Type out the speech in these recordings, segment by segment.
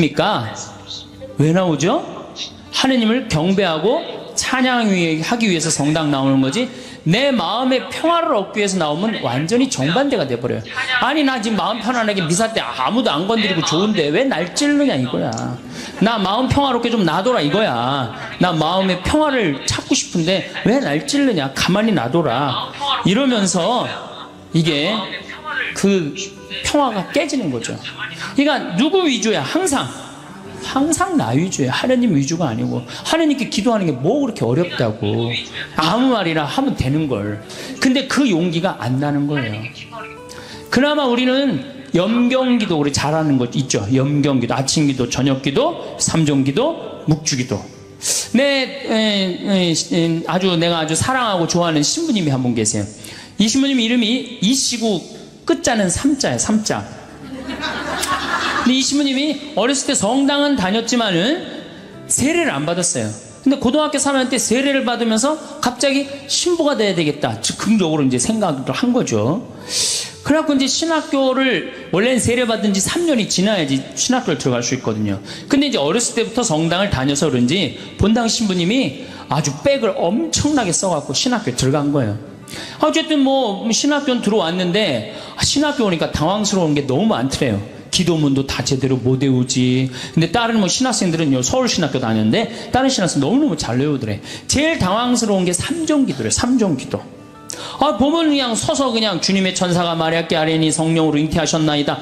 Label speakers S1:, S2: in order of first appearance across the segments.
S1: 입니까? 왜 나오죠? 하느님을 경배하고 찬양하기 위해서 성당 나오는 거지, 내 마음의 평화를 얻기 위해서 나오면 완전히 정반대가 돼버려요. 아니, 나 지금 마음 편안하게 미사 때 아무도 안 건드리고 좋은데 왜 날 찌르느냐 이거야. 나 마음 평화롭게 좀 놔둬라 이거야. 나 마음의 평화를 찾고 싶은데 왜 날 찌르느냐, 가만히 놔둬라. 이러면서 이게 그 평화가 깨지는 거죠. 그러니까 누구 위주야? 항상 나 위주야. 하느님 위주가 아니고. 하느님께 기도하는 게 뭐 그렇게 어렵다고. 아무 말이나 하면 되는 걸. 근데 그 용기가 안 나는 거예요. 그나마 우리는 염경기도 우리 잘하는 것 있죠. 염경기도, 아침기도, 저녁기도, 삼종기도, 묵주기도. 내가 아주 사랑하고 좋아하는 신부님이 한 분 계세요. 이 신부님 이름이 이시구 끝자는 삼자예요. 삼자. 근데 이 신부님이 어렸을 때 성당은 다녔지만은 세례를 안 받았어요. 근데 고등학교 3학년 때 세례를 받으면서 갑자기 신부가 돼야 되겠다, 즉흥적으로 이제 생각을 한 거죠. 그래갖고 이제 신학교를, 원래는 세례 받은 지 3년이 지나야지 신학교를 들어갈 수 있거든요. 근데 이제 어렸을 때부터 성당을 다녀서 그런지 본당 신부님이 아주 백을 엄청나게 써갖고 신학교에 들어간 거예요. 어쨌든 뭐 신학교는 들어왔는데 신학교 오니까 당황스러운 게 너무 많더래요. 기도문도 다 제대로 못 외우지. 근데 다른 뭐 신학생들은 서울신학교 다녔는데 다른 신학생 너무너무 잘 외우더래. 제일 당황스러운 게 삼종기도래. 삼종기도. 보면 그냥 서서 그냥 주님의 천사가 마리아께 아뢰니 성령으로 잉태하셨나이다.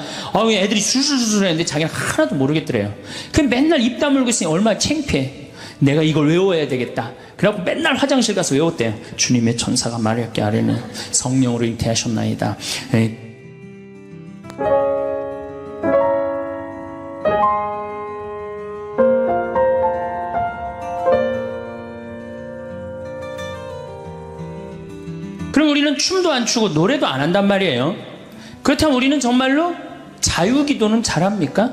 S1: 애들이 술술술 했는데 자기는 하나도 모르겠더래요. 그럼 맨날 입 다물고 있으니 얼마나 창피해. 내가 이걸 외워야 되겠다. 그래갖고 맨날 화장실 가서 외웠대요. 주님의 천사가 마리아께 아뢰니 성령으로 잉태하셨나이다. 그럼 우리는 춤도 안 추고 노래도 안 한단 말이에요. 그렇다면 우리는 정말로 자유기도는 잘합니까?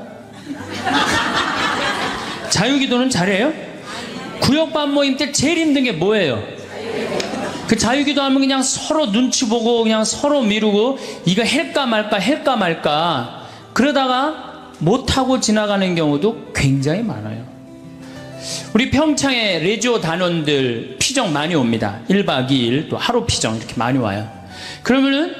S1: 자유기도는 잘해요? 구역반 모임 때 제일 힘든 게 뭐예요? 그 자유기도 하면 그냥 서로 눈치 보고 그냥 서로 미루고 이거 할까 말까 그러다가 못하고 지나가는 경우도 굉장히 많아요. 우리 평창에 레지오 단원들 피정 많이 옵니다. 1박 2일 또 하루 피정 이렇게 많이 와요. 그러면은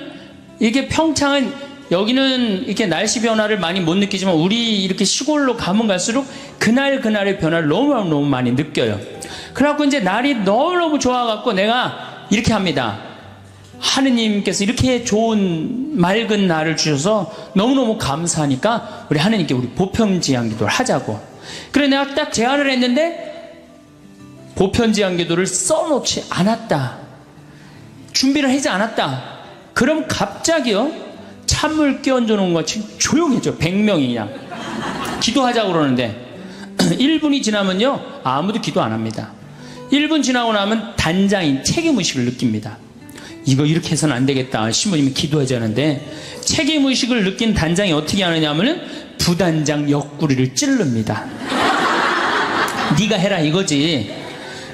S1: 이게 평창은, 여기는 이렇게 날씨 변화를 많이 못 느끼지만 우리 이렇게 시골로 가면 갈수록 그날의 변화를 너무 많이 느껴요. 그래갖고 이제 날이 너무너무 좋아갖고 내가 이렇게 합니다. 하느님께서 이렇게 좋은 맑은 날을 주셔서 너무너무 감사하니까 우리 하느님께 우리 보편지향 기도를 하자고. 그래 내가 딱 제안을 했는데 보편지향 기도를 써놓지 않았다. 준비를 하지 않았다. 그럼 갑자기요, 찬물 끼얹어 놓은 것 같이 조용해져. 100명이 그냥 기도하자고 그러는데 1분이 지나면요 아무도 기도 안 합니다. 1분 지나고 나면 단장인 책임의식을 느낍니다. 이거 이렇게 해서는 안 되겠다. 신부님이 기도하자는데 책임의식을 느낀 단장이 어떻게 하느냐 하면은 부단장 옆구리를 찌릅니다. 네가 해라 이거지.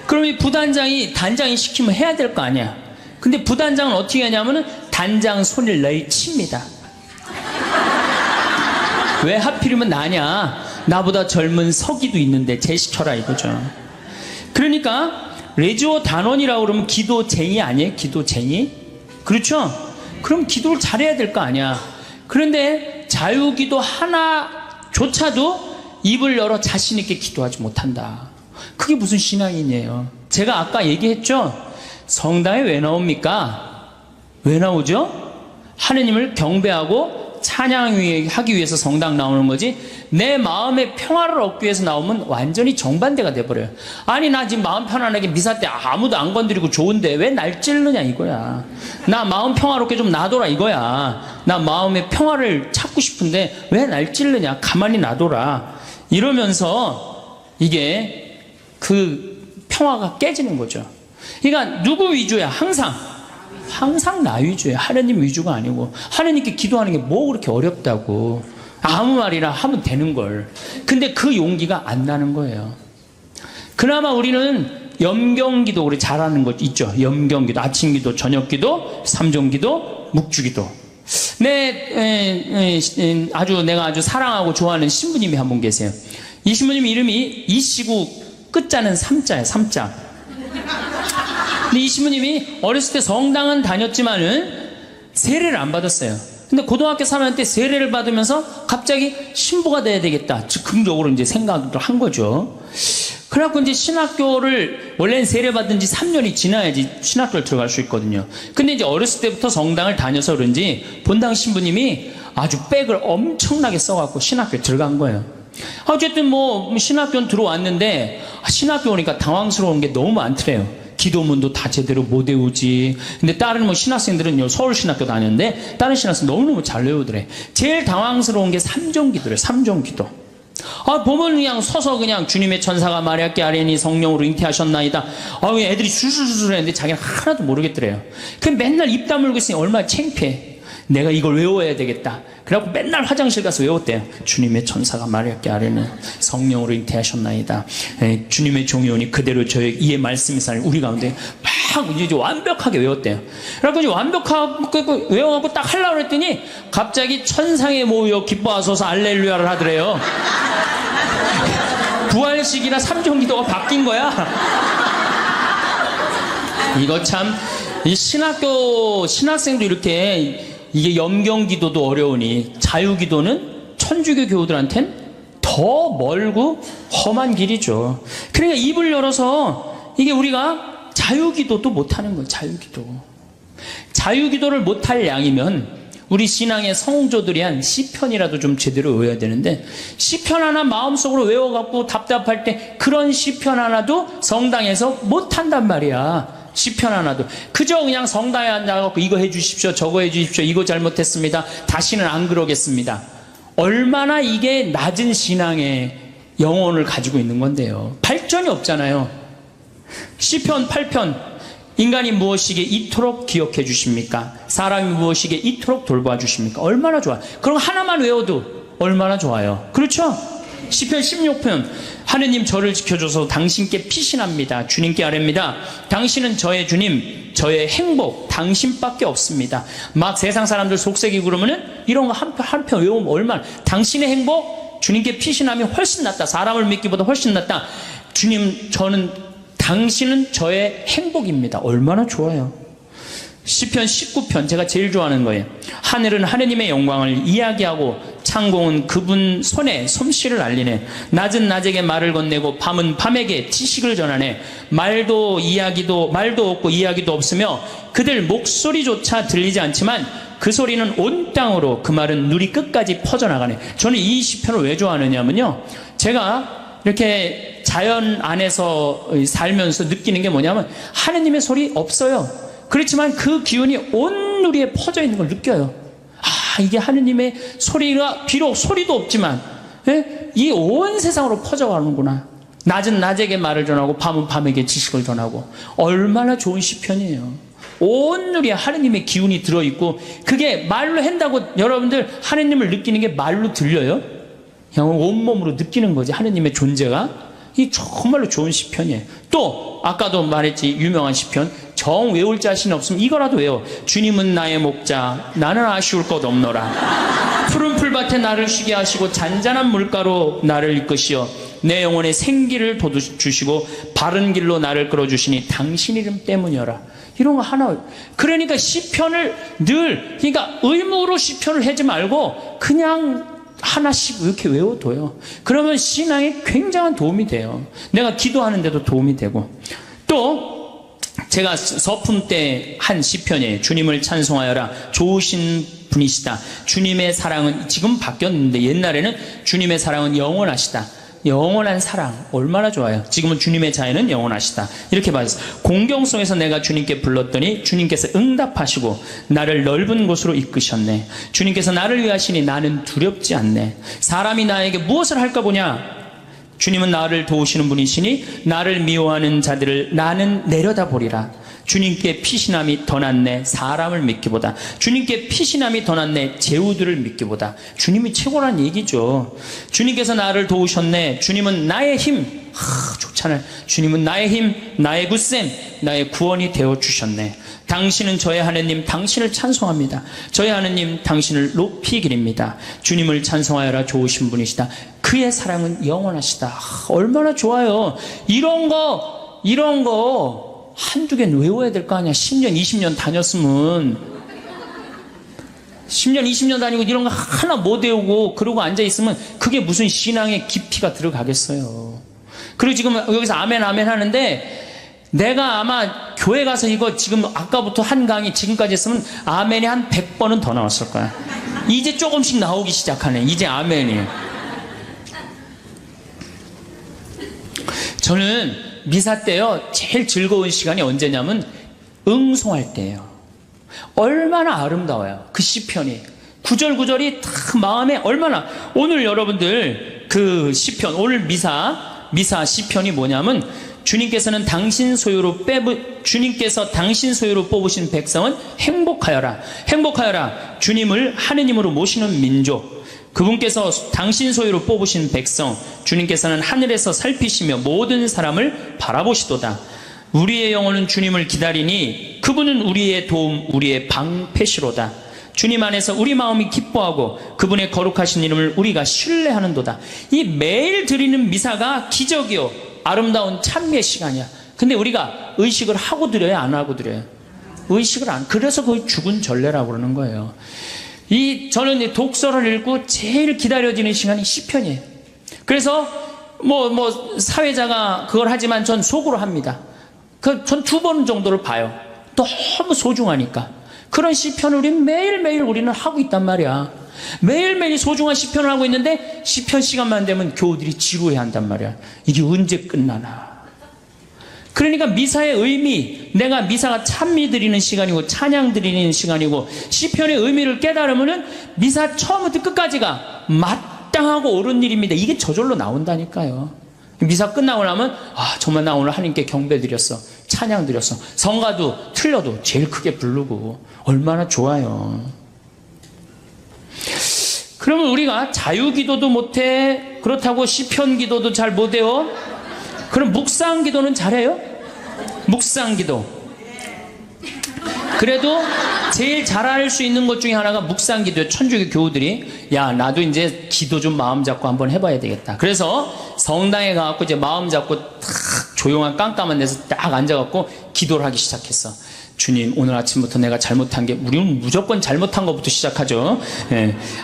S1: 그럼 이 부단장이 단장이 시키면 해야 될 거 아니야. 근데 부단장은 어떻게 하냐면은 단장 손을 내칩니다. 왜 하필이면 나냐? 나보다 젊은 서기도 있는데 쟤 시켜라 이거죠. 그러니까 레지오 단원이라고 그러면 기도쟁이 아니에요? 기도쟁이? 그렇죠? 그럼 기도를 잘해야 될 거 아니야. 그런데 자유기도 하나조차도 입을 열어 자신 있게 기도하지 못한다. 그게 무슨 신앙이에요? 제가 아까 얘기했죠? 성당에 왜 나옵니까? 왜 나오죠? 하느님을 경배하고 찬양하기 위해서 성당 나오는 거지, 내 마음의 평화를 얻기 위해서 나오면 완전히 정반대가 돼버려요. 아니, 나 지금 마음 편안하게 미사 때 아무도 안 건드리고 좋은데 왜 날 찌르느냐 이거야. 나 마음 평화롭게 좀 놔둬라 이거야. 나 마음의 평화를 찾고 싶은데 왜 날 찌르느냐, 가만히 놔둬라. 이러면서 이게 그 평화가 깨지는 거죠. 그러니까 누구 위주야? 항상 나 위주야. 하느님 위주가 아니고. 하느님께 기도하는 게 뭐 그렇게 어렵다고. 아무 말이나 하면 되는 걸. 근데 그 용기가 안 나는 거예요. 그나마 우리는 염경기도 우리 잘하는 것 있죠. 염경기도, 아침기도, 저녁기도, 삼종기도, 묵주기도. 내가 아주 사랑하고 좋아하는 신부님이 한 분 계세요. 이 신부님 이름이 이시구 끝자는 삼자예요. 삼자. 근데 이 신부님이 어렸을 때 성당은 다녔지만은 세례를 안 받았어요. 근데 고등학교 3학년 때 세례를 받으면서 갑자기 신부가 돼야 되겠다. 즉흥적으로 이제 생각을 한 거죠. 그래갖고 이제 신학교를, 원래는 세례 받은 지 3년이 지나야지 신학교를 들어갈 수 있거든요. 근데 이제 어렸을 때부터 성당을 다녀서 그런지 본당 신부님이 아주 백을 엄청나게 써갖고 신학교에 들어간 거예요. 어쨌든 뭐 신학교는 들어왔는데 신학교 오니까 당황스러운 게 너무 많더래요. 기도문도 다 제대로 못 외우지. 근데 다른 뭐 신학생들은 서울신학교 다녔는데 다른 신학생 너무너무 잘 외우더래. 제일 당황스러운 게 삼종기도래. 삼종기도. 보면 그냥 서서 그냥 주님의 천사가 마리아께 아뢰니 성령으로 잉태하셨나이다. 애들이 술술술 했는데 자기는 하나도 모르겠더래요. 그 맨날 입 다물고 있으니 얼마나 창피해. 내가 이걸 외워야 되겠다. 그래갖고 맨날 화장실 가서 외웠대요. 주님의 천사가 마리아께 아뢰니 성령으로 잉태하셨나이다. 주님의 종이 오니 그대로 저의 이의 말씀이 사니 우리 가운데 막 이제 완벽하게 외웠대요. 그래갖고 이제 완벽하게 외워갖고 딱 하려고 그랬더니 갑자기 천상에 모여 기뻐하소서 알렐루야를 하더래요. 부활식이나 삼종기도가 바뀐 거야. 이거 참, 이 신학생도 이렇게 이게 염경기도도 어려우니 자유기도는 천주교 교우들한텐 더 멀고 험한 길이죠. 그러니까 입을 열어서 이게 우리가 자유기도도 못하는 거예요. 자유기도를 못할 양이면 우리 신앙의 성도들이 한 시편이라도 좀 제대로 외워야 되는데 시편 하나 마음속으로 외워갖고 답답할 때 그런 시편 하나도 성당에서 못한단 말이야. 시편 하나도. 그저 그냥 성당에 앉아갖고 이거 해주십시오, 저거 해주십시오, 이거 잘못했습니다, 다시는 안 그러겠습니다. 얼마나 이게 낮은 신앙의 영혼을 가지고 있는 건데요. 발전이 없잖아요. 시편 8편 인간이 무엇이기에 이토록 기억해 주십니까? 사람이 무엇이기에 이토록 돌봐 주십니까? 얼마나 좋아요. 그럼 하나만 외워도 얼마나 좋아요. 그렇죠? 시편 16편 하느님 저를 지켜줘서 당신께 피신합니다. 주님께 아뢰입니다. 당신은 저의 주님, 저의 행복, 당신밖에 없습니다. 막 세상 사람들 속색이 그러면은 이런 거 한 편 외우면 얼마나, 당신의 행복, 주님께 피신하면 훨씬 낫다. 사람을 믿기보다 훨씬 낫다. 주님, 당신은 저의 행복입니다. 얼마나 좋아요. 시편 19편 제가 제일 좋아하는 거예요. 하늘은 하느님의 영광을 이야기하고 창공은 그분 손에 솜씨를 알리네. 낮은 낮에게 말을 건네고 밤은 밤에게 지식을 전하네. 말도 없고 이야기도 없으며 그들 목소리조차 들리지 않지만 그 소리는 온 땅으로, 그 말은 누리 끝까지 퍼져나가네. 저는 이 시편을 왜 좋아하느냐면요, 제가 이렇게 자연 안에서 살면서 느끼는 게 뭐냐면 하느님의 소리 없어요. 그렇지만 그 기운이 온 누리에 퍼져 있는 걸 느껴요. 이게 하느님의 소리가 비록 소리도 없지만 이 온 세상으로 퍼져가는구나. 낮은 낮에게 말을 전하고 밤은 밤에게 지식을 전하고. 얼마나 좋은 시편이에요. 온 누리에 하느님의 기운이 들어있고, 그게 말로 한다고 여러분들 하느님을 느끼는 게 말로 들려요? 그냥 온몸으로 느끼는 거지, 하느님의 존재가. 이 정말로 좋은 시편이에요. 또 아까도 말했지, 유명한 시편, 정 외울 자신 없으면 이거라도 외워. 주님은 나의 목자, 나는 아쉬울 것 없노라. 푸른 풀밭에 나를 쉬게 하시고 잔잔한 물가로 나를 이끄시어 내 영혼에 생기를 돋주시고 바른 길로 나를 끌어주시니 당신 이름 때문이여라. 이런 거 하나. 그러니까 시편을 늘, 그러니까 의무로 시편을 하지 말고 그냥 하나씩 이렇게 외워둬요. 그러면 신앙에 굉장한 도움이 돼요. 내가 기도하는데도 도움이 되고. 또 제가 서품 때 한 시편이에요. 주님을 찬송하여라, 좋으신 분이시다. 주님의 사랑은 지금 바뀌었는데 옛날에는 주님의 사랑은 영원하시다. 영원한 사랑 얼마나 좋아요. 지금은 주님의 자애는 영원하시다. 이렇게 봐서 공경송에서 내가 주님께 불렀더니 주님께서 응답하시고 나를 넓은 곳으로 이끄셨네. 주님께서 나를 위하시니 나는 두렵지 않네. 사람이 나에게 무엇을 할까 보냐. 주님은 나를 도우시는 분이시니 나를 미워하는 자들을 나는 내려다보리라. 주님께 피신함이 더 낫네. 사람을 믿기보다. 주님께 피신함이 더 낫네. 제후들을 믿기보다. 주님이 최고란 얘기죠. 주님께서 나를 도우셨네. 주님은 나의 힘. 좋잖아요. 주님은 나의 힘, 나의 굳셈, 나의 구원이 되어주셨네. 당신은 저의 하느님, 당신을 찬송합니다. 저의 하느님, 당신을 높이 기립니다. 주님을 찬송하여라. 좋으신 분이시다. 그의 사랑은 영원하시다. 얼마나 좋아요. 이런 거 한두 개는 외워야 될 거 아니야. 10년, 20년 다녔으면. 10년, 20년 다니고 이런 거 하나 못 외우고 그러고 앉아있으면 그게 무슨 신앙의 깊이가 들어가겠어요. 그리고 지금 여기서 아멘, 아멘 하는데 내가 아마 교회 가서 이거 지금 아까부터 한 강의 지금까지 했으면 아멘이 한 100번은 더 나왔을 거야. 이제 조금씩 나오기 시작하네. 이제 아멘이. 저는 미사 때요, 제일 즐거운 시간이 언제냐면 응송할 때예요. 얼마나 아름다워요. 그 시편이. 구절구절이 딱 마음에 얼마나. 오늘 여러분들 그 시편, 오늘 미사 시편이 뭐냐면 주님께서 당신 소유로 뽑으신 백성은 행복하여라. 행복하여라. 주님을 하느님으로 모시는 민족. 그분께서 당신 소유로 뽑으신 백성, 주님께서는 하늘에서 살피시며 모든 사람을 바라보시도다. 우리의 영혼은 주님을 기다리니 그분은 우리의 도움, 우리의 방패시로다. 주님 안에서 우리 마음이 기뻐하고 그분의 거룩하신 이름을 우리가 신뢰하는도다. 이 매일 드리는 미사가 기적이요, 아름다운 찬미의 시간이야. 근데 우리가 의식을 하고 드려요, 안 하고 드려요? 의식을 안. 그래서 거의 죽은 전례라고 그러는 거예요. 저는 독서를 읽고 제일 기다려지는 시간이 시편이에요. 그래서 사회자가 그걸 하지만 전 속으로 합니다. 전 2번 정도를 봐요. 너무 소중하니까. 그런 시편을 매일매일 우리는 하고 있단 말이야. 매일매일 소중한 시편을 하고 있는데 시편 시간만 되면 교우들이 지루해한단 말이야. 이게 언제 끝나나. 그러니까 미사의 의미, 내가 미사가 찬미 드리는 시간이고 찬양 드리는 시간이고 시편의 의미를 깨달으면은 미사 처음부터 끝까지가 마땅하고 옳은 일입니다. 이게 저절로 나온다니까요. 미사 끝나고 나면 정말 나 오늘 하나님께 경배 드렸어, 찬양 드렸어. 성가도 틀려도 제일 크게 부르고 얼마나 좋아요. 그러면 우리가 자유기도도 못해. 그렇다고 시편 기도도 잘 못해요. 그럼 묵상 기도는 잘해요? 묵상 기도. 그래도 제일 잘할 수 있는 것 중에 하나가 묵상 기도예요. 천주교 교우들이 나도 이제 기도 좀 마음 잡고 한번 해봐야 되겠다. 그래서 성당에 가갖고 이제 마음 잡고 탁 조용한 깜깜한 데서 딱 앉아갖고 기도를 하기 시작했어. 주님, 오늘 아침부터 내가 잘못한 게, 우리는 무조건 잘못한 것부터 시작하죠.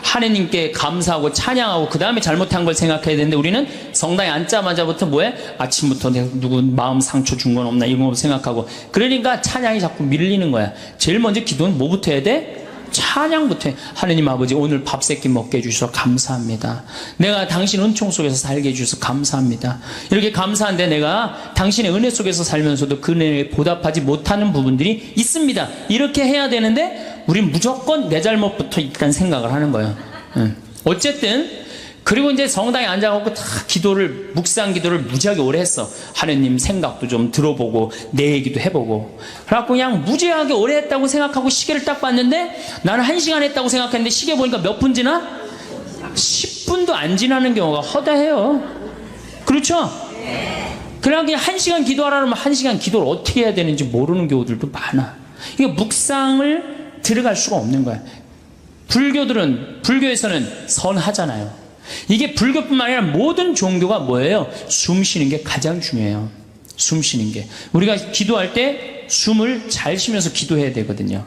S1: 하느님께 감사하고 찬양하고 그 다음에 잘못한 걸 생각해야 되는데 우리는 성당에 앉자마자부터 아침부터 내가 누구 마음 상처 준 건 없나 이런 거 생각하고, 그러니까 찬양이 자꾸 밀리는 거야. 제일 먼저 기도는 뭐부터 해야 돼? 찬양부터 해. 하느님 아버지, 오늘 밥 세끼 먹게 해주셔서 감사합니다. 내가 당신 은총 속에서 살게 해주셔서 감사합니다. 이렇게 감사한데 내가 당신의 은혜 속에서 살면서도 그 은혜에 보답하지 못하는 부분들이 있습니다. 이렇게 해야 되는데 우린 무조건 내 잘못부터 일단 생각을 하는 거예요. 어쨌든 그리고 이제 성당에 앉아갖고 다 묵상 기도를 무지하게 오래 했어. 하느님 생각도 좀 들어보고 내 얘기도 해보고. 그래갖고 그냥 무지하게 오래 했다고 생각하고 시계를 딱 봤는데 나는 1시간 했다고 생각했는데 시계 보니까 몇 분 지나? 10분도 안 지나는 경우가 허다해요. 그렇죠? 그냥 1시간 기도하라 그러면 1시간 기도를 어떻게 해야 되는지 모르는 경우들도 많아. 이게 묵상을 들어갈 수가 없는 거야. 불교에서는 선하잖아요. 이게 불교뿐만 아니라 모든 종교가 뭐예요? 숨 쉬는 게 가장 중요해요. 숨 쉬는 게. 우리가 기도할 때 숨을 잘 쉬면서 기도해야 되거든요.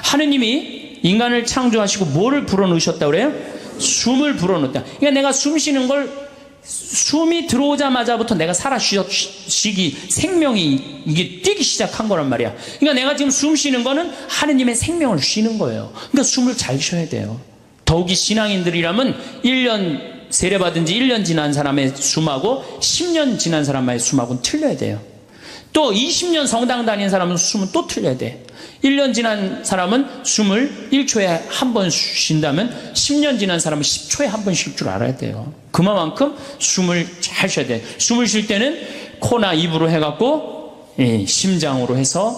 S1: 하느님이 인간을 창조하시고 뭐를 불어넣으셨다고 그래요? 숨을 불어넣었다. 그러니까 내가 숨 쉬는 걸 숨이 들어오자마자부터 내가 쉬기, 생명이 이게 뛰기 시작한 거란 말이야. 그러니까 내가 지금 숨 쉬는 거는 하느님의 생명을 쉬는 거예요. 그러니까 숨을 잘 쉬어야 돼요. 더욱이 신앙인들이라면 1년 세례받은 지 1년 지난 사람의 숨하고 10년 지난 사람의 숨하고는 틀려야 돼요. 또 20년 성당 다닌 사람은 숨은 또 틀려야 돼. 1년 지난 사람은 숨을 1초에 한 번 쉰다면 10년 지난 사람은 10초에 한 번 쉴 줄 알아야 돼요. 그만큼 숨을 잘 쉬어야 돼. 숨을 쉴 때는 코나 입으로 해갖고 심장으로 해서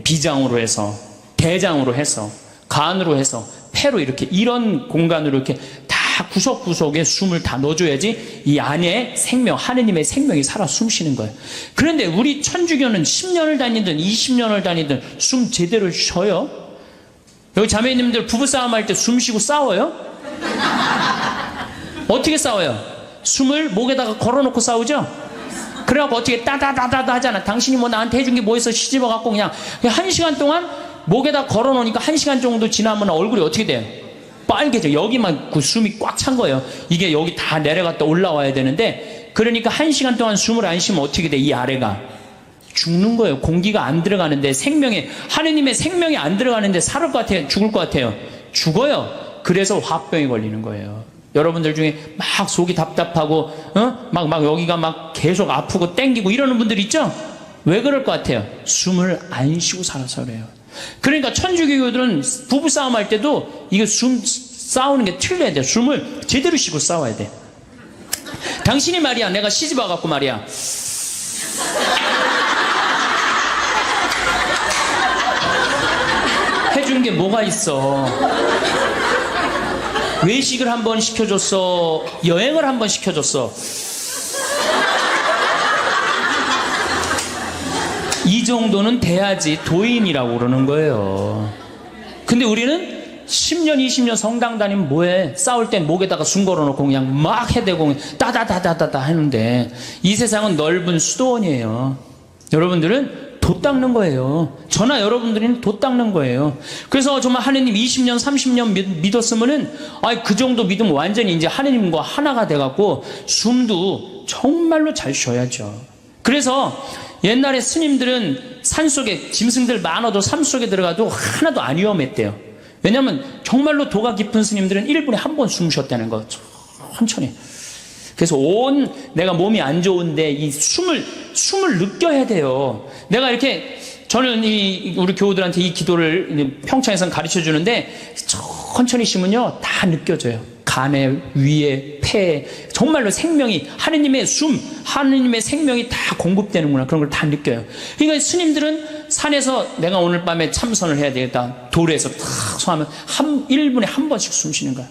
S1: 비장으로 해서 대장으로 해서 간으로 해서 폐로 이렇게 이런 공간으로 이렇게 다 구석구석에 숨을 다 넣어줘야지 이 안에 생명, 하느님의 생명이 살아 숨쉬는 거예요. 그런데 우리 천주교는 10년을 다니든 20년을 다니든 숨 제대로 쉬어요? 여기 자매님들 부부싸움 할 때 숨 쉬고 싸워요? 어떻게 싸워요? 숨을 목에다가 걸어놓고 싸우죠? 그래갖고 어떻게 따다다다다 하잖아. 당신이 뭐 나한테 해준 게 뭐 있어? 시집어갖고 그냥 1시간 동안 목에다 걸어놓으니까 1시간 정도 지나면 얼굴이 어떻게 돼요? 빨개져. 여기만 그 숨이 꽉 찬 거예요. 이게 여기 다 내려갔다 올라와야 되는데, 그러니까 1시간 동안 숨을 안 쉬면 어떻게 돼? 이 아래가 죽는 거예요. 공기가 안 들어가는데, 하느님의 생명이 안 들어가는데 살을 것 같아요? 죽을 것 같아요? 죽어요. 그래서 화병이 걸리는 거예요. 여러분들 중에 막 속이 답답하고 막 여기가 막 계속 아프고 땡기고 이러는 분들 있죠? 왜 그럴 것 같아요? 숨을 안 쉬고 살아서 그래요. 그러니까 천주교들은 부부싸움 할 때도 이게 숨 싸우는 게 틀려야 돼. 숨을 제대로 쉬고 싸워야 돼. 당신이 말이야, 내가 시집 와갖고 말이야, 해준 게 뭐가 있어? 외식을 한번 시켜줬어? 여행을 한번 시켜줬어? 이 정도는 돼야지 도인이라고 그러는 거예요. 근데 우리는 10년, 20년 성당 다니면 뭐해? 싸울 땐 목에다가 숨 걸어놓고 그냥 막 해대고 따다다다다다 하는데, 이 세상은 넓은 수도원이에요. 여러분들은 돛 닦는 거예요. 저나 여러분들은 돛 닦는 거예요. 그래서 정말 하느님 20년, 30년 믿었으면은, 그 정도 믿으면 완전히 이제 하느님과 하나가 돼갖고 숨도 정말로 잘 쉬어야죠. 그래서 옛날에 스님들은 산속에 짐승들 많아도 산속에 들어가도 하나도 안 위험했대요. 왜냐하면 정말로 도가 깊은 스님들은 1분에 한 번 숨 쉬었다는 거. 천천히. 그래서 내가 몸이 안 좋은데 이 숨을 느껴야 돼요. 내가 이렇게, 저는 우리 교우들한테 이 기도를 평창에서 가르쳐 주는데, 천천히 쉬면요 다 느껴져요. 간에, 위에, 폐에 정말로 생명이, 하느님의 하느님의 생명이 다 공급되는구나, 그런 걸 다 느껴요. 그러니까 스님들은 산에서 내가 오늘 밤에 참선을 해야 되겠다, 돌에서 탁 소하면 1분에 한 번씩 숨 쉬는 거야.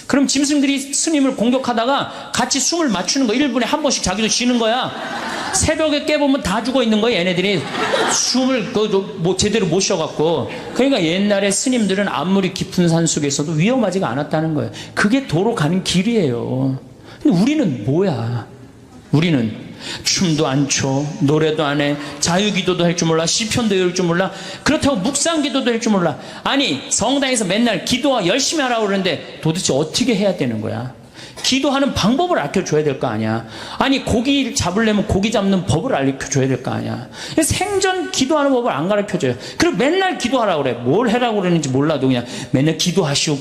S1: 그럼 짐승들이 스님을 공격하다가 같이 숨을 맞추는 거, 1분에 한 번씩 자기도 쉬는 거야. 새벽에 깨보면 다 죽어 있는 거야, 얘네들이. 숨을 제대로 못 쉬어갖고. 그러니까 옛날에 스님들은 아무리 깊은 산 속에서도 위험하지가 않았다는 거예요. 그게 도로 가는 길이에요. 근데 우리는 뭐야? 우리는 춤도 안 춰, 노래도 안 해, 자유기도도 할 줄 몰라, 시편도 외울 줄 몰라, 그렇다고 묵상기도도 할 줄 몰라. 아니, 성당에서 맨날 기도와 열심히 하라고 그러는데 도대체 어떻게 해야 되는 거야? 기도하는 방법을 알려줘야 될 거 아니야. 아니, 고기 잡으려면 고기 잡는 법을 알려줘야 될 거 아니야. 생전 기도하는 법을 안 가르쳐줘요. 그리고 맨날 기도하라고 그래. 뭘 하라고 그러는지 몰라도 그냥 맨날 기도하시오.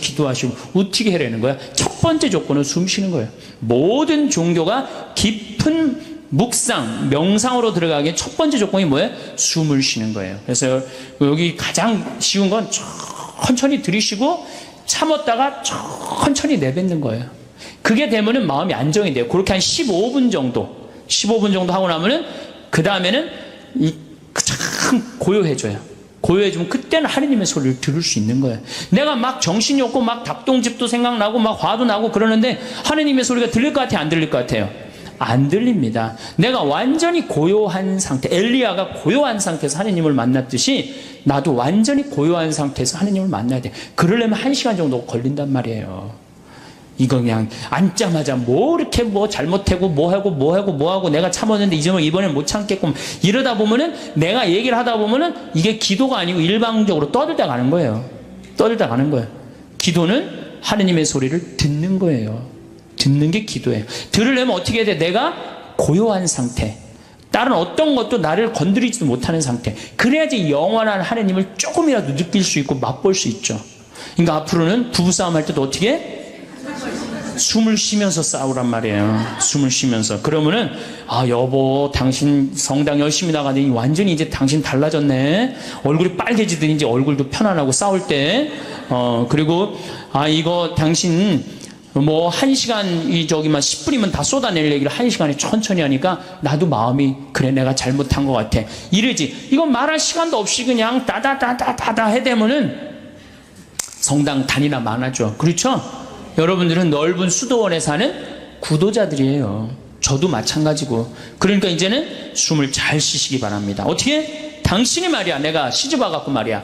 S1: 어떻게 해라는 거야? 첫 번째 조건은 숨 쉬는 거예요. 모든 종교가 깊은 묵상, 명상으로 들어가기에 첫 번째 조건이 뭐예요? 숨을 쉬는 거예요. 그래서 여기 가장 쉬운 건 천천히 들이쉬고 참았다가 천천히 내뱉는 거예요. 그게 되면은 마음이 안정이 돼요. 그렇게 한 15분 정도 하고 나면은, 그 다음에는 참 고요해져요. 고요해지면 그때는 하느님의 소리를 들을 수 있는 거예요. 내가 막 정신이 없고 막 닭똥집도 생각나고 막 화도 나고 그러는데 하느님의 소리가 들릴 것 같아요? 안 들릴 것 같아요? 안 들립니다. 내가 완전히 고요한 상태, 엘리야가 고요한 상태에서 하느님을 만났듯이 나도 완전히 고요한 상태에서 하느님을 만나야 돼. 그러려면 1시간 정도 걸린단 말이에요. 이거 그냥 앉자마자 이렇게 잘못하고 뭐하고 내가 참았는데 이번엔 못 참겠고 이러다 보면은, 내가 얘기를 하다 보면은 이게 기도가 아니고 일방적으로 떠들다 가는 거예요. 기도는 하느님의 소리를 듣는 거예요. 듣는 게 기도예요. 들으려면 어떻게 해야 돼? 내가 고요한 상태, 다른 어떤 것도 나를 건드리지도 못하는 상태, 그래야지 영원한 하느님을 조금이라도 느낄 수 있고 맛볼 수 있죠. 그러니까 앞으로는 부부싸움 할 때도 어떻게 해? 숨을 쉬면서 싸우란 말이에요. 숨을 쉬면서. 그러면은, 여보, 당신 성당 열심히 나가더니 완전히 이제 당신 달라졌네. 얼굴이 빨개지더니 이제 얼굴도 편안하고 싸울 때. 그리고, 이거 당신 뭐 1시간 막 10분이면 다 쏟아낼 얘기를 1시간에 천천히 하니까 나도 마음이 그래 내가 잘못한 것 같아 이러지. 이건 말할 시간도 없이 그냥 다다다다다다 해대면은 성당 단위나 많아져. 그렇죠? 여러분들은 넓은 수도원에 사는 구도자들이에요. 저도 마찬가지고. 그러니까 이제는 숨을 잘 쉬시기 바랍니다. 어떻게? 당신이 말이야. 내가 시집 와갖고 말이야.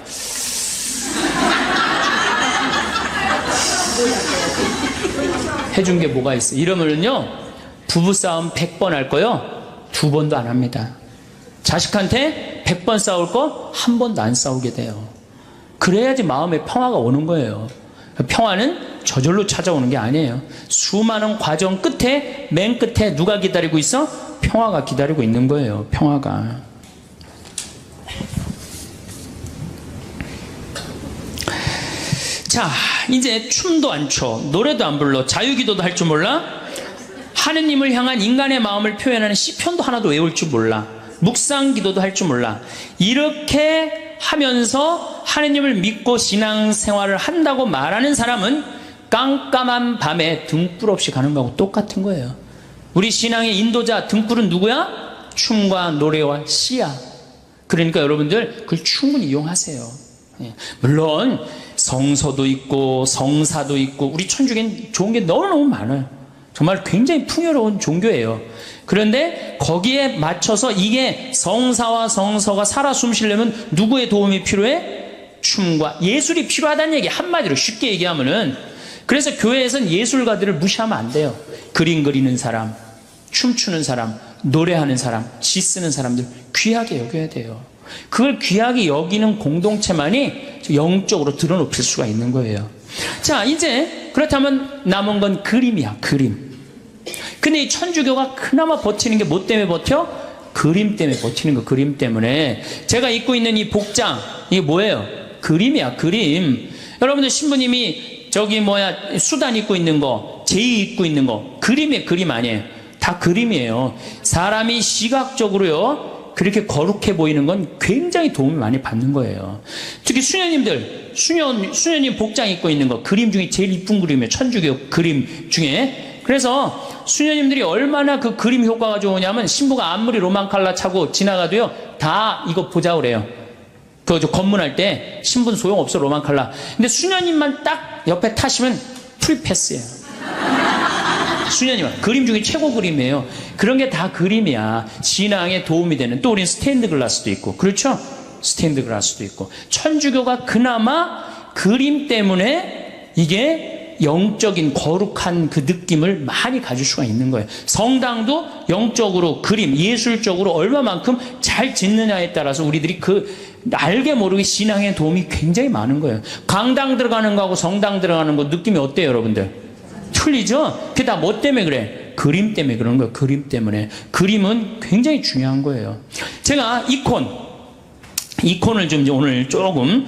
S1: 해준 게 뭐가 있어? 이러면은요, 부부싸움 100번 할 거요, 2번도 안 합니다. 자식한테 100번 싸울 거, 1번도 안 싸우게 돼요. 그래야지 마음에 평화가 오는 거예요. 평화는 저절로 찾아오는 게 아니에요. 수많은 과정 끝에, 맨 끝에 누가 기다리고 있어? 평화가 기다리고 있는 거예요. 평화가. 자, 이제 춤도 안 춰, 노래도 안 불러, 자유기도도 할 줄 몰라, 하느님을 향한 인간의 마음을 표현하는 시편도 하나도 외울 줄 몰라, 묵상기도도 할 줄 몰라. 이렇게 하면서 하느님을 믿고 신앙생활을 한다고 말하는 사람은 깜깜한 밤에 등불 없이 가는 거하고 똑같은 거예요. 우리 신앙의 인도자 등불은 누구야? 춤과 노래와 시야. 그러니까 여러분들 그걸 충분히 이용하세요. 물론 성서도 있고 성사도 있고 우리 천주교는 좋은 게 너무너무 많아요. 정말 굉장히 풍요로운 종교예요. 그런데 거기에 맞춰서 이게 성사와 성서가 살아 숨쉬려면 누구의 도움이 필요해? 춤과 예술이 필요하다는 얘기. 한마디로 쉽게 얘기하면은, 그래서 교회에서는 예술가들을 무시하면 안 돼요. 그림 그리는 사람, 춤추는 사람, 노래하는 사람, 시 쓰는 사람들 귀하게 여겨야 돼요. 그걸 귀하게 여기는 공동체만이 영적으로 드러높일 수가 있는 거예요. 자, 이제 그렇다면 남은 건 그림이야, 그림. 근데 이 천주교가 그나마 버티는 게 뭐 때문에 버텨? 그림 때문에 버티는 거. 그림 때문에. 제가 입고 있는 이 복장, 이게 뭐예요? 그림이야, 그림. 여러분들 신부님이 수단 입고 있는 거, 제의 입고 있는 거, 그림이에요, 그림 아니에요. 다 그림이에요. 사람이 시각적으로요, 그렇게 거룩해 보이는 건 굉장히 도움을 많이 받는 거예요. 특히 수녀님들, 수녀님 복장 입고 있는 거, 그림 중에 제일 이쁜 그림이에요. 천주교 그림 중에. 그래서 수녀님들이 얼마나 그 그림 효과가 좋으냐면, 신부가 아무리 로망칼라 차고 지나가도요, 다 이거 보자 그래요. 검문할 때 신부는 소용없어, 로망칼라. 근데 수녀님만 딱 옆에 타시면 프리패스예요. 수녀님은 그림 중에 최고 그림이에요. 그런 게 다 그림이야. 신앙에 도움이 되는. 또 우린 스테인드 글라스도 있고, 그렇죠? 스테인드 글라스도 있고. 천주교가 그나마 그림 때문에 이게 영적인 거룩한 그 느낌을 많이 가질 수가 있는 거예요. 성당도 영적으로 그림, 예술적으로 얼마만큼 잘 짓느냐에 따라서 우리들이 알게 모르게 신앙에 도움이 굉장히 많은 거예요. 강당 들어가는 거하고 성당 들어가는 거 느낌이 어때요, 여러분들? 틀리죠? 그게 다 뭐 때문에 그래? 그림 때문에 그런 거예요. 그림 때문에. 그림은 굉장히 중요한 거예요. 제가 이콘을 좀 오늘 조금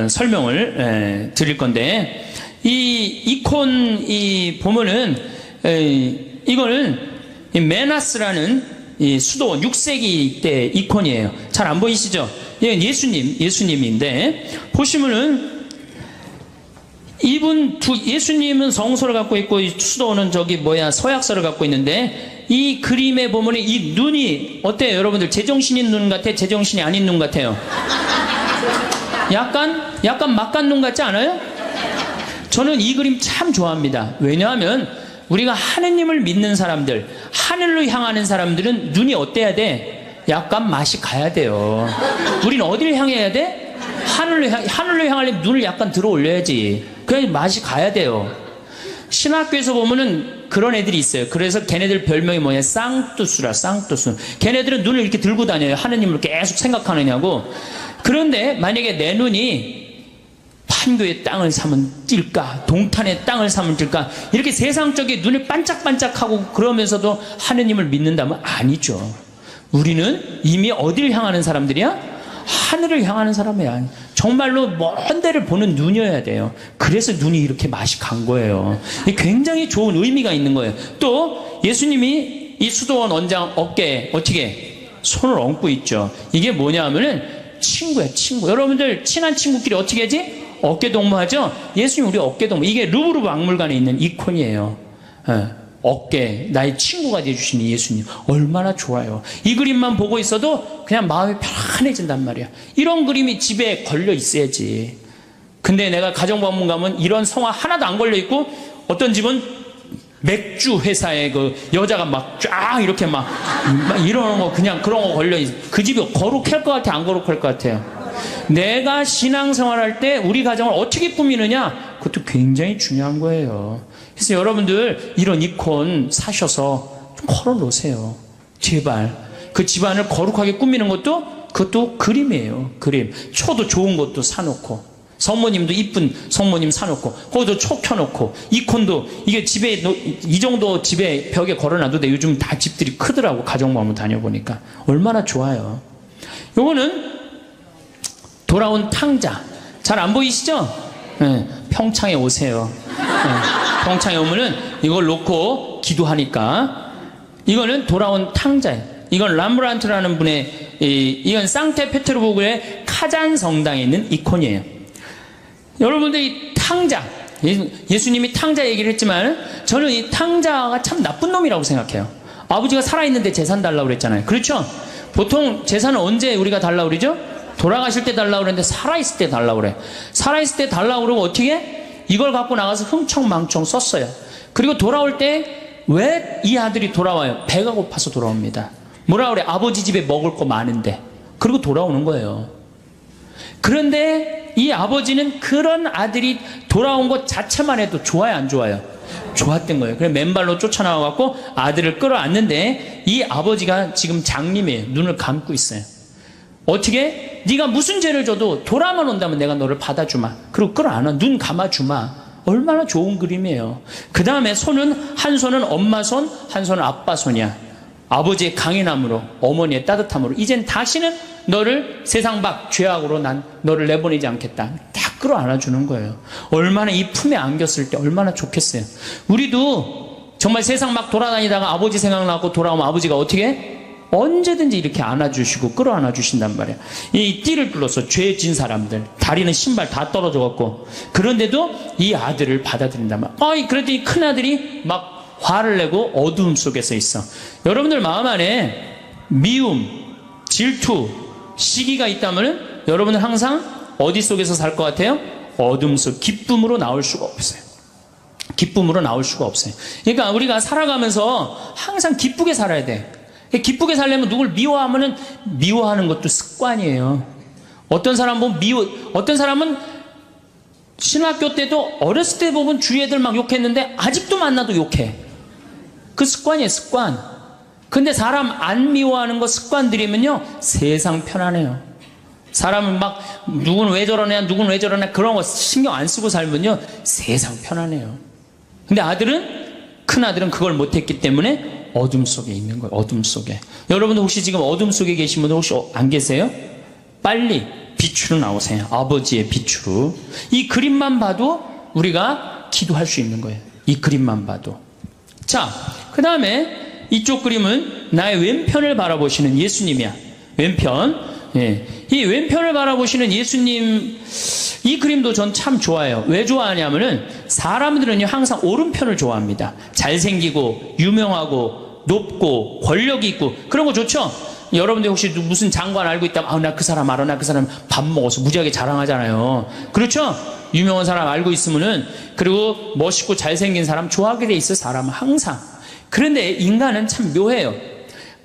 S1: 설명을 드릴 건데, 이 이콘 보면은 이거는 메나스라는 이 수도원 6세기 때 이콘이에요. 잘 안 보이시죠? 이건 예수님인데, 보시면은 예수님은 성소를 갖고 있고, 이 수도원은 서약서를 갖고 있는데, 이 그림에 보면 이 눈이 어때요, 여러분들? 제정신인 눈 같아? 제정신이 아닌 눈 같아요? 약간 막간 눈 같지 않아요? 저는 이 그림 참 좋아합니다. 왜냐하면 우리가 하느님을 믿는 사람들, 하늘로 향하는 사람들은 눈이 어때야 돼? 약간 맛이 가야 돼요. 우리는 어디를 향해야 돼? 하늘로 향하려면 눈을 약간 들어 올려야지. 그래야 맛이 가야 돼요. 신학교에서 보면은 그런 애들이 있어요. 그래서 걔네들 별명이 뭐냐? 쌍뚜수라, 쌍뚜수. 걔네들은 눈을 이렇게 들고 다녀요. 하느님을 계속 생각하느냐고. 그런데 만약에 내 눈이 판교의 땅을 사면 뛸까, 동탄의 땅을 사면 뛸까, 이렇게 세상적인 눈을 반짝반짝하고 그러면서도 하느님을 믿는다면 아니죠. 우리는 이미 어디를 향하는 사람들이야? 하늘을 향하는 사람이야. 정말로 먼 데를 보는 눈이어야 돼요. 그래서 눈이 이렇게 맛이 간 거예요. 굉장히 좋은 의미가 있는 거예요. 또 예수님이 이 수도원 원장 어깨에 어떻게 손을 얹고 있죠. 이게 뭐냐 하면은 친구야, 친구. 여러분들 친한 친구끼리 어떻게 하지? 어깨 동무하죠? 예수님 우리 어깨 동무. 이게 루브르 박물관에 있는 이콘이에요. 어깨, 나의 친구가 되어주시는 예수님. 얼마나 좋아요. 이 그림만 보고 있어도 그냥 마음이 편안해진단 말이야. 이런 그림이 집에 걸려 있어야지. 근데 내가 가정방문 가면 이런 성화 하나도 안 걸려 있고, 어떤 집은 맥주 회사에 그 여자가 막 쫙 이렇게 막 이러는 거, 그냥 그런 거 걸려 있어. 그 집이 거룩할 것 같아, 안 거룩할 것 같아요? 내가 신앙생활할 때 우리 가정을 어떻게 꾸미느냐, 그것도 굉장히 중요한 거예요. 그래서 여러분들 이런 이콘 사셔서 좀 걸어 놓으세요. 제발. 그 집안을 거룩하게 꾸미는 것도, 그것도 그림이에요. 그림. 초도 좋은 것도 사놓고, 성모님도 이쁜 성모님 사놓고, 거기도 초 켜놓고, 이콘도 이게 집에 이 정도 집에 벽에 걸어놔도 돼. 요즘 다 집들이 크더라고. 가정방문 다녀보니까 얼마나 좋아요. 요거는 돌아온 탕자. 잘 안 보이시죠? 네, 평창에 오세요. 네, 평창에 오면은 이걸 놓고 기도하니까. 이거는 돌아온 탕자예요. 이건 람브란트라는 분의, 이건 상테페테르부르크의 카잔 성당에 있는 이콘이에요. 여러분들 이 탕자, 예수님이 탕자 얘기를 했지만 저는 이 탕자가 참 나쁜 놈이라고 생각해요. 아버지가 살아있는데 재산 달라고 그랬잖아요. 그렇죠? 보통 재산은 언제 우리가 달라고 그러죠? 돌아가실 때 달라고 그랬는데 살아있을 때 달라고 그래. 살아있을 때 달라고 그러고 어떻게? 이걸 갖고 나가서 흥청망청 썼어요. 그리고 돌아올 때 왜 이 아들이 돌아와요? 배가 고파서 돌아옵니다. 뭐라 그래? 아버지 집에 먹을 거 많은데. 그리고 돌아오는 거예요. 그런데 이 아버지는 그런 아들이 돌아온 것 자체만 해도 좋아요, 안 좋아요? 좋았던 거예요. 그래서 맨발로 쫓아나와갖고 아들을 끌어안는데, 이 아버지가 지금 장님이에요. 눈을 감고 있어요. 어떻게? 네가 무슨 죄를 져도 돌아만 온다면 내가 너를 받아주마. 그리고 끌어안아. 눈 감아주마. 얼마나 좋은 그림이에요. 그 다음에 손은, 한 손은 엄마 손, 한 손은 아빠 손이야. 아버지의 강인함으로, 어머니의 따뜻함으로, 이젠 다시는 너를 세상 밖 죄악으로 난 너를 내보내지 않겠다. 딱 끌어안아주는 거예요. 얼마나 이 품에 안겼을 때 얼마나 좋겠어요. 우리도 정말 세상 막 돌아다니다가 아버지 생각나고 돌아오면 아버지가 어떻게 해? 언제든지 이렇게 안아주시고 끌어안아 주신단 말이야. 이 띠를 뚫어서 죄 진 사람들, 다리는 신발 다 떨어져 갖고, 그런데도 이 아들을 받아들인단 말이야. 그랬더니 큰 아들이 막 화를 내고 어두움 속에서 있어. 여러분들 마음 안에 미움, 질투, 시기가 있다면 여러분은 항상 어디 속에서 살 것 같아요? 어둠 속. 기쁨으로 나올 수가 없어요. 기쁨으로 나올 수가 없어요. 그러니까 우리가 살아가면서 항상 기쁘게 살아야 돼. 기쁘게 살려면 누굴 미워하면은, 미워하는 것도 습관이에요. 어떤 사람 보면 어떤 사람은 신학교 때도 어렸을 때 보면 주위 애들 막 욕했는데 아직도 만나도 욕해. 그 습관이에요, 습관. 근데 사람 안 미워하는 거 습관 들이면요, 세상 편안해요. 사람은 막 누군 왜 저러냐, 누군 왜 저러냐, 그런 거 신경 안 쓰고 살면요, 세상 편안해요. 근데 큰 아들은 그걸 못했기 때문에 어둠 속에 있는 거예요. 어둠 속에. 여러분들 혹시 지금 어둠 속에 계신 분들 혹시 안 계세요? 빨리 빛으로 나오세요. 아버지의 빛으로. 이 그림만 봐도 우리가 기도할 수 있는 거예요. 이 그림만 봐도. 자, 그 다음에 이쪽 그림은 나의 왼편을 바라보시는 예수님이야. 왼편. 예. 이 왼편을 바라보시는 예수님, 이 그림도 전 참 좋아해요. 왜 좋아하냐면은 사람들은요 항상 오른편을 좋아합니다. 잘생기고 유명하고 높고 권력이 있고 그런 거 좋죠? 여러분들 혹시 무슨 장관 알고 있다면 나 그 사람 알아, 나 그 사람 밥 먹어서 무지하게 자랑하잖아요. 그렇죠? 유명한 사람 알고 있으면은, 그리고 멋있고 잘생긴 사람 좋아하게 돼 있어, 사람은 항상. 그런데 인간은 참 묘해요.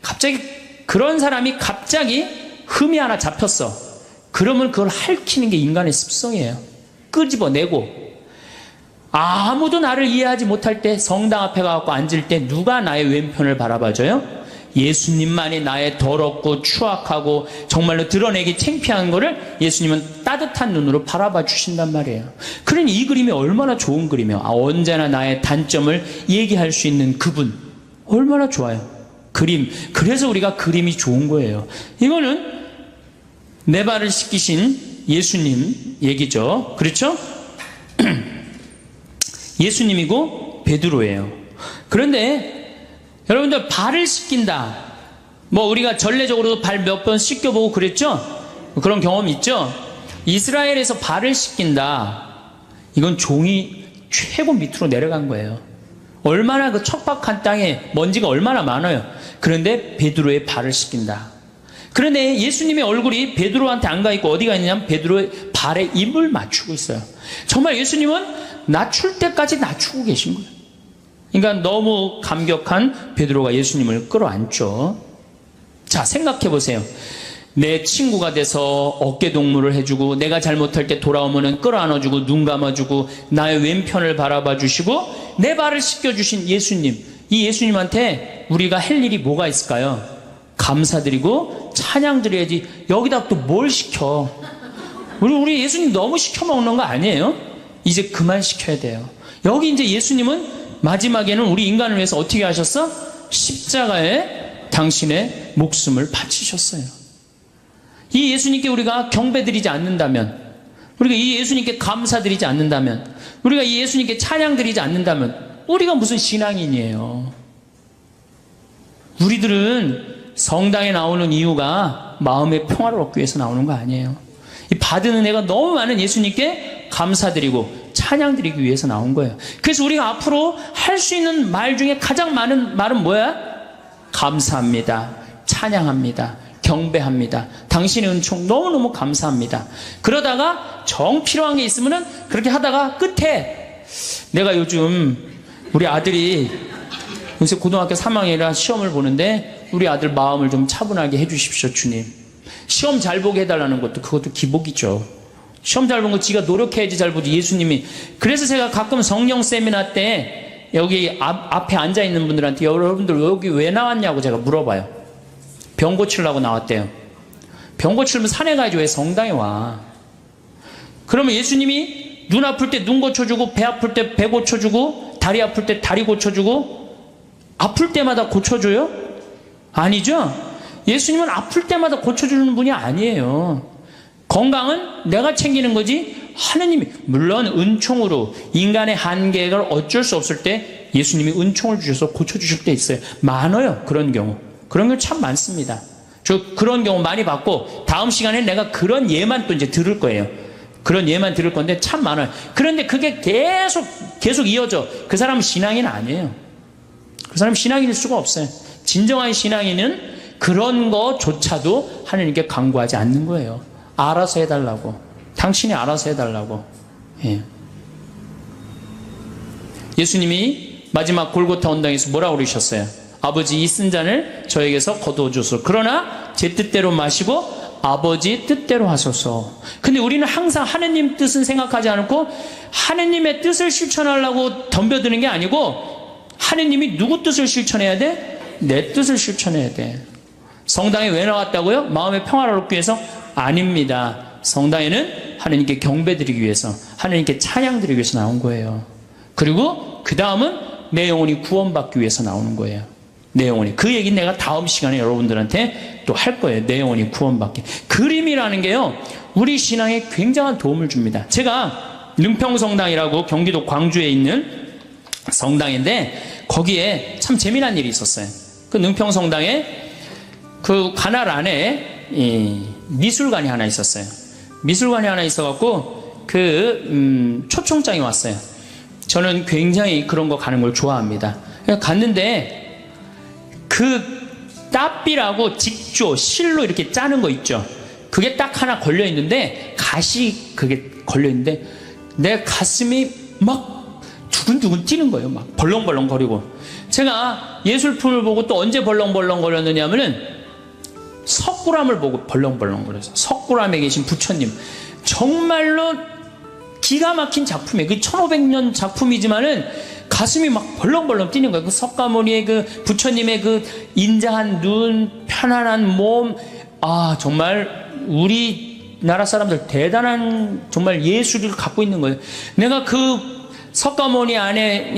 S1: 갑자기 그런 사람이 갑자기 흠이 하나 잡혔어. 그러면 그걸 핥히는 게 인간의 습성이에요. 끄집어내고. 아무도 나를 이해하지 못할 때 성당 앞에 가서 앉을 때 누가 나의 왼편을 바라봐줘요? 예수님만이 나의 더럽고 추악하고 정말로 드러내기 창피한 거를 예수님은 따뜻한 눈으로 바라봐 주신단 말이에요. 그러니 이 그림이 얼마나 좋은 그림이에요. 언제나 나의 단점을 얘기할 수 있는 그분, 얼마나 좋아요. 그림. 그래서 우리가 그림이 좋은 거예요. 이거는 내 발을 씻기신 예수님 얘기죠. 그렇죠? 예수님이고 베드로예요. 그런데 여러분들 발을 씻긴다. 뭐 우리가 전례적으로도 발 몇 번 씻겨보고 그랬죠? 그런 경험 있죠? 이스라엘에서 발을 씻긴다. 이건 종이 최고 밑으로 내려간 거예요. 얼마나 그 척박한 땅에 먼지가 얼마나 많아요. 그런데 베드로의 발을 씻긴다. 그런데 예수님의 얼굴이 베드로한테 안 가 있고 어디가 있냐면 베드로의 발에 입을 맞추고 있어요. 정말 예수님은 낮출 때까지 낮추고 계신 거예요. 그러니까 너무 감격한 베드로가 예수님을 끌어안죠. 자, 생각해 보세요. 내 친구가 돼서 어깨동무를 해주고, 내가 잘못할 때 돌아오면 끌어안아주고 눈 감아주고 나의 왼편을 바라봐 주시고 내 발을 씻겨주신 예수님, 이 예수님한테 우리가 할 일이 뭐가 있을까요? 감사드리고 찬양드려야지. 여기다 또 뭘 시켜? 우리 예수님 너무 시켜먹는 거 아니에요? 이제 그만 시켜야 돼요. 여기 이제 예수님은 마지막에는 우리 인간을 위해서 어떻게 하셨어? 십자가에 당신의 목숨을 바치셨어요. 이 예수님께 우리가 경배드리지 않는다면, 우리가 이 예수님께 감사드리지 않는다면, 우리가 이 예수님께 찬양드리지 않는다면 우리가 무슨 신앙인이에요? 우리들은 성당에 나오는 이유가 마음의 평화를 얻기 위해서 나오는 거 아니에요. 이 받은 은혜가 너무 많은 예수님께 감사드리고 찬양드리기 위해서 나온 거예요. 그래서 우리가 앞으로 할 수 있는 말 중에 가장 많은 말은 뭐야? 감사합니다. 찬양합니다. 경배합니다. 당신의 은총 너무너무 감사합니다. 그러다가 정 필요한 게 있으면은 그렇게 하다가 끝에 내가 요즘 우리 아들이 요새 고등학교 3학년이라 시험을 보는데 우리 아들 마음을 좀 차분하게 해주십시오, 주님. 시험 잘 보게 해달라는 것도 그것도 기복이죠. 시험 잘 본 거 지가 노력해야지 잘 보지, 예수님이. 그래서 제가 가끔 성령 세미나 때 여기 앞에 앉아있는 분들한테 여러분들 여기 왜 나왔냐고 제가 물어봐요. 병 고치려고 나왔대요. 병 고치려면 산에 가야지 왜 성당에 와? 그러면 예수님이 눈 아플 때 눈 고쳐주고, 배 아플 때 배 고쳐주고, 다리 아플 때 다리 고쳐주고, 아플 때마다 고쳐줘요? 아니죠? 예수님은 아플 때마다 고쳐주는 분이 아니에요. 건강은 내가 챙기는 거지 하느님이, 물론 은총으로 인간의 한계를 어쩔 수 없을 때 예수님이 은총을 주셔서 고쳐주실 때 있어요. 많아요, 그런 경우. 그런 경 참 많습니다. 저 그런 경우 많이 봤고, 다음 시간에 내가 그런 예만 또 이제 들을 거예요. 그런 예만 들을 건데 참 많아요. 그런데 그게 계속 이어져. 그 사람은 신앙인 아니에요. 그 사람은 신앙인일 수가 없어요. 진정한 신앙인은 그런 거조차도 하나님께 간구하지 않는 거예요. 알아서 해달라고. 당신이 알아서 해달라고. 예. 예수님이 마지막 골고타 언당에서 뭐라고 그러셨어요? 아버지, 이 쓴 잔을 저에게서 거두어주소서. 그러나 제 뜻대로 마시고 아버지 뜻대로 하소서. 근데 우리는 항상 하느님 뜻은 생각하지 않고 하느님의 뜻을 실천하려고 덤벼드는 게 아니고, 하느님이 누구 뜻을 실천해야 돼? 내 뜻을 실천해야 돼. 성당에 왜 나왔다고요? 마음의 평화를 얻기 위해서? 아닙니다. 성당에는 하느님께 경배드리기 위해서, 하느님께 찬양드리기 위해서 나온 거예요. 그리고 그 다음은 내 영혼이 구원받기 위해서 나오는 거예요. 내 영혼이. 그 얘기는 내가 다음 시간에 여러분들한테 또 할 거예요. 내 영혼이 구원받기. 그림이라는 게요, 우리 신앙에 굉장한 도움을 줍니다. 제가 능평성당이라고 경기도 광주에 있는 성당인데, 거기에 참 재미난 일이 있었어요. 그 능평성당에 그 관할 안에 미술관이 하나 있었어요. 미술관이 하나 있어갖고 초청장이 왔어요. 저는 굉장히 그런 거 가는 걸 좋아합니다. 갔는데 그 따삐라고 직조, 실로 이렇게 짜는 거 있죠. 그게 딱 하나 걸려 있는데, 가시 그게 걸려 있는데 내 가슴이 막 두근두근 뛰는 거예요. 막 벌렁벌렁 거리고. 제가 예술품을 보고 또 언제 벌렁벌렁 거렸느냐 하면은 석굴암을 보고 벌렁벌렁 거려서, 석굴암에 계신 부처님, 정말로 기가 막힌 작품이에요. 그 1500년 작품이지만은 가슴이 막 벌렁벌렁 뛰는 거예요. 그 석가모니의 그 부처님의 그 인자한 눈, 편안한 몸, 정말 우리나라 사람들 대단한 정말 예술을 갖고 있는 거예요. 내가 그 석가모니 안에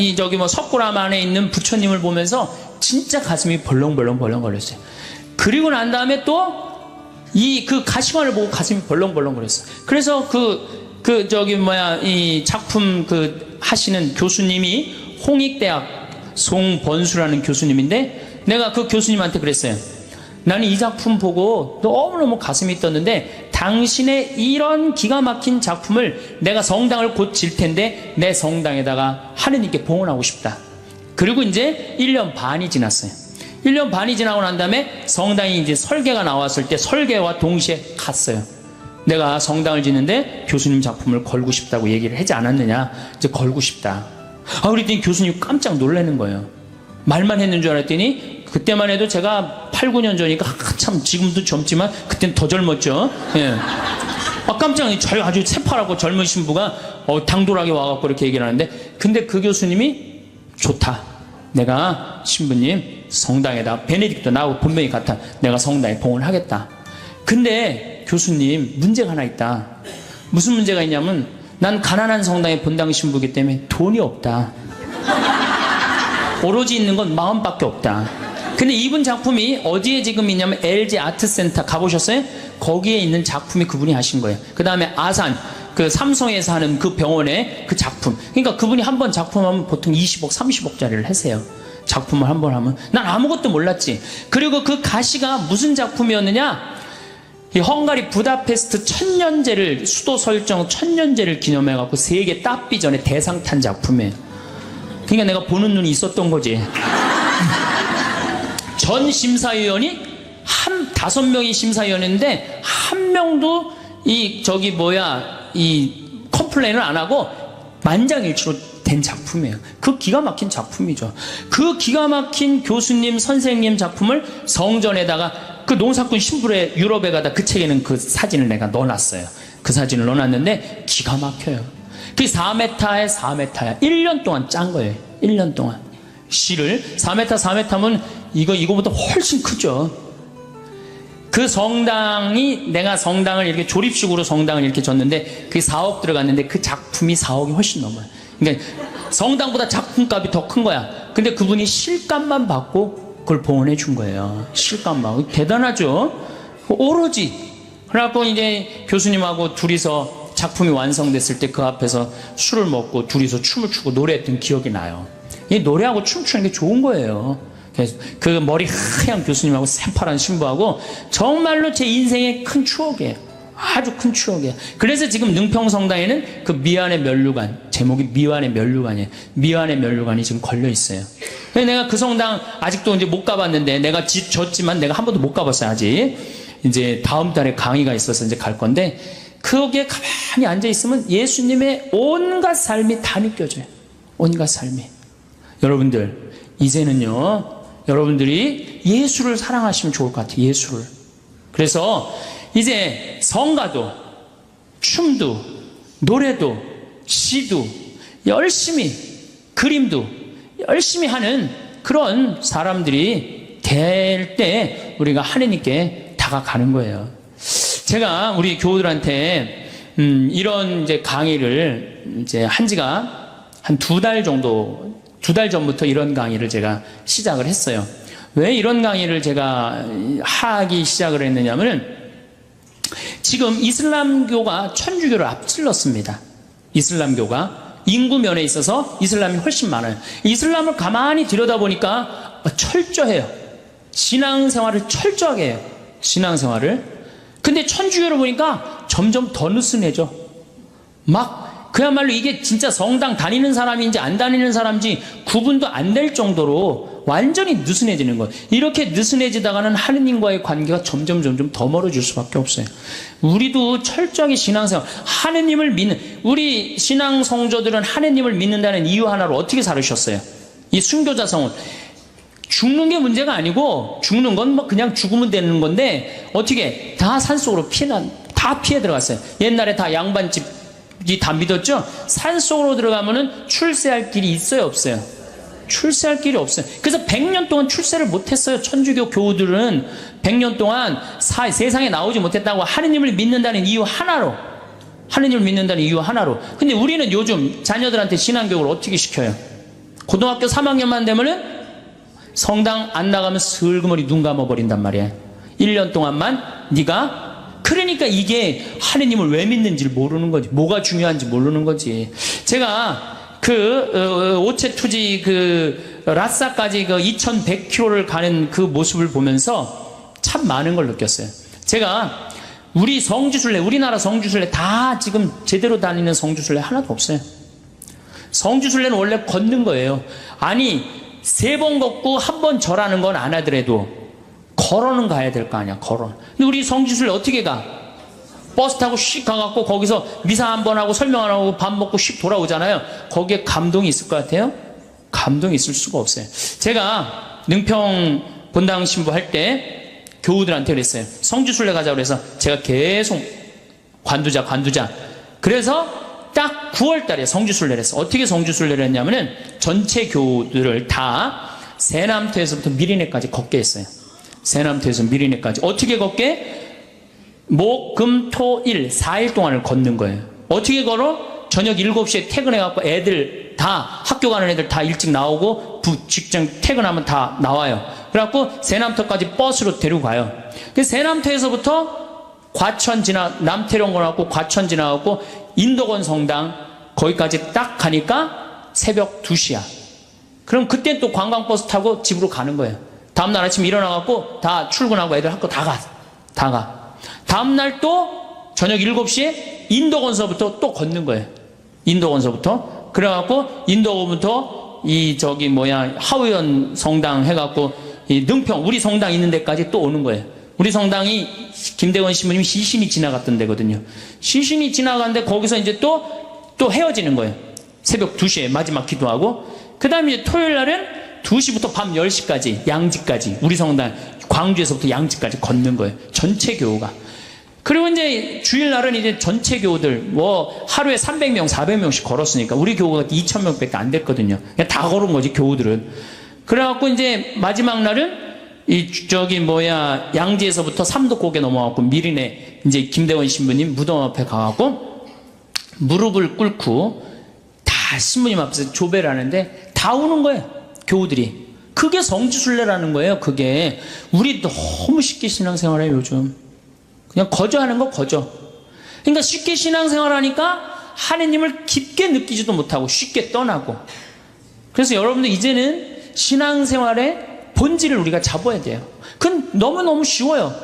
S1: 석굴암 안에 있는 부처님을 보면서 진짜 가슴이 벌렁벌렁 거렸어요. 그리고 난 다음에 또 그 가시관을 보고 가슴이 벌렁벌렁 거렸어요. 그래서 이 작품 하시는 교수님이 홍익대학 송번수라는 교수님인데, 내가 그 교수님한테 그랬어요. 나는 이 작품 보고 너무너무 가슴이 떴는데 당신의 이런 기가 막힌 작품을 내가 성당을 곧 질 텐데 내 성당에다가 하느님께 봉헌하고 싶다. 그리고 이제 1년 반이 지났어요. 1년 반이 지나고 난 다음에 성당이 이제 설계가 나왔을 때 설계와 동시에 갔어요. 내가 성당을 짓는데 교수님 작품을 걸고 싶다고 얘기를 하지 않았느냐. 이제 걸고 싶다. 그랬더니 교수님 깜짝 놀라는 거예요. 말만 했는 줄 알았더니 그때만 해도 제가 8, 9년 전이니까 한참 지금도 젊지만 그때는 더 젊었죠. 예. 깜짝 아주 새파랗고 젊은 신부가 당돌하게 와갖고 이렇게 얘기를 하는데 근데 그 교수님이 좋다. 내가 신부님 성당에다 베네딕토 나하고 본명이 같아. 내가 성당에 봉헌하겠다. 근데 교수님 문제가 하나 있다. 무슨 문제가 있냐면 난 가난한 성당의 본당 신부이기 때문에 돈이 없다. 오로지 있는 건 마음밖에 없다. 근데 이분 작품이 어디에 지금 있냐면 LG 아트센터 가보셨어요? 거기에 있는 작품이 그분이 하신 거예요. 그 다음에 아산 그 삼성에서 하는 그 병원의 그 작품. 그러니까 그분이 한 번 작품하면 보통 20억 30억짜리를 하세요. 작품을 한 번 하면. 난 아무것도 몰랐지. 그리고 그 가시가 무슨 작품이었느냐, 이 헝가리 부다페스트 천년제를 수도 설정 천년제를 기념해 갖고 세계 탑비전에 대상 탄 작품이에요. 그러니까 내가 보는 눈이 있었던 거지. 전 심사위원이 5명이 심사위원인데 한 명도 이 컴플레인을 안 하고 만장일치로 된 작품이에요. 그 기가 막힌 작품이죠. 그 기가 막힌 교수님 선생님 작품을 성전에다가 그 농사꾼 신부의 유럽에 가다 그 책에는 그 사진을 내가 넣어놨어요. 그 사진을 넣어놨는데 기가 막혀요. 그게 4m에 4m야. 1년 동안 짠 거예요. 1년 동안. 실을 4m면 이거보다 훨씬 크죠. 그 성당이 내가 성당을 이렇게 조립식으로 성당을 이렇게 졌는데 그게 4억 들어갔는데 그 작품이 4억이 훨씬 넘어요. 그러니까 성당보다 작품값이 더 큰 거야. 근데 그분이 실값만 받고 그걸 봉헌해 준 거예요. 실값만. 대단하죠. 오로지. 그래갖고 이제 교수님하고 둘이서 작품이 완성됐을 때 그 앞에서 술을 먹고 둘이서 춤을 추고 노래했던 기억이 나요. 이 노래하고 춤추는 게 좋은 거예요. 그래서 그 머리 하얀 교수님하고 새파란 신부하고 정말로 제 인생의 큰 추억이에요. 아주 큰 추억이에요. 그래서 지금 능평성당에는 그 미안의 면류관, 제목이 미안의 면류관이에요. 미안의 면류관이 지금 걸려 있어요. 내가 그 성당 아직도 이제 못 가봤는데 내가 졌지만 내가 한 번도 못 가봤어요. 아직. 이제 다음 달에 강의가 있어서 이제 갈 건데 거기에 가만히 앉아 있으면 예수님의 온갖 삶이 다 느껴져요. 온갖 삶이. 여러분들 이제는요, 여러분들이 예수를 사랑하시면 좋을 것 같아요. 예수를. 그래서 이제 성가도 춤도 노래도 시도 열심히 그림도 열심히 하는 그런 사람들이 될 때 우리가 하느님께 다가가는 거예요. 제가 우리 교우들한테 이런 이제 강의를 이제 한 지가 한 2달 전부터 이런 강의를 제가 시작을 했어요. 왜 이런 강의를 제가 하기 시작을 했느냐면 지금 이슬람교가 천주교를 앞질렀습니다. 이슬람교가 인구면에 있어서 이슬람이 훨씬 많아요. 이슬람을 가만히 들여다보니까 철저해요. 신앙생활을 철저하게 해요. 신앙생활을. 근데 천주교를 보니까 점점 더 느슨해져. 막 그야말로 이게 진짜 성당 다니는 사람인지 안 다니는 사람인지 구분도 안 될 정도로 완전히 느슨해지는 거예요. 이렇게 느슨해지다가는 하느님과의 관계가 점점 더 멀어질 수밖에 없어요. 우리도 철저하게 신앙생활, 하느님을 믿는, 우리 신앙 성도들은 하느님을 믿는다는 이유 하나로 어떻게 살으셨어요? 이 순교자 성은 죽는 게 문제가 아니고, 죽는 건 뭐 그냥 죽으면 되는 건데 어떻게 다 산속으로 다 피해 들어갔어요. 옛날에 다 양반집이 다 믿었죠? 산속으로 들어가면은 출세할 길이 있어요, 없어요? 출세할 길이 없어요. 그래서 100년 동안 출세를 못했어요. 천주교 교우들은 100년 동안 세상에 나오지 못했다고, 하느님을 믿는다는 이유 하나로. 하느님을 믿는다는 이유 하나로. 근데 우리는 요즘 자녀들한테 신앙교육을 어떻게 시켜요? 고등학교 3학년만 되면은 성당 안 나가면 슬그머니 눈 감아버린단 말이야. 1년 동안만 네가. 그러니까 이게 하느님을 왜 믿는지를 모르는 거지. 뭐가 중요한지 모르는 거지. 제가 오체투지 라싸까지 2100km를 가는 그 모습을 보면서 참 많은 걸 느꼈어요. 제가 우리 성지순례, 우리나라 성지순례 다 지금 제대로 다니는 성지순례 하나도 없어요. 성지순례는 원래 걷는 거예요. 아니 3번 걷고 1번 절하는 건 안 하더라도 걸어는 가야 될 거 아니야. 걸어. 근데 우리 성지순례 어떻게 가? 버스 타고 씩 가갖고 거기서 미사 1번 하고 설명 안 하고 밥 먹고 씩 돌아오잖아요. 거기에 감동이 있을 것 같아요? 감동이 있을 수가 없어요. 제가 능평 본당 신부 할 때 교우들한테 그랬어요. 성지순례 가자고 그래서 제가 계속 관두자. 그래서 딱 9월 달에 성지순례를 했어. 어떻게 성지순례를 했냐면은 전체 교우들을 다 세남터에서부터 미리네까지 걷게 했어요. 세남터에서 미리네까지. 어떻게 걷게? 목, 금, 토, 일 4일 동안을 걷는 거예요. 어떻게 걸어? 저녁 7시에 퇴근해갖고 애들 다 학교 가는 애들 다 일찍 나오고 직장 퇴근하면 다 나와요. 그래갖고 세남터까지 버스로 데리고 가요. 그 세남터에서부터 과천 남태령 걸어갖고 과천 지나갖고 인도건 성당 거기까지 딱 가니까 새벽 2시야. 그럼 그때 또 관광버스 타고 집으로 가는 거예요. 다음날 아침 일어나갖고 다 출근하고 애들 학교 다 가. 다음날 또 저녁 7시에 인도건서부터 또 걷는 거예요. 인도건서부터. 그래갖고 인도건부터 하우연 성당 해갖고 이 능평 우리 성당 있는 데까지 또 오는 거예요. 우리 성당이 김대원 신부님이 시신이 지나갔던 데거든요. 시신이 지나갔는데 거기서 이제 또 헤어지는 거예요. 새벽 2시에 마지막 기도하고 그 다음에 이제 토요일 날은 2시부터 밤 10시까지 양지까지 우리 성당 광주에서부터 양지까지 걷는 거예요. 전체 교우가. 그리고 이제 주일날은 이제 전체 교우들 하루에 300명 400명씩 걸었으니까 우리 교우가 2000명밖에 안 됐거든요. 그냥 다 걸은 거지 교우들은. 그래갖고 이제 마지막 날은 양지에서부터 삼도고개 넘어가고 미리네 이제 김대원 신부님 무덤 앞에 가갖고 무릎을 꿇고 다 신부님 앞에서 조배를 하는데 다 우는 거예요. 교우들이. 그게 성지순례라는 거예요. 그게. 우리 너무 쉽게 신앙생활해 요즘. 그냥 거저하는 거 거저. 그러니까 쉽게 신앙생활하니까 하느님을 깊게 느끼지도 못하고 쉽게 떠나고. 그래서 여러분들 이제는 신앙생활의 본질을 우리가 잡아야 돼요. 그건 너무너무 쉬워요.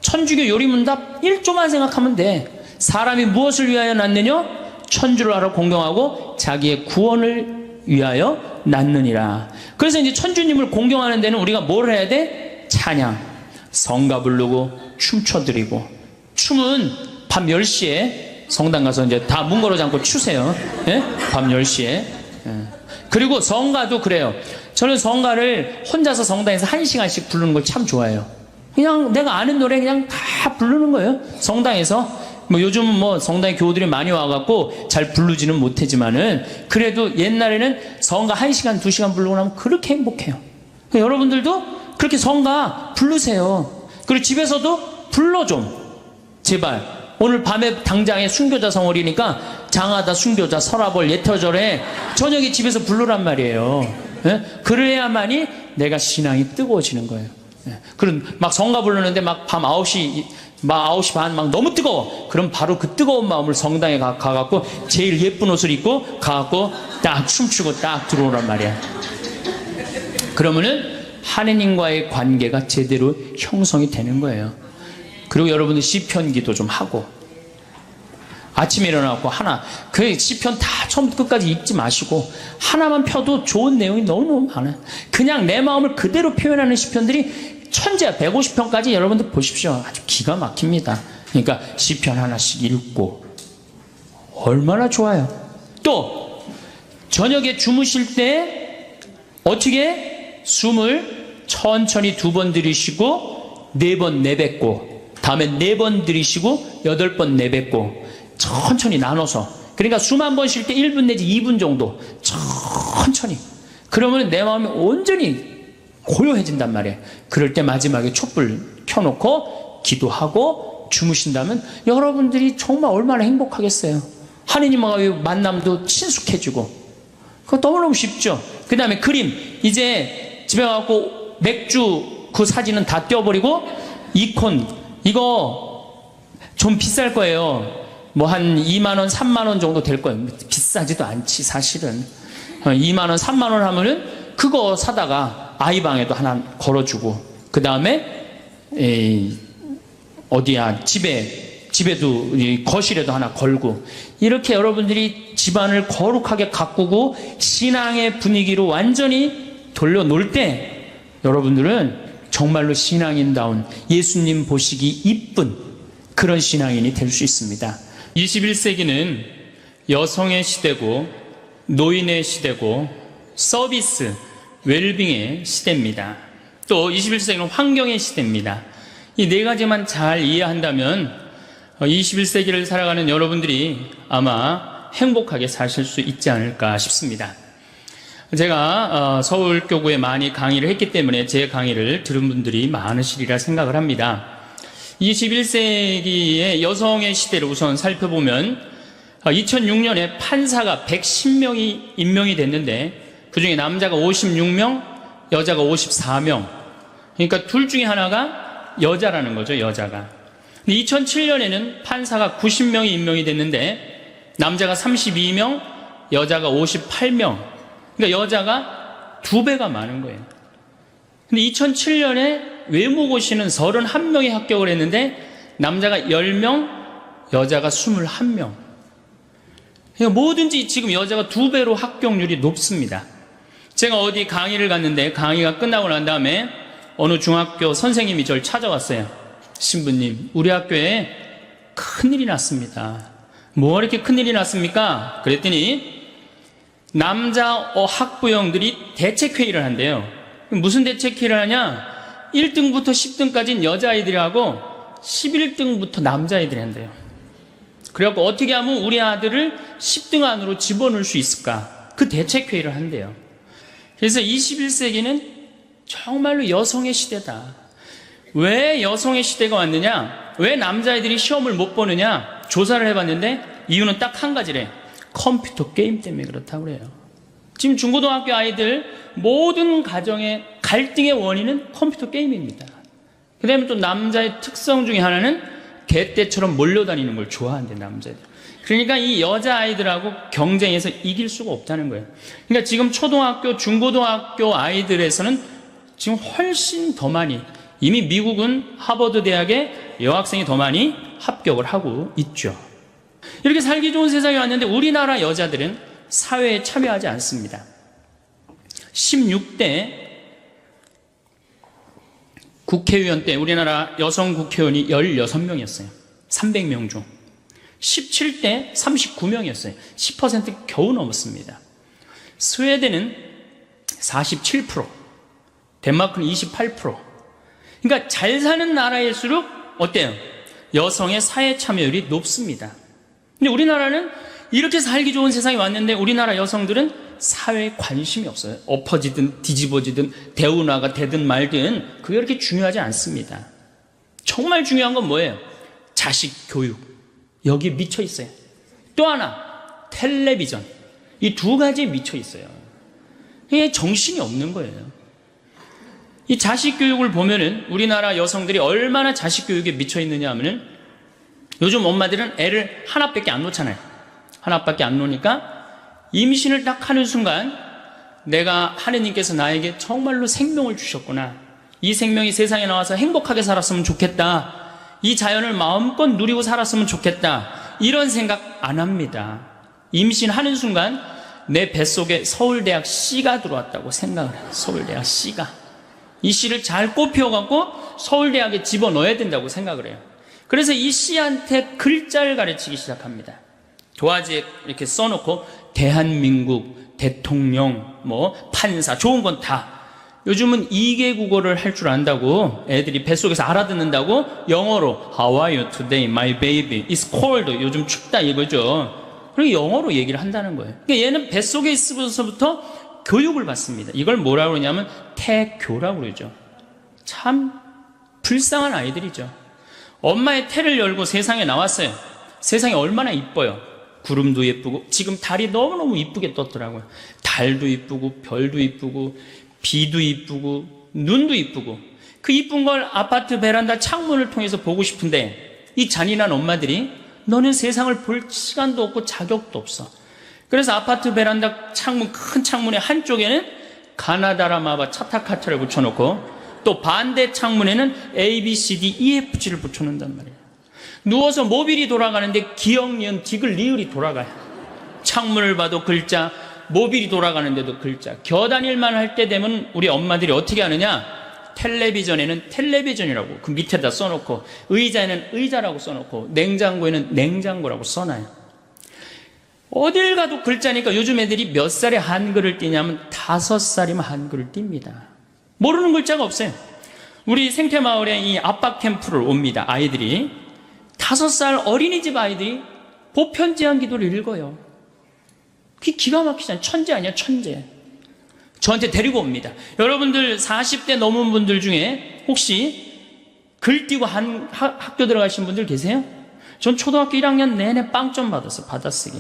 S1: 천주교 요리문답 1조만 생각하면 돼. 사람이 무엇을 위하여 낳느냐? 천주를 알아 공경하고 자기의 구원을 위하여 낳느니라. 그래서 이제 천주님을 공경하는 데는 우리가 뭘 해야 돼? 찬양, 성가 부르고 춤춰드리고. 춤은 밤 10시에 성당 가서 이제 다 문 걸어 잠고 추세요. 예? 밤 10시에. 예. 그리고 성가도 그래요. 저는 성가를 혼자서 성당에서 1시간씩 부르는 걸 참 좋아해요. 그냥 내가 아는 노래 그냥 다 부르는 거예요. 성당에서. 요즘 성당에 교우들이 많이 와갖고 잘 부르지는 못하지만은 그래도 옛날에는 성가 1시간, 2시간 부르고 나면 그렇게 행복해요. 여러분들도 그렇게 성가 부르세요. 그리고 집에서도 불러 좀. 제발. 오늘 밤에 당장에 순교자 성월이니까 장하다, 순교자, 설화벌, 예터절에 저녁에 집에서 부르란 말이에요. 예? 그래야만이 내가 신앙이 뜨거워지는 거예요. 예. 그럼 막 성가 부르는데 막 밤 9시, 막 9시 반 막 너무 뜨거워. 그럼 바로 그 뜨거운 마음을 성당에 가갖고 제일 예쁜 옷을 입고 가갖고 딱 춤추고 딱 들어오란 말이야. 그러면은 하느님과의 관계가 제대로 형성이 되는 거예요. 그리고 여러분들 시편 기도 좀 하고 아침에 일어나고 그 시편 다 처음부터 끝까지 읽지 마시고 하나만 펴도 좋은 내용이 너무너무 많아요. 그냥 내 마음을 그대로 표현하는 시편들이 천재야. 150편까지 여러분들 보십시오. 아주 기가 막힙니다. 그러니까 시편 하나씩 읽고 얼마나 좋아요. 또 저녁에 주무실 때 어떻게 숨을 천천히 2번 들이쉬고 4번 내뱉고 다음에 4번 들이쉬고 8번 내뱉고 천천히 나눠서. 그러니까 숨 한 번 쉴 때 1분 내지 2분 정도 천천히. 그러면 내 마음이 온전히 고요해진단 말이에요. 그럴 때 마지막에 촛불 켜놓고 기도하고 주무신다면 여러분들이 정말 얼마나 행복하겠어요. 하느님과의 만남도 친숙해지고. 그거 너무너무 쉽죠. 그 다음에 그림. 이제 집에 가서 맥주 그 사진은 다 떼어버리고 이콘 이거 좀 비쌀 거예요. 한 2만원 3만원 정도 될 거예요. 비싸지도 않지 사실은. 2만원 3만원 하면은 그거 사다가 아이방에도 하나 걸어주고 그 다음에 집에 집에도 거실에도 하나 걸고 이렇게 여러분들이 집안을 거룩하게 가꾸고 신앙의 분위기로 완전히 돌려놓을 때 여러분들은 정말로 신앙인다운 예수님 보시기 이쁜 그런 신앙인이 될 수 있습니다. 21세기는 여성의 시대고 노인의 시대고 서비스, 웰빙의 시대입니다. 또 21세기는 환경의 시대입니다. 이 네 가지만 잘 이해한다면 21세기를 살아가는 여러분들이 아마 행복하게 사실 수 있지 않을까 싶습니다. 제가 서울교구에 많이 강의를 했기 때문에 제 강의를 들은 분들이 많으시리라 생각을 합니다. 21세기의 여성의 시대를 우선 살펴보면 2006년에 판사가 110명이 임명이 됐는데 그중에 남자가 56명, 여자가 54명. 그러니까 둘 중에 하나가 여자라는 거죠, 여자가. 2007년에는 판사가 90명이 임명이 됐는데 남자가 32명, 여자가 58명. 그러니까 여자가 2배가 많은 거예요. 근데 2007년에 외모고시는 31명이 합격을 했는데 남자가 10명, 여자가 21명. 그러니까 뭐든지 지금 여자가 2배로 합격률이 높습니다. 제가 어디 강의를 갔는데 강의가 끝나고 난 다음에 어느 중학교 선생님이 저를 찾아왔어요. 신부님, 우리 학교에 큰일이 났습니다. 뭐가 이렇게 큰일이 났습니까? 그랬더니 남자 학부형들이 대책회의를 한대요. 무슨 대책회의를 하냐? 1등부터 10등까지는 여자아이들이 하고 11등부터 남자아이들이 한대요. 그래갖고 어떻게 하면 우리 아들을 10등 안으로 집어넣을 수 있을까? 그 대책회의를 한대요. 그래서 21세기는 정말로 여성의 시대다. 왜 여성의 시대가 왔느냐? 왜 남자아이들이 시험을 못 보느냐? 조사를 해봤는데 이유는 딱 한 가지래. 컴퓨터 게임 때문에 그렇다고 그래요. 지금 중고등학교 아이들 모든 가정의 갈등의 원인은 컴퓨터 게임입니다. 그 다음에 또 남자의 특성 중에 하나는 개떼처럼 몰려다니는 걸 좋아한대, 남자들. 그러니까 이 여자아이들하고 경쟁해서 이길 수가 없다는 거예요. 그러니까 지금 초등학교, 중고등학교 아이들에서는 지금 훨씬 더 많이, 이미 미국은 하버드 대학에 여학생이 더 많이 합격을 하고 있죠. 이렇게 살기 좋은 세상에 왔는데 우리나라 여자들은 사회에 참여하지 않습니다. 16대 국회의원 때 우리나라 여성 국회의원이 16명이었어요. 300명 중. 17대 39명이었어요. 10% 겨우 넘었습니다. 스웨덴은 47%, 덴마크는 28%. 그러니까 잘 사는 나라일수록 어때요? 여성의 사회 참여율이 높습니다. 근데 우리나라는 이렇게 살기 좋은 세상에 왔는데 우리나라 여성들은 사회에 관심이 없어요. 엎어지든 뒤집어지든 대운하가 되든 말든 그게 그렇게 중요하지 않습니다. 정말 중요한 건 뭐예요? 자식 교육. 여기에 미쳐 있어요. 또 하나, 텔레비전. 이 두 가지에 미쳐 있어요. 이게 정신이 없는 거예요. 이 자식 교육을 보면은 우리나라 여성들이 얼마나 자식 교육에 미쳐 있느냐 하면은 요즘 엄마들은 애를 하나밖에 안 놓잖아요. 하나밖에 안 놓으니까 임신을 딱 하는 순간 내가 하느님께서 나에게 정말로 생명을 주셨구나. 이 생명이 세상에 나와서 행복하게 살았으면 좋겠다. 이 자연을 마음껏 누리고 살았으면 좋겠다. 이런 생각 안 합니다. 임신하는 순간 내 뱃속에 서울대학 C가 들어왔다고 생각을 해요. 서울대학 C가. 이 C를 잘 꼽혀갖고 서울대학에 집어넣어야 된다고 생각을 해요. 그래서 이 C한테 글자를 가르치기 시작합니다. 도화지에 이렇게 써놓고 대한민국, 대통령, 판사, 좋은 건 다. 요즘은 2개 국어를 할 줄 안다고 애들이 뱃속에서 알아듣는다고 영어로 How are you today, my baby? It's cold. 요즘 춥다 이거죠. 그리고 영어로 얘기를 한다는 거예요. 그러니까 얘는 뱃속에 있으면서부터 교육을 받습니다. 이걸 뭐라고 그러냐면 태교라고 그러죠. 참 불쌍한 아이들이죠. 엄마의 태를 열고 세상에 나왔어요. 세상이 얼마나 이뻐요. 구름도 예쁘고 지금 달이 너무너무 이쁘게 떴더라고요. 달도 이쁘고 별도 이쁘고 비도 이쁘고 눈도 이쁘고 그 이쁜 걸 아파트 베란다 창문을 통해서 보고 싶은데 이 잔인한 엄마들이 너는 세상을 볼 시간도 없고 자격도 없어. 그래서 아파트 베란다 창문, 큰 창문의 한쪽에는 가나다라마바 차타카트를 붙여놓고 또 반대 창문에는 A, B, C, D, E, F, G를 붙여놓는단 말이에요. 누워서 모빌이 돌아가는데 기역, 니은, 디귿, 리을이 돌아가요. 창문을 봐도 글자, 모빌이 돌아가는데도 글자. 겨다닐만 할 때 되면 우리 엄마들이 어떻게 하느냐? 텔레비전에는 텔레비전이라고 그 밑에다 써놓고, 의자에는 의자라고 써놓고, 냉장고에는 냉장고라고 써놔요. 어딜 가도 글자니까 요즘 애들이 몇 살에 한글을 띄냐면 5살이면 한글을 띱니다. 모르는 글자가 없어요. 우리 생태마을에 이 아빠 캠프를 옵니다. 아이들이 5살 어린이집 아이들이 보편제한 기도를 읽어요. 그게 기가 막히잖아요. 천재 아니야, 천재. 저한테 데리고 옵니다. 여러분들 40대 넘은 분들 중에 혹시 글 띄고 학교 들어가신 분들 계세요? 전 초등학교 1학년 내내 빵점 받았어요. 받아쓰기.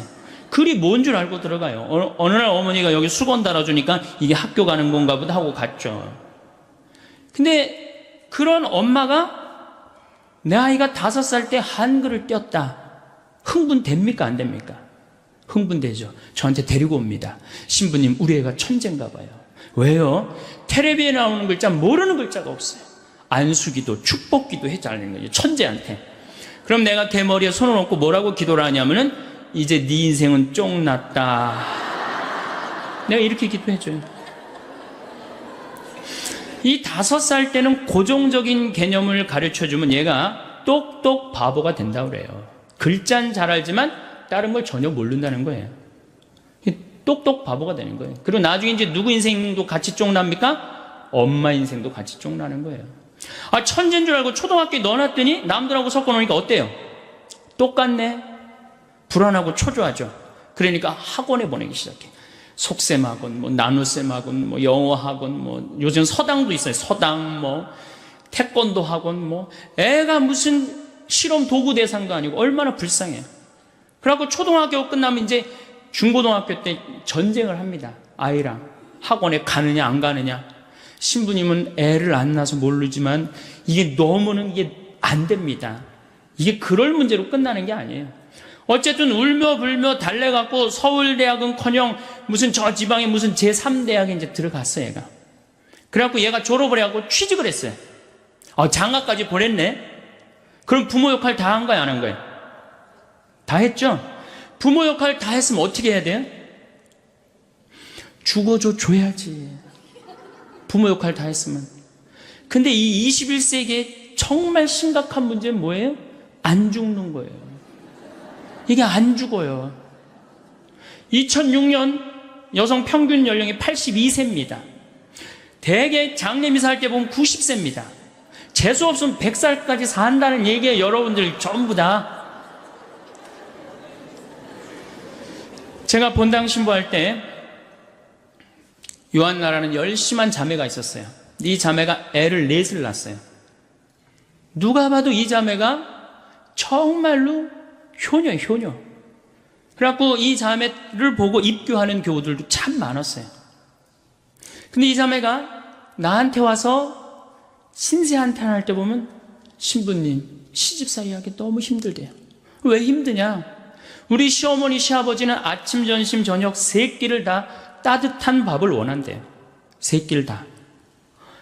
S1: 글이 뭔 줄 알고 들어가요. 어느 날 어머니가 여기 수건 달아주니까 이게 학교 가는 건가 보다 하고 갔죠. 근데 그런 엄마가 내 아이가 5살 때 한글을 띄었다. 흥분됩니까? 안 됩니까? 흥분되죠. 저한테 데리고 옵니다. 신부님, 우리 애가 천재인가 봐요. 왜요? 텔레비에 나오는 글자 모르는 글자가 없어요. 안수기도 축복기도 해달라는 거죠. 천재한테. 그럼 내가 걔 머리에 손을 얹고 뭐라고 기도를 하냐면은 이제 네 인생은 쫑났다. 내가 이렇게 기도해줘요. 이 5살 때는 고정적인 개념을 가르쳐주면 얘가 똑똑 바보가 된다고 그래요. 글자는 잘 알지만 다른 걸 전혀 모른다는 거예요. 똑똑 바보가 되는 거예요. 그리고 나중에 이제 누구 인생도 같이 쫑납니까? 엄마 인생도 같이 쫑나는 거예요. 아, 천재인 줄 알고 초등학교에 넣어놨더니 남들하고 섞어놓으니까 어때요? 똑같네. 불안하고 초조하죠. 그러니까 학원에 보내기 시작해. 속셈 학원, 뭐 나눗셈 학원, 뭐 영어 학원, 뭐 요즘 서당도 있어요. 서당, 뭐 태권도 학원, 뭐 애가 무슨 실험 도구 대상도 아니고 얼마나 불쌍해요. 그래갖고 초등학교 끝나면 이제 중고등학교 때 전쟁을 합니다. 아이랑 학원에 가느냐 안 가느냐. 신부님은 애를 안 낳아서 모르지만 이게 너무는 이게 안 됩니다. 이게 그럴 문제로 끝나는 게 아니에요. 어쨌든 울며 불며 달래갖고 서울대학은커녕 무슨 저 지방에 무슨 제3대학에 이제 들어갔어요, 얘가. 그래갖고 얘가 졸업을 해갖고 취직을 했어요. 장가까지 보냈네? 그럼 부모 역할 다 한 거야, 안 한 거야? 다 했죠? 부모 역할 다 했으면 어떻게 해야 돼요? 줘야지. 부모 역할 다 했으면. 근데 이 21세기에 정말 심각한 문제는 뭐예요? 안 죽는 거예요. 이게 안 죽어요. 2006년 여성 평균 연령이 82세입니다. 대개 장례미사 할 때 보면 90세입니다. 재수 없으면 100살까지 산다는 얘기에 여러분들 전부 다. 제가 본당 신부할 때 요한나라는 열심한 자매가 있었어요. 이 자매가 애를 넷을 낳았어요. 누가 봐도 이 자매가 정말로 효녀. 그래갖고 이 자매를 보고 입교하는 교우들도 참 많았어요. 근데 이 자매가 나한테 와서 신세한탄할 때 보면 신부님, 시집살이 하기 너무 힘들대요. 왜 힘드냐? 우리 시어머니, 시아버지는 아침, 점심, 저녁 3끼를 다 따뜻한 밥을 원한대요. 3끼를 다.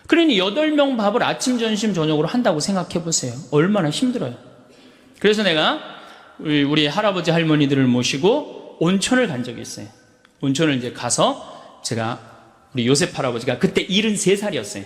S1: 그러니 8명 밥을 아침, 점심, 저녁으로 한다고 생각해 보세요. 얼마나 힘들어요. 그래서 내가 우리 할아버지 할머니들을 모시고 온천을 간 적이 있어요. 온천을 이제 가서 제가 우리 요셉 할아버지가 그때 73살이었어요.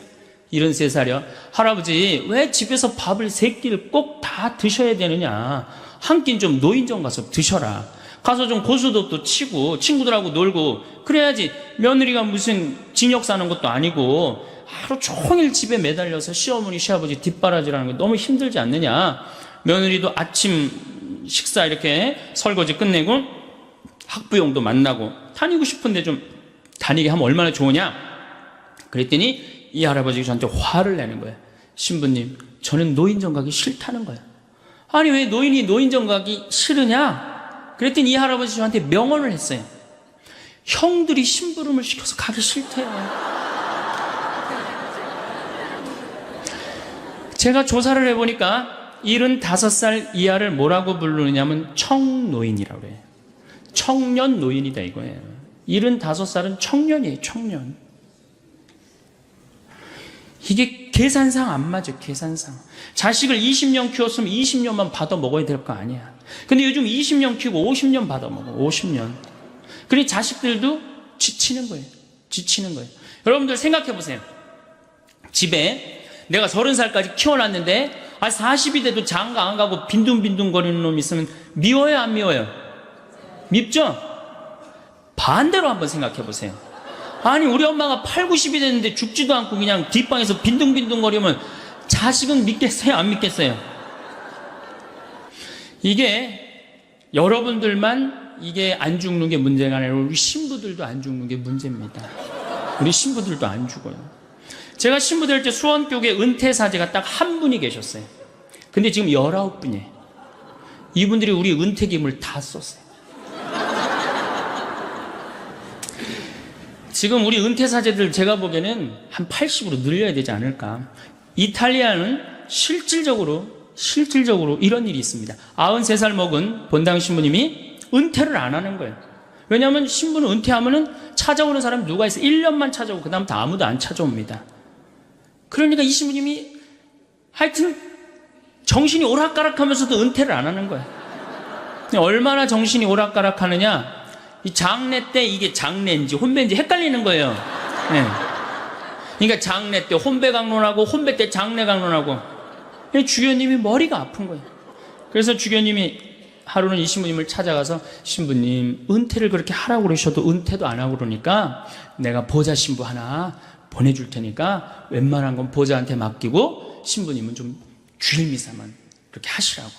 S1: 73살이요. 할아버지, 왜 집에서 밥을 3끼를 꼭 다 드셔야 되느냐? 한 끼는 좀 노인정 가서 드셔라. 가서 좀 고수도 치고 친구들하고 놀고 그래야지. 며느리가 무슨 징역 사는 것도 아니고 하루 종일 집에 매달려서 시어머니 시아버지 뒷바라지라는 거 너무 힘들지 않느냐. 며느리도 아침 식사 이렇게 설거지 끝내고 학부형도 만나고 다니고 싶은데 좀 다니게 하면 얼마나 좋으냐. 그랬더니 이 할아버지가 저한테 화를 내는 거예요. 신부님, 저는 노인정 가기 싫다는 거예요. 아니, 왜 노인이 노인정 가기 싫으냐? 그랬더니 이 할아버지 저한테 명언을 했어요. 형들이 심부름을 시켜서 가기 싫대요. 제가 조사를 해보니까 75살 이하를 뭐라고 부르느냐면 청노인이라고 해요. 청년 노인이다 이거예요. 75살은 청년이에요, 청년. 이게 계산상 안 맞아, 계산상. 자식을 20년 키웠으면 20년만 받아 먹어야 될 거 아니야. 근데 요즘 20년 키우고 50년 받아 먹어, 50년. 그러니 자식들도 지치는 거예요. 지치는 거예요. 여러분들 생각해 보세요. 집에 내가 30살까지 키워놨는데 40이 돼도 장가 안 가고 빈둥빈둥 거리는 놈이 있으면 미워요, 안 미워요? 밉죠? 반대로 한번 생각해 보세요. 아니, 우리 엄마가 8, 90이 됐는데 죽지도 않고 그냥 뒷방에서 빈둥빈둥 거리면 자식은 믿겠어요, 안 믿겠어요? 이게 여러분들만 이게 안 죽는 게 문제가 아니라 우리 신부들도 안 죽는 게 문제입니다. 우리 신부들도 안 죽어요. 제가 신부 될 때 수원교회 은퇴사제가 딱 한 분이 계셨어요. 근데 지금 19분이에요. 이분들이 우리 은퇴금을 다 썼어요. 지금 우리 은퇴사제들 제가 보기에는 한 80으로 늘려야 되지 않을까. 이탈리아는 실질적으로 이런 일이 있습니다. 93살 먹은 본당 신부님이 은퇴를 안 하는 거예요. 왜냐하면 신부는 은퇴하면은 찾아오는 사람이 누가 있어요? 1년만 찾아오고 그 다음부터 아무도 안 찾아옵니다. 그러니까 이 신부님이 하여튼 정신이 오락가락하면서도 은퇴를 안 하는 거예요. 얼마나 정신이 오락가락하느냐, 이 장례 때 이게 장례인지 혼배인지 헷갈리는 거예요. 네. 그러니까 장례 때 혼배 강론하고 혼배 때 장례 강론하고 주교님이 머리가 아픈 거예요. 그래서 주교님이 하루는 이 신부님을 찾아가서 신부님 은퇴를 그렇게 하라고 그러셔도 은퇴도 안 하고 그러니까 내가 보좌 신부 하나 보내줄 테니까 웬만한 건 보좌한테 맡기고 신부님은 좀 주일 미사만 그렇게 하시라고.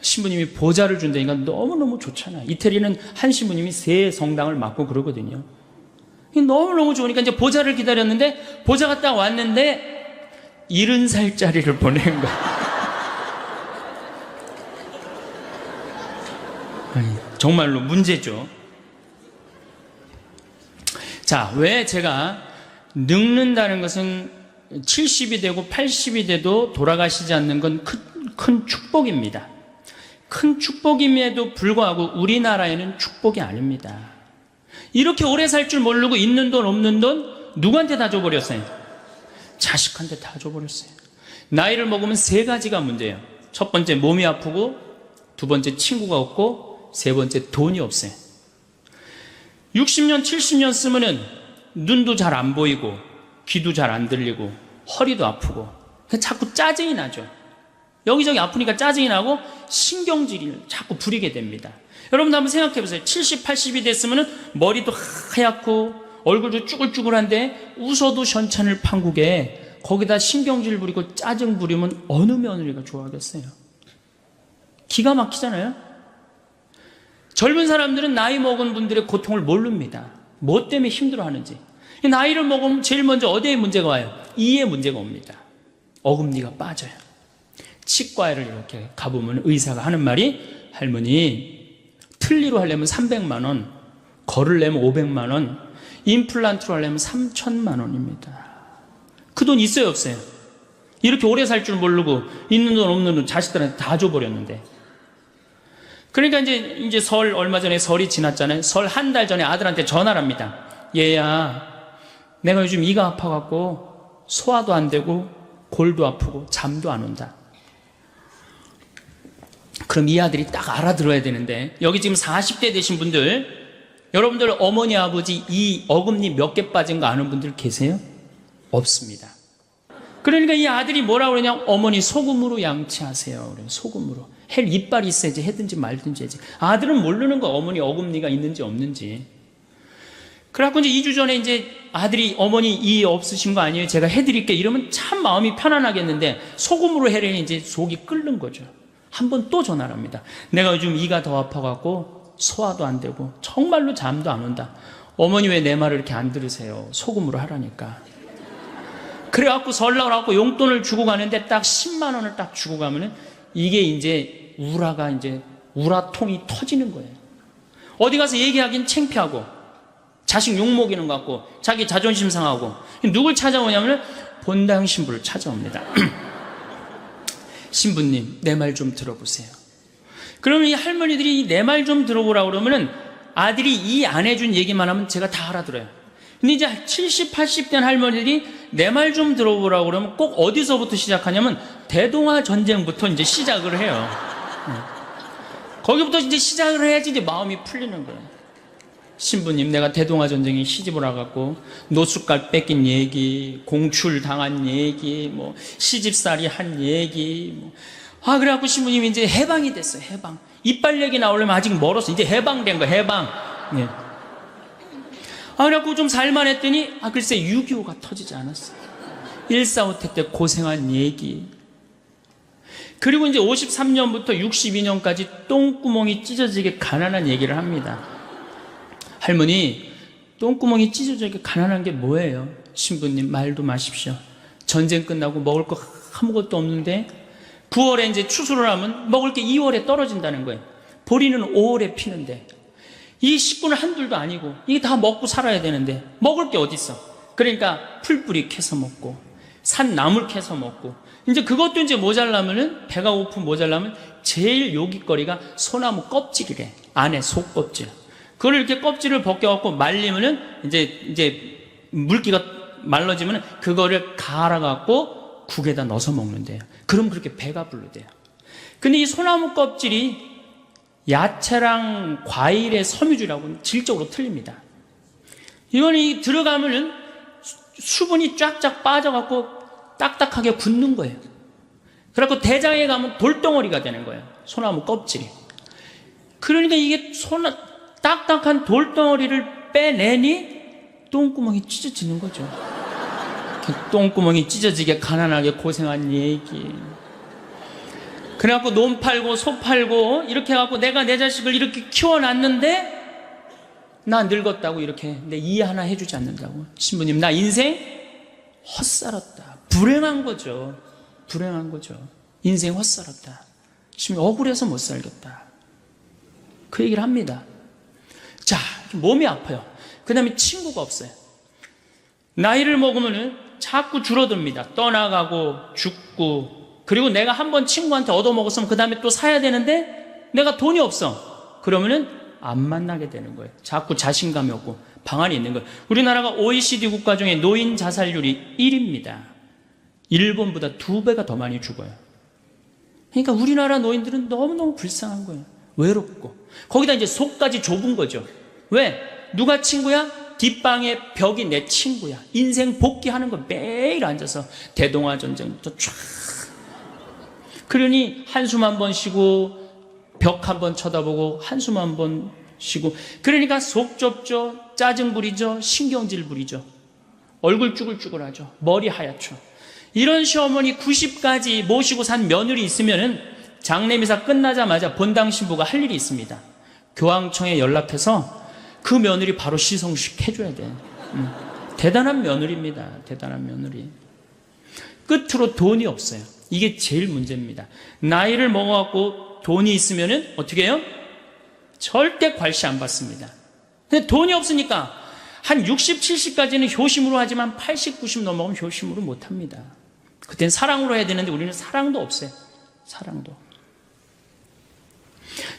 S1: 신부님이 보좌를 준다니까 너무너무 좋잖아요. 이태리는 한 신부님이 3성당을 맡고 그러거든요. 너무너무 좋으니까 이제 보좌를 기다렸는데 보좌가 딱 왔는데 70살짜리를 보낸 거예요. 정말로 문제죠. 자, 왜 제가 늙는다는 것은 70이 되고 80이 돼도 돌아가시지 않는 건 큰 축복입니다. 큰 축복임에도 불구하고 우리나라에는 축복이 아닙니다. 이렇게 오래 살 줄 모르고 있는 돈 없는 돈 누구한테 다 줘버렸어요? 자식한테 다 줘버렸어요. 나이를 먹으면 3가지가 문제예요. 첫 번째 몸이 아프고, 두 번째 친구가 없고, 세 번째 돈이 없어요. 60년 70년 쓰면은 눈도 잘 안 보이고 귀도 잘 안 들리고 허리도 아프고 자꾸 짜증이 나죠. 여기저기 아프니까 짜증이 나고 신경질을 자꾸 부리게 됩니다. 여러분도 한번 생각해 보세요. 70, 80이 됐으면 머리도 하얗고 얼굴도 쭈글쭈글한데 웃어도 현찬을 판국에 거기다 신경질 부리고 짜증 부리면 어느 며느리가 좋아하겠어요? 기가 막히잖아요. 젊은 사람들은 나이 먹은 분들의 고통을 모릅니다. 뭐 때문에 힘들어하는지. 나이를 먹으면 제일 먼저 어디에 문제가 와요? 이에 문제가 옵니다. 어금니가 빠져요. 치과를 이렇게 가보면 의사가 하는 말이, 할머니 틀니로 하려면 300만 원, 걸으려면 500만 원, 임플란트로 하려면 3천만 원입니다. 그 돈 있어요, 없어요? 이렇게 오래 살 줄 모르고 있는 돈 없는 돈 자식들한테 다 줘버렸는데. 그러니까 이제 설, 얼마 전에 설이 지났잖아요. 설 한 달 전에 아들한테 전화를 합니다. 얘야, 내가 요즘 이가 아파갖고 소화도 안 되고 골도 아프고 잠도 안 온다. 그럼 이 아들이 딱 알아들어야 되는데, 여기 지금 40대 되신 분들, 여러분들 어머니 아버지 이 어금니 몇 개 빠진 거 아는 분들 계세요? 없습니다. 그러니까 이 아들이 뭐라고 그러냐, 어머니 소금으로 양치하세요. 그래요. 소금으로. 헬 이빨이 있어야지 해든지 말든지 해야지. 아들은 모르는 거, 어머니 어금니가 있는지 없는지. 그래갖고 이제 2주 전에 이제 아들이 어머니 이 없으신 거 아니에요? 제가 해드릴게. 이러면 참 마음이 편안하겠는데 소금으로 해려니 이제 속이 끓는 거죠. 한 번 또 전화를 합니다. 내가 요즘 이가 더 아파갖고 소화도 안 되고 정말로 잠도 안 온다. 어머니 왜 내 말을 이렇게 안 들으세요? 소금으로 하라니까. 그래갖고 설날 갖고 용돈을 주고 가는데 딱 10만 원을 딱 주고 가면은 이게 이제 우라통이 터지는 거예요. 어디 가서 얘기하긴 창피하고 자식 욕먹이는 것 같고 자기 자존심 상하고. 누굴 찾아오냐면 본당 신부를 찾아옵니다. 신부님, 내 말 좀 들어보세요. 그러면 이 할머니들이 내 말 좀 들어보라고 그러면은 아들이 이 안 해준 얘기만 하면 제가 다 알아들어요. 근데 이제 70, 80된 할머니들이 내 말 좀 들어보라고 그러면 꼭 어디서부터 시작하냐면 대동아 전쟁부터 이제 시작을 해요. 거기부터 이제 시작을 해야지 이제 마음이 풀리는 거예요. 신부님, 내가 대동아 전쟁에 시집을 와갖고 노숙갈 뺏긴 얘기, 공출 당한 얘기, 뭐 시집살이 한 얘기, 그래갖고 신부님이 이제 해방이 됐어요. 해방. 이빨 얘기 나오려면 아직 멀었어. 이제 해방된 거야. 해방. 네. 그래갖고 좀 살만했더니 글쎄 6.25가 터지지 않았어. 1.45 때 고생한 얘기. 그리고 이제 53년부터 62년까지 똥구멍이 찢어지게 가난한 얘기를 합니다. 할머니, 똥구멍이 찢어지게 가난한 게 뭐예요? 신부님, 말도 마십시오. 전쟁 끝나고 먹을 거 아무것도 없는데 9월에 이제 추수를 하면 먹을 게 2월에 떨어진다는 거예요. 보리는 5월에 피는데 이 식구는 한둘도 아니고 이게 다 먹고 살아야 되는데 먹을 게 어디 있어? 그러니까 풀뿌리 캐서 먹고 산나물 캐서 먹고 이제 그것도 이제 모자라면은 배가 고픈 모자라면 제일 요깃거리가 소나무 껍질이래. 안에 속껍질. 그걸 이렇게 껍질을 벗겨갖고 말리면은 이제 물기가 말라지면은 그거를 갈아갖고 국에다 넣어서 먹는데요. 그럼 그렇게 배가 부르대요. 근데 이 소나무 껍질이 야채랑 과일의 섬유질하고는 질적으로 틀립니다. 이거는 들어가면은 수분이 쫙쫙 빠져갖고 딱딱하게 굳는 거예요. 그래갖고 대장에 가면 돌덩어리가 되는 거예요. 소나무 껍질이. 그러니까 이게 딱딱한 돌덩어리를 빼내니 똥구멍이 찢어지는 거죠. 똥구멍이 찢어지게 가난하게 고생한 얘기. 그래갖고 논 팔고 소 팔고 이렇게 해갖고 내가 내 자식을 이렇게 키워놨는데 나 늙었다고 이렇게 내 이해 하나 해주지 않는다고. 신부님, 나 인생 헛살았다. 불행한 거죠. 불행한 거죠. 인생 헛살았다. 신부님, 억울해서 못 살겠다. 그 얘기를 합니다. 자, 몸이 아파요. 그 다음에 친구가 없어요. 나이를 먹으면 자꾸 줄어듭니다. 떠나가고 죽고. 그리고 내가 한번 친구한테 얻어먹었으면 그 다음에 또 사야 되는데 내가 돈이 없어. 그러면은 안 만나게 되는 거예요. 자꾸 자신감이 없고 방안이 있는 거예요. 우리나라가 OECD 국가 중에 노인 자살률이 1위입니다. 일본보다 2배가 더 많이 죽어요. 그러니까 우리나라 노인들은 너무너무 불쌍한 거예요. 외롭고. 거기다 이제 속까지 좁은 거죠. 왜? 누가 친구야? 뒷방의 벽이 내 친구야. 인생 복귀하는 거 매일 앉아서 대동아 전쟁부터 쫙. 그러니 한숨 한 번 쉬고 벽 한 번 쳐다보고 한숨 한 번 쉬고 그러니까 속 좁죠. 짜증 부리죠. 신경질 부리죠. 얼굴 쭈글쭈글하죠. 머리 하얗죠. 이런 시어머니 90까지 모시고 산 며느리 있으면은 장례미사 끝나자마자 본당 신부가 할 일이 있습니다. 교황청에 연락해서 그 며느리 바로 시성식 해줘야 돼. 대단한 며느리입니다. 대단한 며느리. 끝으로 돈이 없어요. 이게 제일 문제입니다. 나이를 먹어갖고 돈이 있으면은 어떻게 해요? 절대 괄시 안 받습니다. 근데 돈이 없으니까 한 60, 70까지는 효심으로 하지만 80, 90 넘어가면 효심으로 못 합니다. 그땐 사랑으로 해야 되는데 우리는 사랑도 없어요. 사랑도.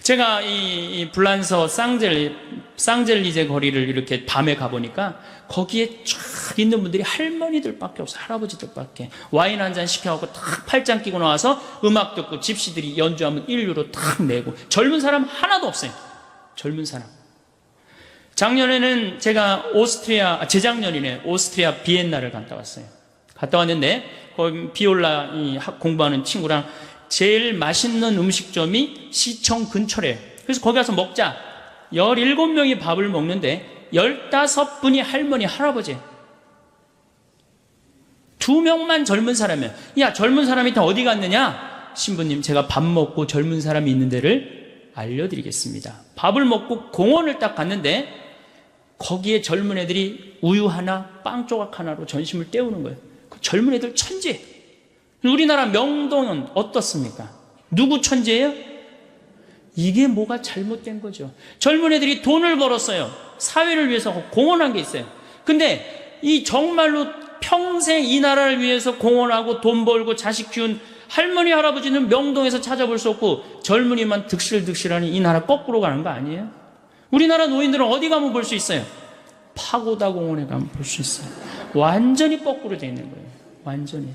S1: 제가 이 불란서 쌍젤리제 거리를 이렇게 밤에 가보니까 거기에 쫙 있는 분들이 할머니들밖에 없어요. 할아버지들밖에. 와인 한 잔 시켜갖고 탁 팔짱 끼고 나와서 음악 듣고 집시들이 연주하면 1유로 탁 내고 젊은 사람 하나도 없어요. 젊은 사람. 작년에는 제가 재작년이네. 오스트리아 비엔나를 갔다 왔어요. 갔다 왔는데 거기 비올라 공부하는 친구랑 제일 맛있는 음식점이 시청 근처래요. 그래서 거기 가서 먹자. 17명이 밥을 먹는데 15분이 할머니, 할아버지. 2명만 젊은 사람이에요. 야, 젊은 사람이 다 어디 갔느냐? 신부님, 제가 밥 먹고 젊은 사람이 있는 데를 알려드리겠습니다. 밥을 먹고 공원을 딱 갔는데 거기에 젊은 애들이 우유 하나, 빵 조각 하나로 전심을 때우는 거예요. 그 젊은 애들 천재. 우리나라 명동은 어떻습니까? 누구 천재예요? 이게 뭐가 잘못된 거죠. 젊은 애들이 돈을 벌었어요. 사회를 위해서 공헌한 게 있어요. 근데 이 정말로 평생 이 나라를 위해서 공헌하고 돈 벌고 자식 키운 할머니 할아버지는 명동에서 찾아볼 수 없고 젊은이만 득실득실하니 이 나라 거꾸로 가는 거 아니에요? 우리나라 노인들은 어디 가면 볼 수 있어요? 파고다 공원에 가면 볼 수 있어요. 완전히 거꾸로 되어 있는 거예요. 완전히.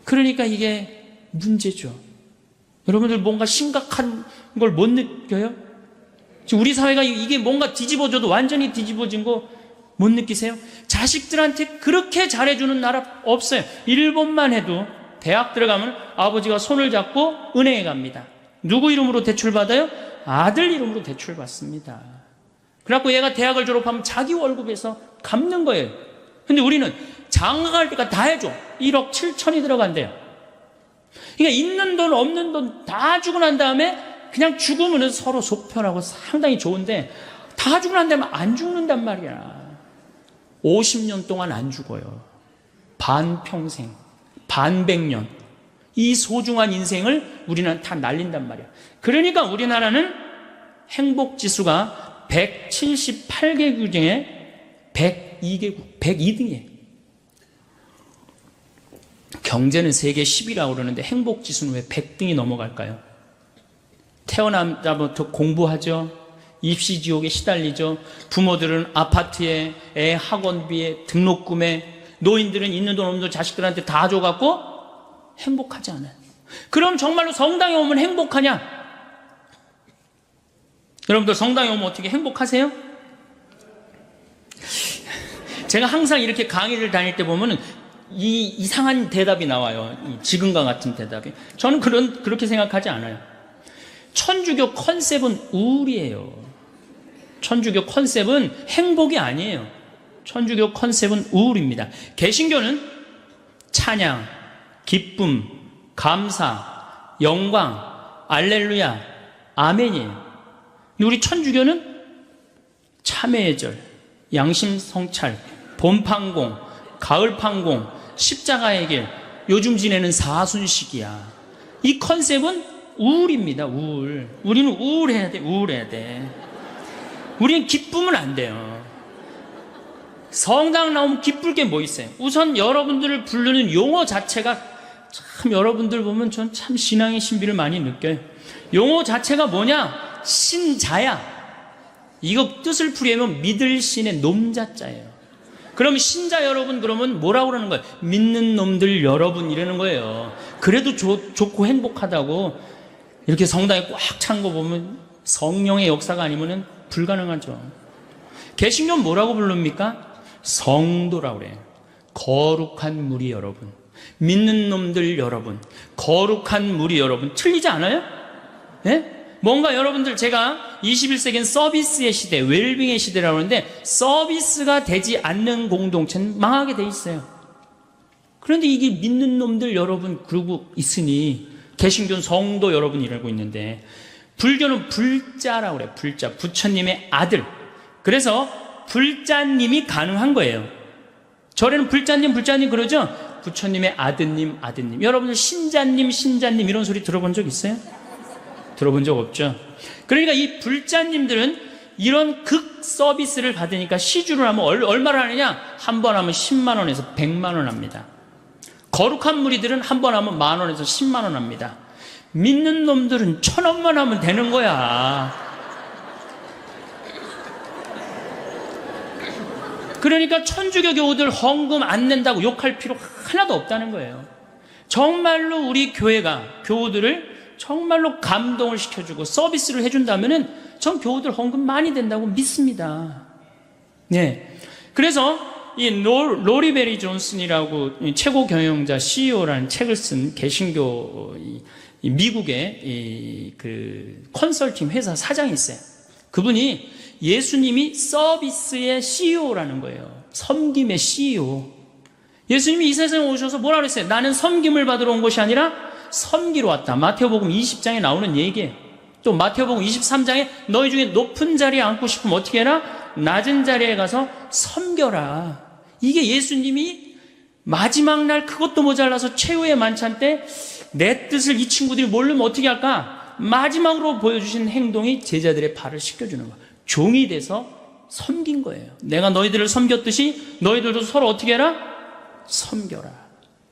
S1: 그러니까 이게 문제죠. 여러분들 뭔가 심각한 걸 못 느껴요? 지금 우리 사회가 이게 뭔가 뒤집어져도 완전히 뒤집어진 거 못 느끼세요? 자식들한테 그렇게 잘해주는 나라 없어요. 일본만 해도 대학 들어가면 아버지가 손을 잡고 은행에 갑니다. 누구 이름으로 대출받아요? 아들 이름으로 대출받습니다. 그래갖고 얘가 대학을 졸업하면 자기 월급에서 갚는 거예요. 근데 우리는 장가갈 때가 다 해줘. 1억 7천이 들어간대요. 그러니까 있는 돈 없는 돈 다 주고 난 다음에 그냥 죽으면 서로 속 편하고 상당히 좋은데 다 주고 난 다음에 안 죽는단 말이야. 50년 동안 안 죽어요. 반평생, 반백년. 이 소중한 인생을 우리는 다 날린단 말이야. 그러니까 우리나라는 행복지수가 178개국 중에 102개국, 102등이에요. 경제는 세계 10위라고 그러는데 행복지수는 왜 100등이 넘어갈까요? 태어나자부터 공부하죠. 입시지옥에 시달리죠. 부모들은 아파트에, 애 학원비에, 등록금에, 노인들은 있는 돈 없는 돈 자식들한테 다 줘갖고 행복하지 않아요. 그럼 정말로 성당에 오면 행복하냐? 여러분들 성당에 오면 어떻게 행복하세요? 제가 항상 이렇게 강의를 다닐 때 보면은 이상한 대답이 나와요. 지금과 같은 대답이. 저는 그렇게 생각하지 않아요. 천주교 컨셉은 우울이에요. 천주교 컨셉은 행복이 아니에요. 천주교 컨셉은 우울입니다. 개신교는 찬양, 기쁨, 감사, 영광, 알렐루야, 아멘이에요. 근데 우리 천주교는 참회의 절, 양심 성찰, 봄판공, 가을판공, 십자가의 길, 요즘 지내는 사순식이야. 이 컨셉은 우울입니다. 우울. 우리는 우울해야 돼. 우울해야 돼. 우리는 기쁘면 안 돼요. 성당 나오면 기쁠 게 뭐 있어요? 우선 여러분들을 부르는 용어 자체가 참 여러분들 보면 전 참 신앙의 신비를 많이 느껴요. 용어 자체가 뭐냐? 신자야. 이거 뜻을 풀이하면 믿을 신의 놈자자예요. 그럼 신자 여러분 그러면 뭐라고 그러는 거예요? 믿는 놈들 여러분 이러는 거예요. 그래도 좋고 행복하다고 이렇게 성당에 꽉 찬 거 보면 성령의 역사가 아니면 불가능하죠. 개신교는 뭐라고 부릅니까? 성도라고 그래요. 거룩한 무리 여러분, 믿는 놈들 여러분, 거룩한 무리 여러분. 틀리지 않아요? 예? 뭔가 여러분들 제가 21세기는 서비스의 시대, 웰빙의 시대라고 하는데 서비스가 되지 않는 공동체는 망하게 돼 있어요. 그런데 이게 믿는 놈들 여러분 그러고 있으니 개신교는 성도 여러분이라고 있는데 불교는 불자라고 그래요. 불자, 부처님의 아들. 그래서 불자님이 가능한 거예요. 절에는 불자님 그러죠? 부처님의 아드님. 여러분들 신자님 이런 소리 들어본 적 있어요? 들어본 적 없죠? 그러니까 이 불자님들은 이런 극 서비스를 받으니까 시주를 하면 얼마를 하느냐? 한 번 하면 10만 원에서 100만 원 합니다. 거룩한 무리들은 한 번 하면 1만 원에서 10만 원 합니다. 믿는 놈들은 1,000원만 하면 되는 거야. 그러니까 천주교 교우들 헌금 안 낸다고 욕할 필요 하나도 없다는 거예요. 정말로 우리 교회가 교우들을 정말로 감동을 시켜주고 서비스를 해준다면은 전 교우들 헌금 많이 된다고 믿습니다. 네. 그래서 이 로리 베리 존슨이라고 최고 경영자 CEO라는 책을 쓴 개신교 미국의 그 컨설팅 회사 사장이 있어요. 그분이 예수님이 서비스의 CEO라는 거예요. 섬김의 CEO. 예수님이 이 세상에 오셔서 뭐라 그랬어요? 나는 섬김을 받으러 온 것이 아니라 섬기러 왔다. 마태복음 20장에 나오는 얘기예요. 또 마태복음 23장에 너희 중에 높은 자리에 앉고 싶으면 어떻게 해라? 낮은 자리에 가서 섬겨라. 이게 예수님이 마지막 날 그것도 모자라서 최후의 만찬 때 내 뜻을 이 친구들이 모르면 어떻게 할까? 마지막으로 보여주신 행동이 제자들의 발을 씻겨주는 거예요. 종이 돼서 섬긴 거예요. 내가 너희들을 섬겼듯이 너희들도 서로 어떻게 해라? 섬겨라.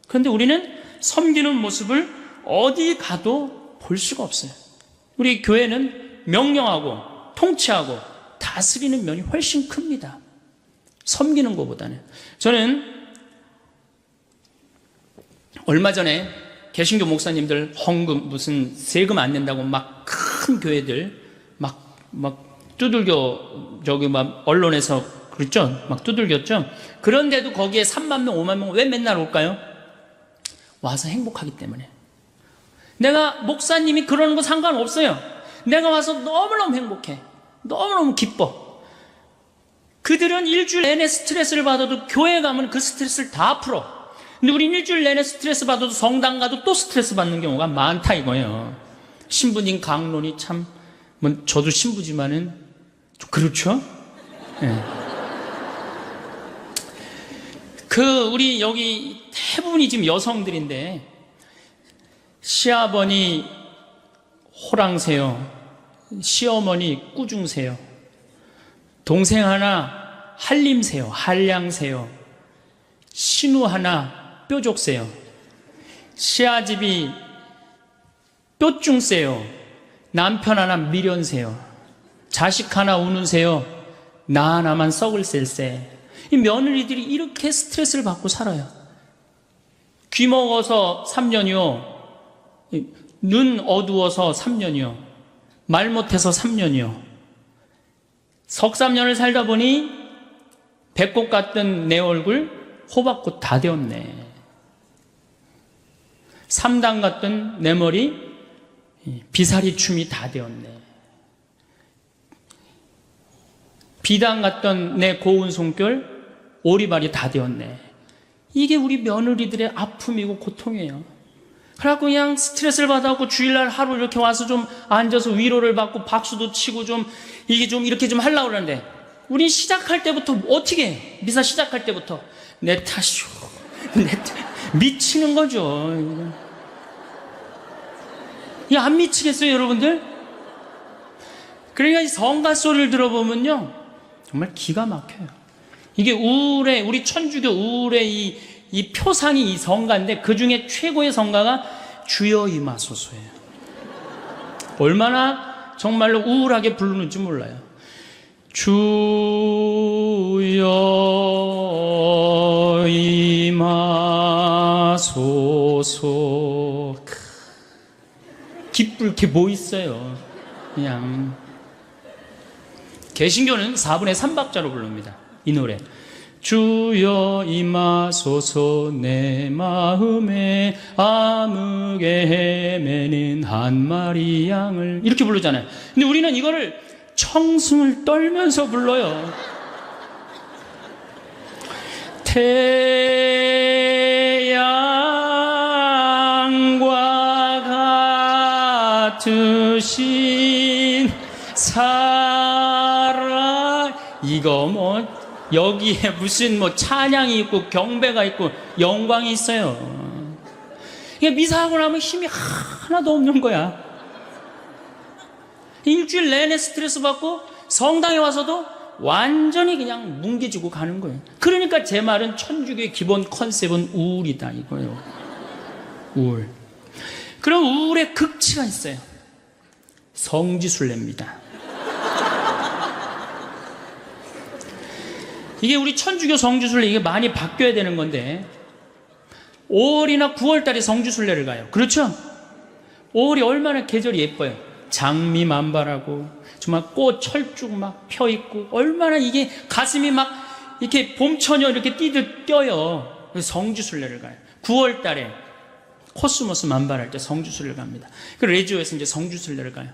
S1: 그런데 우리는 섬기는 모습을 어디 가도 볼 수가 없어요. 우리 교회는 명령하고 통치하고 다스리는 면이 훨씬 큽니다. 섬기는 것보다는. 저는 얼마 전에 개신교 목사님들 헌금 무슨 세금 안 낸다고 막 큰 교회들 막 두들겨 저기 막 언론에서 그랬죠? 막 두들겼죠? 그런데도 거기에 3만 명, 5만 명 왜 맨날 올까요? 와서 행복하기 때문에. 내가 목사님이 그러는 거 상관없어요. 내가 와서 너무너무 행복해. 너무너무 기뻐. 그들은 일주일 내내 스트레스를 받아도 교회 가면 그 스트레스를 다 풀어. 근데 우린 일주일 내내 스트레스 받아도 성당 가도 또 스트레스 받는 경우가 많다 이거예요. 신부님 강론이 참, 뭐 저도 신부지만은 좀 그렇죠? 네. 우리 여기 대부분이 지금 여성들인데, 시아버니 호랑새요, 시어머니 꾸중새요, 동생 하나 한림새요, 한량새요, 신우 하나 뾰족새요, 시아집이 뾰중새요, 남편 하나 미련새요, 자식 하나 우는새요, 나 하나만 썩을 셀새. 이 며느리들이 이렇게 스트레스를 받고 살아요. 귀 먹어서 3년이요, 눈 어두워서 3년이요, 말 못해서 3년이요. 석삼년을 살다 보니 배꼽 같던 내 얼굴 호박꽃 다 되었네. 3단 같던 내 머리 비사리 춤이 다 되었네. 비단 같던 내 고운 손결 오리발이 다 되었네. 이게 우리 며느리들의 아픔이고 고통이에요. 그래갖고 그냥 스트레스를 받아갖고 주일날 하루 이렇게 와서 좀 앉아서 위로를 받고 박수도 치고 좀 이게 좀 이렇게 좀 하려고 그러는데, 우린 시작할 때부터 어떻게 해? 미사 시작할 때부터 내 탓이오, 내 탓, 미치는 거죠. 이게 안 미치겠어요, 여러분들? 그러니까 이 성가 소리를 들어보면요, 정말 기가 막혀요. 이게 우울의, 우리 천주교 우울의 이 표상이 이 성가인데, 그 중에 최고의 성가가 주여 임하소서예요. 얼마나 정말로 우울하게 부르는지 몰라요. 주여 임하소서. 기쁠 게 뭐 있어요. 그냥. 개신교는 4분의 3박자로 부릅니다, 이 노래. 주여 임하소서 내 마음에 아무게 헤매는 한 마리 양을, 이렇게 부르잖아요. 근데 우리는 이거를 청승을 떨면서 불러요. 태양과 같으신 사랑, 이거 뭐 여기에 무슨 뭐 찬양이 있고 경배가 있고 영광이 있어요. 이게 미사하고 나면 힘이 하나도 없는 거야. 일주일 내내 스트레스 받고 성당에 와서도 완전히 그냥 뭉개지고 가는 거예요. 그러니까 제 말은 천주교의 기본 컨셉은 우울이다 이거예요. 우울. 그럼 우울의 극치가 있어요. 성지순례입니다. 이게 우리 천주교 성지순례, 이게 많이 바뀌어야 되는 건데, 5월이나 9월달에 성지순례를 가요. 그렇죠? 5월이 얼마나 계절이 예뻐요. 장미 만발하고 정말 꽃 철쭉 막 펴있고, 얼마나 이게 가슴이 막 이렇게 봄처녀 이렇게 뛰듯 뛰어요. 그래서 성지순례를 가요. 9월달에 코스모스 만발할 때 성지순례를 갑니다. 그 레지오에서 이제 성지순례를 가요.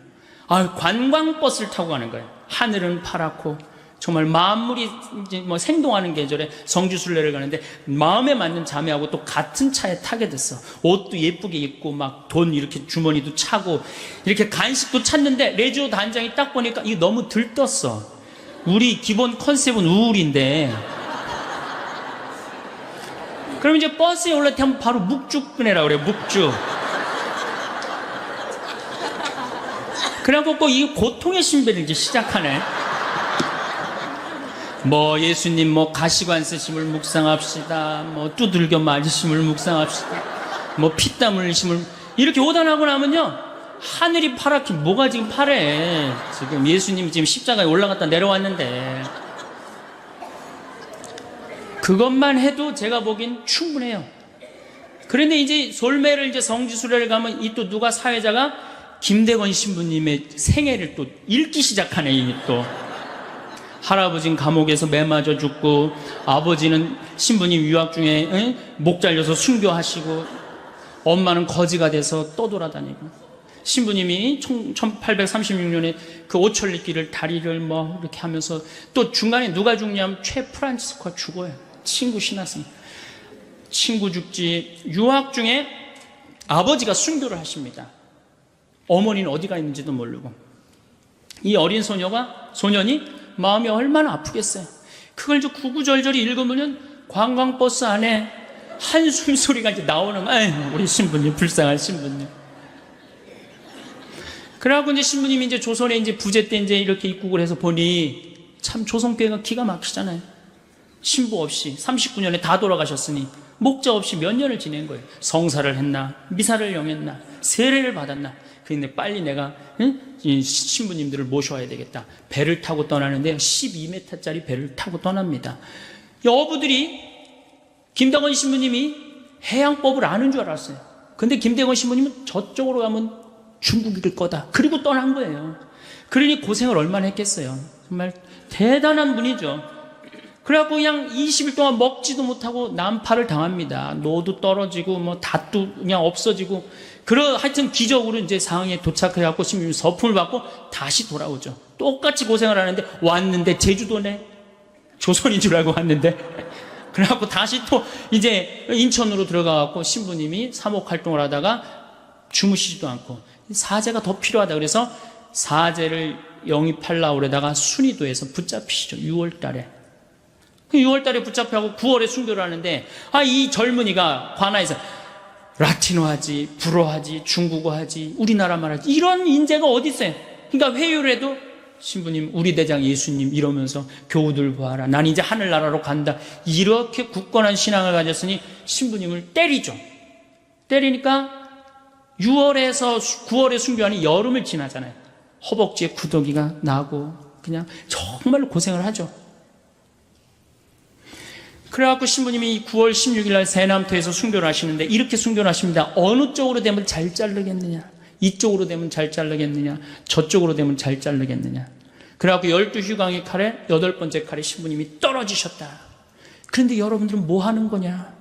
S1: 관광버스를 타고 가는 거예요. 하늘은 파랗고 정말 만물이 이제 뭐 생동하는 계절에 성지순례를 가는데, 마음에 맞는 자매하고 또 같은 차에 타게 됐어. 옷도 예쁘게 입고 막 돈 이렇게 주머니도 차고 이렇게 간식도 찾는데, 레지오 단장이 딱 보니까 이게 너무 들떴어. 우리 기본 컨셉은 우울인데. 그럼 이제 버스에 올라타면 바로 묵죽 꺼내라 그래, 묵죽. 그래갖고 꼭 이 고통의 신배를 이제 시작하네. 뭐 예수님 뭐 가시관 쓰심을 묵상합시다, 뭐 두들겨 맞으심을 묵상합시다, 뭐 피땀 흘리심을, 이렇게 오단하고 나면요, 하늘이 파랗게, 뭐가 지금 파래. 지금 예수님이 지금 십자가에 올라갔다 내려왔는데. 그것만 해도 제가 보기엔 충분해요. 그런데 이제 솔매를 이제 성지순례를 가면 이 또 누가 사회자가 김대건 신부님의 생애를 또 읽기 시작하네. 이게 또 할아버지는 감옥에서 매 맞아 죽고, 아버지는 신부님 유학 중에 목 잘려서 순교하시고, 엄마는 거지가 돼서 떠돌아다니고, 신부님이 1836년에 그 오천리길을 다리를 뭐 이렇게 하면서, 또 중간에 누가 죽냐면 최 프란치스코가 죽어요. 친구 신하승. 친구 죽지. 유학 중에 아버지가 순교를 하십니다. 어머니는 어디가 있는지도 모르고. 이 어린 소년이 마음이 얼마나 아프겠어요. 그걸 이제 구구절절히 읽으면 관광버스 안에 한숨 소리가 이제 나오는 거예요. 아유, 우리 신부님, 불쌍한 신부님. 그래갖고 이제 신부님이 이제 조선에 이제 부제 때 이제 이렇게 입국을 해서 보니 참 조선교회가 기가 막히잖아요. 신부 없이 39년에 다 돌아가셨으니 목자 없이 몇 년을 지낸 거예요. 성사를 했나, 미사를 영했나, 세례를 받았나. 그런데 빨리 내가 이 신부님들을 모셔와야 되겠다. 배를 타고 떠나는데 12m짜리 배를 타고 떠납니다. 이 어부들이 김대건 신부님이 해양법을 아는 줄 알았어요. 근데 김대건 신부님은 저쪽으로 가면 중국일 거다. 그리고 떠난 거예요. 그러니 고생을 얼마나 했겠어요. 정말 대단한 분이죠. 그래갖고 그냥 20일 동안 먹지도 못하고 난파를 당합니다. 노도 떨어지고 뭐 닷도 그냥 없어지고, 하여튼 기적으로 이제 상황에 도착해갖고 신부님 서품을 받고 다시 돌아오죠. 똑같이 고생을 하는데, 왔는데 제주도네. 조선인 줄 알고 왔는데. 그래갖고 다시 또 이제 인천으로 들어가갖고 신부님이 사목 활동을 하다가 주무시지도 않고, 사제가 더 필요하다 그래서 사제를 영입하려고 그러다가 순위도에서 붙잡히시죠. 6월 달에. 6월 달에 붙잡혀하고 9월에 순교를 하는데, 이 젊은이가 관아에서 라틴어 하지, 불어 하지, 중국어 하지, 우리나라 말 하지, 이런 인재가 어디 있어요? 그러니까 회유를 해도 신부님, 우리 대장 예수님 이러면서 교우들 보아라. 난 이제 하늘나라로 간다. 이렇게 굳건한 신앙을 가졌으니 신부님을 때리죠. 때리니까 6월에서 9월에 순교하니 여름을 지나잖아요. 허벅지에 구더기가 나고 그냥 정말로 고생을 하죠. 그래갖고 신부님이 9월 16일 날 세남토에서 순교를 하시는데 이렇게 순교를 하십니다. 어느 쪽으로 되면 잘 자르겠느냐, 이쪽으로 되면 잘 자르겠느냐, 저쪽으로 되면 잘 자르겠느냐. 그래갖고 12휴강의 칼에 8번째 칼에 신부님이 떨어지셨다. 그런데 여러분들은 뭐 하는 거냐?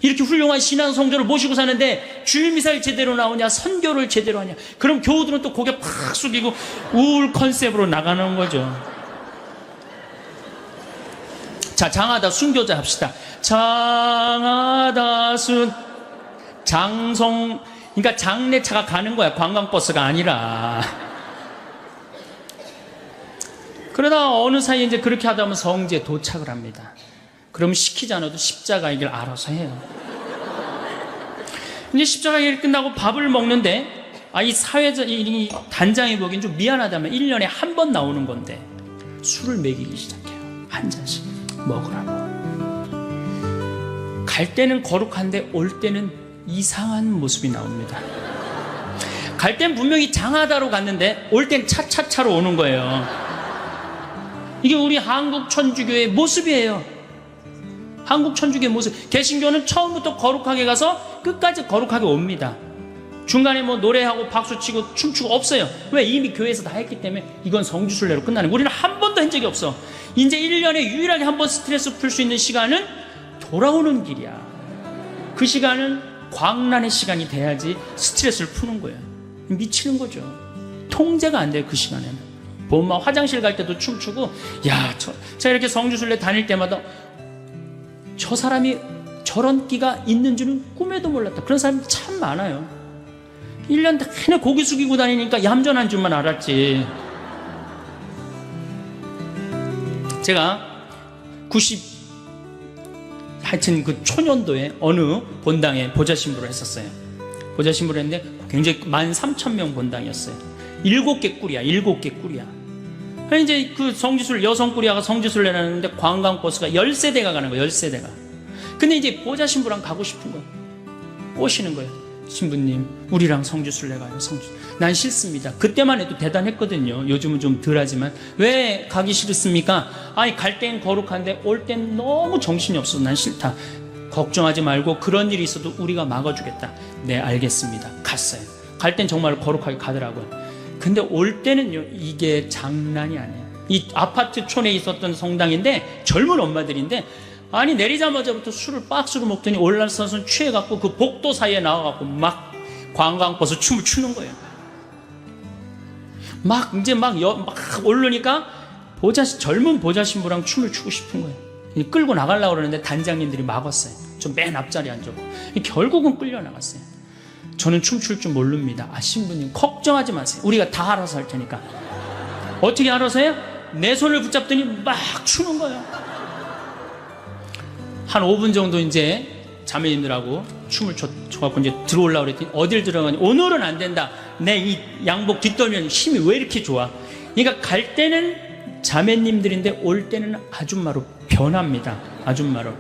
S1: 이렇게 훌륭한 신앙 성도를 모시고 사는데 주일미사를 제대로 나오냐, 선교를 제대로 하냐. 그럼 교우들은 또 고개 팍 숙이고 우울 컨셉으로 나가는 거죠. 자, 장하다 순교자 합시다. 장하다 장송, 그러니까 장례차가 가는 거야. 관광버스가 아니라. 그러다 어느 사이에 이제 그렇게 하다 보면 성지에 도착을 합니다. 그럼 시키지 않아도 십자가의 길 알아서 해요. 이제 십자가의 길 끝나고 밥을 먹는데, 이 사회자, 이 단장이 보기엔 좀 미안하다면 1년에 한 번 나오는 건데 술을 먹이기 시작해요. 한 잔씩 먹으라고. 갈 때는 거룩한데 올 때는 이상한 모습이 나옵니다. 갈 땐 분명히 장하다로 갔는데 올 땐 차차차로 오는 거예요. 이게 우리 한국 천주교의 모습이에요. 한국 천주교의 모습. 개신교는 처음부터 거룩하게 가서 끝까지 거룩하게 옵니다. 중간에 뭐 노래하고 박수치고 춤추고 없어요. 왜? 이미 교회에서 다 했기 때문에 이건 성주순례로 끝나는 거예요. 우리는 한 번도 한 적이 없어. 이제 1년에 유일하게 한 번 스트레스 풀 수 있는 시간은 돌아오는 길이야. 그 시간은 광란의 시간이 돼야지 스트레스를 푸는 거예요. 미치는 거죠. 통제가 안 돼요. 그 시간에는. 뭐 화장실 갈 때도 춤추고, 제가 이렇게 성주순례 다닐 때마다 저 사람이 저런 끼가 있는 줄은 꿈에도 몰랐다. 그런 사람이 참 많아요. 1년 내내 고개 숙이고 다니니까 얌전한 줄만 알았지. 제가 하여튼 그 초년도에 어느 본당에 보좌신부를 했었어요. 보좌신부를 했는데 굉장히 13,000명 본당이었어요. 7개 꿀이야. 7개 꿀이야. 이제 그 성지순례, 여성 꿀이야가 성지순례를 하는데 관광버스가 10세대가 가는 거예요. 10세대가. 근데 이제 보좌신부랑 가고 싶은 거예요. 꼬시는 거예요. 신부님 우리랑 성지순례 가요. 난 싫습니다. 그때만 해도 대단했거든요. 요즘은 좀 덜하지만. 왜 가기 싫습니까? 아니 갈 땐 거룩한데 올 땐 너무 정신이 없어서 난 싫다. 걱정하지 말고 그런 일이 있어도 우리가 막아주겠다. 네 알겠습니다. 갔어요. 갈 땐 정말 거룩하게 가더라고요. 근데 올 때는요 이게 장난이 아니에요. 이 아파트촌에 있었던 성당인데 젊은 엄마들인데 아니 내리자마자부터 술을 박스로 먹더니 올라서서 취해갖고 그 복도 사이에 나와갖고 막 관광버스 춤을 추는 거예요. 막 오르니까 젊은 보좌 신부랑 춤을 추고 싶은 거예요. 끌고 나가려고 그러는데 단장님들이 막았어요. 저 맨 앞자리에 앉았고 결국은 끌려 나갔어요. 저는 춤출 줄 모릅니다. 신부님 걱정하지 마세요. 우리가 다 알아서 할 테니까. 어떻게 알아서 해요? 내 손을 붙잡더니 막 추는 거예요. 한 5분 정도 이제 자매님들하고 춤을 춰갖고 이제 들어오려고 그랬더니 어딜 들어가니 오늘은 안 된다. 내 이 양복 뒷덜면 힘이 왜 이렇게 좋아? 그러니까 갈 때는 자매님들인데 올 때는 아줌마로 변합니다. 아줌마로.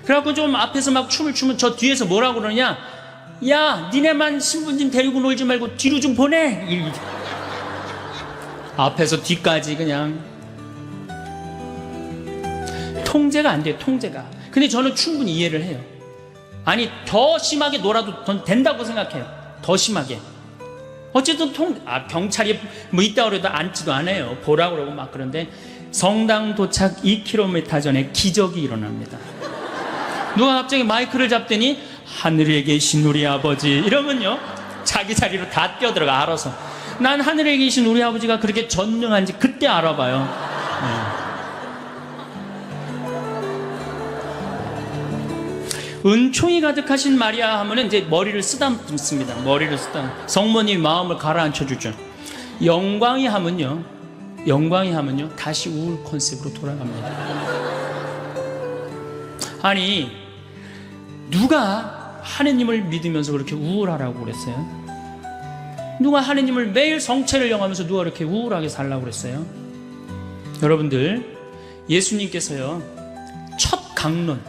S1: 그래갖고 좀 앞에서 막 춤을 추면 저 뒤에서 뭐라고 그러냐? 야 니네만 신부님 데리고 놀지 말고 뒤로 좀 보내. 앞에서 뒤까지 그냥 통제가 안 돼요. 통제가. 근데 저는 충분히 이해를 해요. 아니 더 심하게 놀아도 전 된다고 생각해요. 더 심하게. 어쨌든 경찰이 뭐 있다 그래도 앉지도 않아요. 보라고 그러고 막. 그런데 성당 도착 2km 전에 기적이 일어납니다. 누가 갑자기 마이크를 잡더니 하늘에 계신 우리 아버지 이러면요 자기 자리로 다 뛰어들어가. 알아서. 난 하늘에 계신 우리 아버지가 그렇게 전능한지 그때 알아봐요. 네. 은총이 가득하신 마리아 하면은 이제 머리를 쓰다듬습니다. 머리를 성모님 마음을 가라앉혀 주죠. 영광이 하면요 다시 우울 컨셉으로 돌아갑니다. 아니 누가 하느님을 믿으면서 그렇게 우울하라고 그랬어요? 누가 하느님을 매일 성체를 영하면서 누가 그렇게 우울하게 살라고 그랬어요? 여러분들 예수님께서요 첫 강론,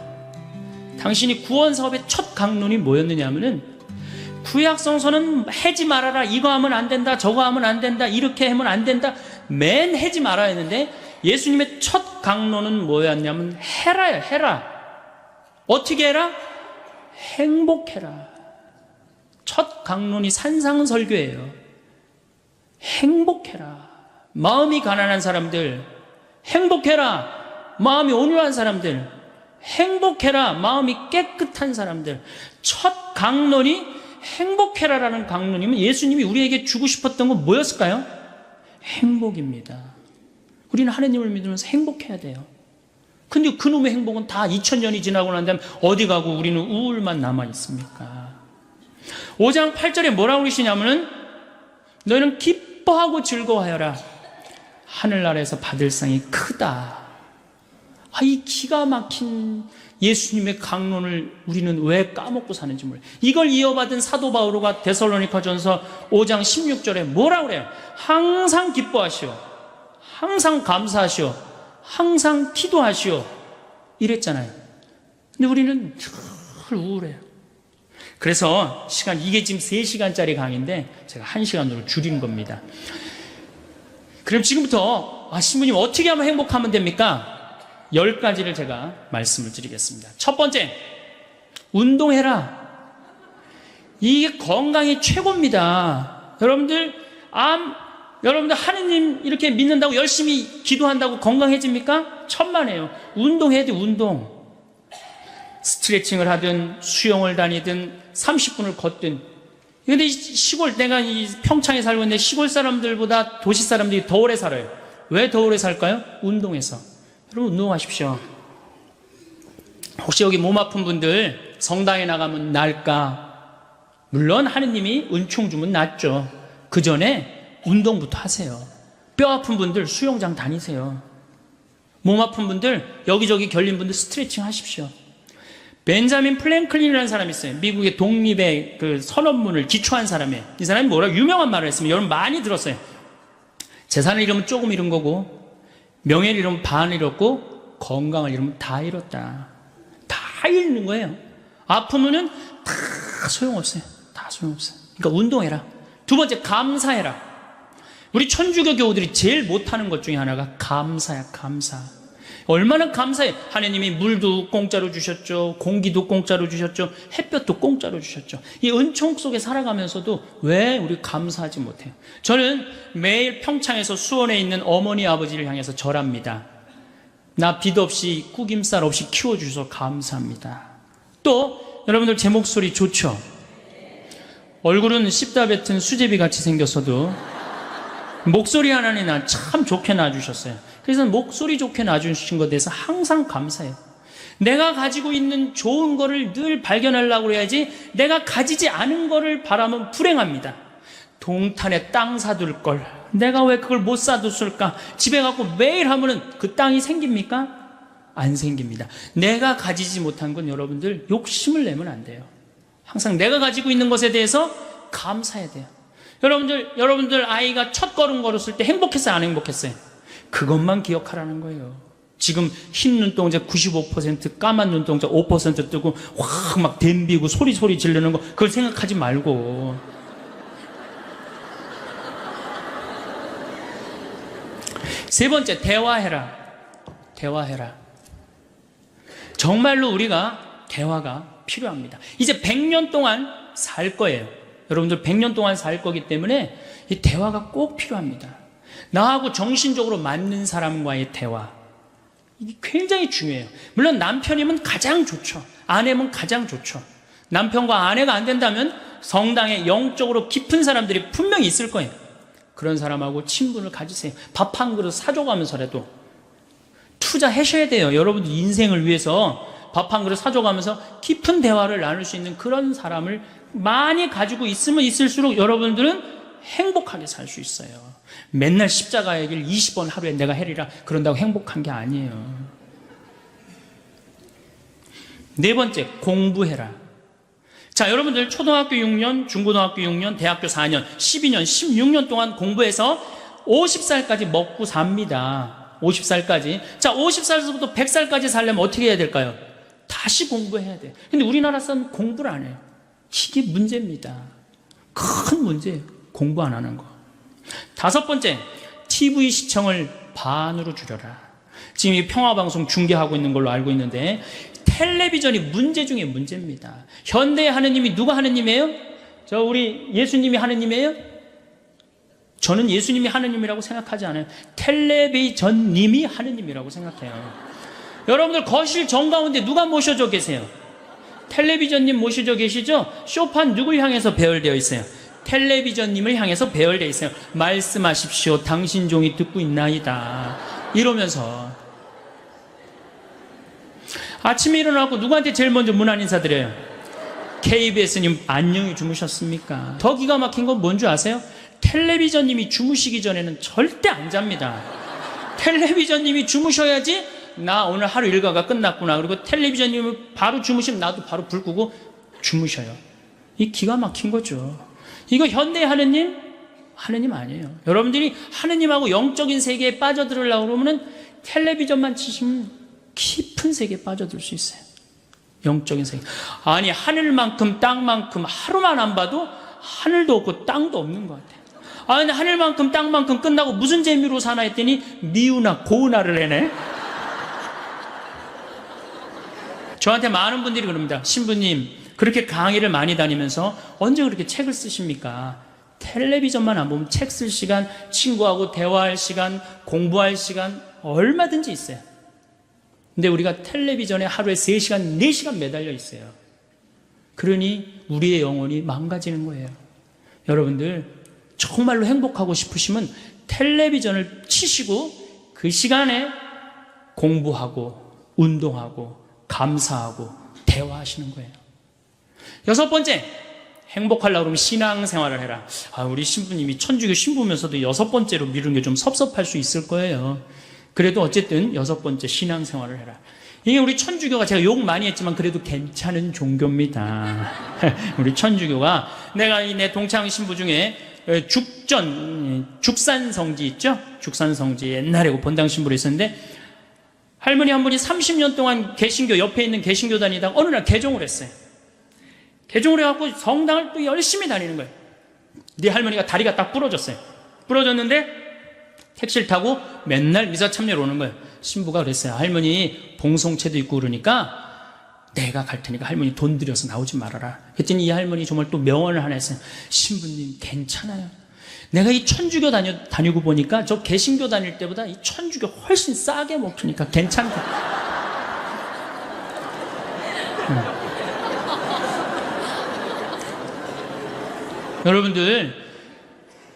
S1: 당신이 구원 사업의 첫 강론이 뭐였느냐 하면은 구약성서는 해지 말아라, 이거 하면 안 된다, 저거 하면 안 된다, 이렇게 하면 안 된다, 맨 해지 말아야 했는데 예수님의 첫 강론은 뭐였냐면 해라요. 해라. 어떻게 해라? 행복해라. 첫 강론이 산상설교예요. 행복해라. 마음이 가난한 사람들 행복해라. 마음이 온유한 사람들 행복해라. 마음이 깨끗한 사람들. 첫 강론이 행복해라라는 강론이면 예수님이 우리에게 주고 싶었던 건 뭐였을까요? 행복입니다. 우리는 하나님을 믿으면서 행복해야 돼요. 근데 그놈의 행복은 다 2000년이 지나고 난 다음에 어디 가고 우리는 우울만 남아 있습니까? 5장 8절에 뭐라고 그러시냐면은 너희는 기뻐하고 즐거워하여라. 하늘나라에서 받을 상이 크다. 이 기가 막힌 예수님의 강론을 우리는 왜 까먹고 사는지 몰라요. 이걸 이어받은 사도 바오로가 데살로니가전서 5장 16절에 뭐라고 그래요? 항상 기뻐하시오. 항상 감사하시오. 항상 기도하시오. 이랬잖아요. 근데 우리는 늘 우울해요. 그래서 이게 지금 3시간짜리 강의인데 제가 1시간으로 줄인 겁니다. 그럼 지금부터 신부님 어떻게 하면 행복하면 됩니까? 10가지를 제가 말씀을 드리겠습니다. 첫 번째, 운동해라. 이게 건강이 최고입니다. 여러분들 하느님 이렇게 믿는다고 열심히 기도한다고 건강해집니까? 천만에요. 운동해야 돼. 운동. 스트레칭을 하든 수영을 다니든 30분을 걷든. 근데 내가 이 평창에 살고 있는데 시골 사람들보다 도시 사람들이 더 오래 살아요. 왜 더 오래 살까요? 운동해서. 여러분 운동하십시오. 혹시 여기 몸 아픈 분들 성당에 나가면 나을까? 물론 하느님이 은총 주면 낫죠. 그 전에 운동부터 하세요. 뼈 아픈 분들 수영장 다니세요. 몸 아픈 분들 여기저기 결린 분들 스트레칭 하십시오. 벤자민 플랭클린이라는 사람이 있어요. 미국의 독립의 그 선언문을 기초한 사람이에요. 이 사람이 유명한 말을 했으면 여러분 많이 들었어요. 재산을 잃으면 조금 잃은 거고 명예를 잃으면 반 잃었고 건강을 잃으면 다 잃었다. 다 잃는 거예요. 아프면은 다 소용없어요. 다 소용없어요. 그러니까 운동해라. 두 번째, 감사해라. 우리 천주교 교우들이 제일 못하는 것 중에 하나가 감사야, 감사. 얼마나 감사해. 하나님이 물도 공짜로 주셨죠. 공기도 공짜로 주셨죠. 햇볕도 공짜로 주셨죠. 이 은총 속에 살아가면서도 왜 우리 감사하지 못해요? 저는 매일 평창에서 수원에 있는 어머니 아버지를 향해서 절합니다. 나 빚 없이 꾸김살 없이 키워주셔서 감사합니다. 또 여러분들 제 목소리 좋죠? 얼굴은 씹다 뱉은 수제비 같이 생겼어도 목소리 하나는 나 참 좋게 낳아주셨어요. 그래서 목소리 좋게 낳아주신 것에 대해서 항상 감사해요. 내가 가지고 있는 좋은 거를 늘 발견하려고 해야지 내가 가지지 않은 거를 바라면 불행합니다. 동탄에 땅 사둘 걸 내가 왜 그걸 못 사뒀을까? 집에 갖고 매일 하면은 그 땅이 생깁니까? 안 생깁니다. 내가 가지지 못한 건 여러분들 욕심을 내면 안 돼요. 항상 내가 가지고 있는 것에 대해서 감사해야 돼요. 여러분들 아이가 첫 걸음 걸었을 때 행복했어요, 안 행복했어요? 그것만 기억하라는 거예요. 지금 흰 눈동자 95%, 까만 눈동자 5% 뜨고 확 막 댐비고 소리 지르는 거 그걸 생각하지 말고. 세 번째, 대화해라. 대화해라. 정말로 우리가 대화가 필요합니다. 이제 100년 동안 살 거예요. 여러분들 100년 동안 살 거기 때문에 이 대화가 꼭 필요합니다. 나하고 정신적으로 맞는 사람과의 대화, 이게 굉장히 중요해요. 물론 남편이면 가장 좋죠. 아내면 가장 좋죠. 남편과 아내가 안 된다면 성당에 영적으로 깊은 사람들이 분명히 있을 거예요. 그런 사람하고 친분을 가지세요. 밥 한 그릇 사줘가면서라도 투자하셔야 돼요. 여러분들 인생을 위해서 밥 한 그릇 사줘가면서 깊은 대화를 나눌 수 있는 그런 사람을 많이 가지고 있으면 있을수록 여러분들은 행복하게 살 수 있어요. 맨날 십자가의 길 20번 하루에 내가 해리라 그런다고 행복한 게 아니에요. 네 번째, 공부해라. 자, 여러분들 초등학교 6년, 중고등학교 6년, 대학교 4년, 12년, 16년 동안 공부해서 50살까지 먹고 삽니다. 50살까지. 자, 50살부터 100살까지 살려면 어떻게 해야 될까요? 다시 공부해야 돼요. 근데 우리나라 사람은 공부를 안 해요. 이게 문제입니다. 큰 문제예요. 공부 안 하는 거. 다섯 번째, TV 시청을 반으로 줄여라. 지금 이 평화방송 중계하고 있는 걸로 알고 있는데 텔레비전이 문제 중에 문제입니다. 현대의 하느님이 누가 하느님이에요? 우리 예수님이 하느님이에요? 저는 예수님이 하느님이라고 생각하지 않아요. 텔레비전님이 하느님이라고 생각해요. 여러분들 거실 정가운데 누가 모셔져 계세요? 텔레비전님 모셔져 계시죠? 쇼판 누굴 향해서 배열되어 있어요? 텔레비전님을 향해서 배열되어 있어요. 말씀하십시오. 당신 종이 듣고 있나이다. 이러면서 아침에 일어나고 누구한테 제일 먼저 문안 인사드려요? KBS님 안녕히 주무셨습니까? 더 기가 막힌 건 뭔 줄 아세요? 텔레비전님이 주무시기 전에는 절대 안 잡니다. 텔레비전님이 주무셔야지 나 오늘 하루 일과가 끝났구나. 그리고 텔레비전님은 바로 주무시면 나도 바로 불 끄고 주무셔요. 이 기가 막힌 거죠. 이거 현대의 하느님? 하느님 아니에요. 여러분들이 하느님하고 영적인 세계에 빠져들으려고 그러면 텔레비전만 치시면 깊은 세계에 빠져들 수 있어요. 영적인 세계. 아니, 하늘만큼 땅만큼 하루만 안 봐도 하늘도 없고 땅도 없는 것 같아요. 아, 근데 하늘만큼 땅만큼 끝나고 무슨 재미로 사나 했더니 미우나 고운하를 해네. 저한테 많은 분들이 그럽니다. 신부님, 그렇게 강의를 많이 다니면서 언제 그렇게 책을 쓰십니까? 텔레비전만 안 보면 책 쓸 시간, 친구하고 대화할 시간, 공부할 시간 얼마든지 있어요. 근데 우리가 텔레비전에 하루에 3시간, 4시간 매달려 있어요. 그러니 우리의 영혼이 망가지는 거예요. 여러분들 정말로 행복하고 싶으시면 텔레비전을 치시고 그 시간에 공부하고 운동하고 감사하고 대화하시는 거예요. 여섯 번째, 행복하려고 그러면 신앙생활을 해라. 우리 신부님이 천주교 신부면서도 여섯 번째로 미루는 게 좀 섭섭할 수 있을 거예요. 그래도 어쨌든 여섯 번째, 신앙생활을 해라. 이게 우리 천주교가 제가 욕 많이 했지만 그래도 괜찮은 종교입니다. 우리 천주교가 내가 내 동창 신부 중에 죽산성지 있죠? 죽산성지 옛날에 본당 신부로 있었는데 할머니 한 분이 30년 동안 개신교 옆에 있는 개신교 다니다가 어느 날 개종을 했어요. 개종을 해갖고 성당을 또 열심히 다니는 거예요. 네 할머니가 다리가 딱 부러졌어요. 부러졌는데 택시를 타고 맨날 미사 참여를 오는 거예요. 신부가 그랬어요. 할머니 봉송체도 있고 그러니까 내가 갈 테니까 할머니 돈 들여서 나오지 말아라. 그랬더니 이 할머니 정말 또 명언을 하나 했어요. 신부님 괜찮아요. 내가 이 천주교 다니고 보니까 저 개신교 다닐 때보다 이 천주교 훨씬 싸게 먹히니까 괜찮다. 여러분들,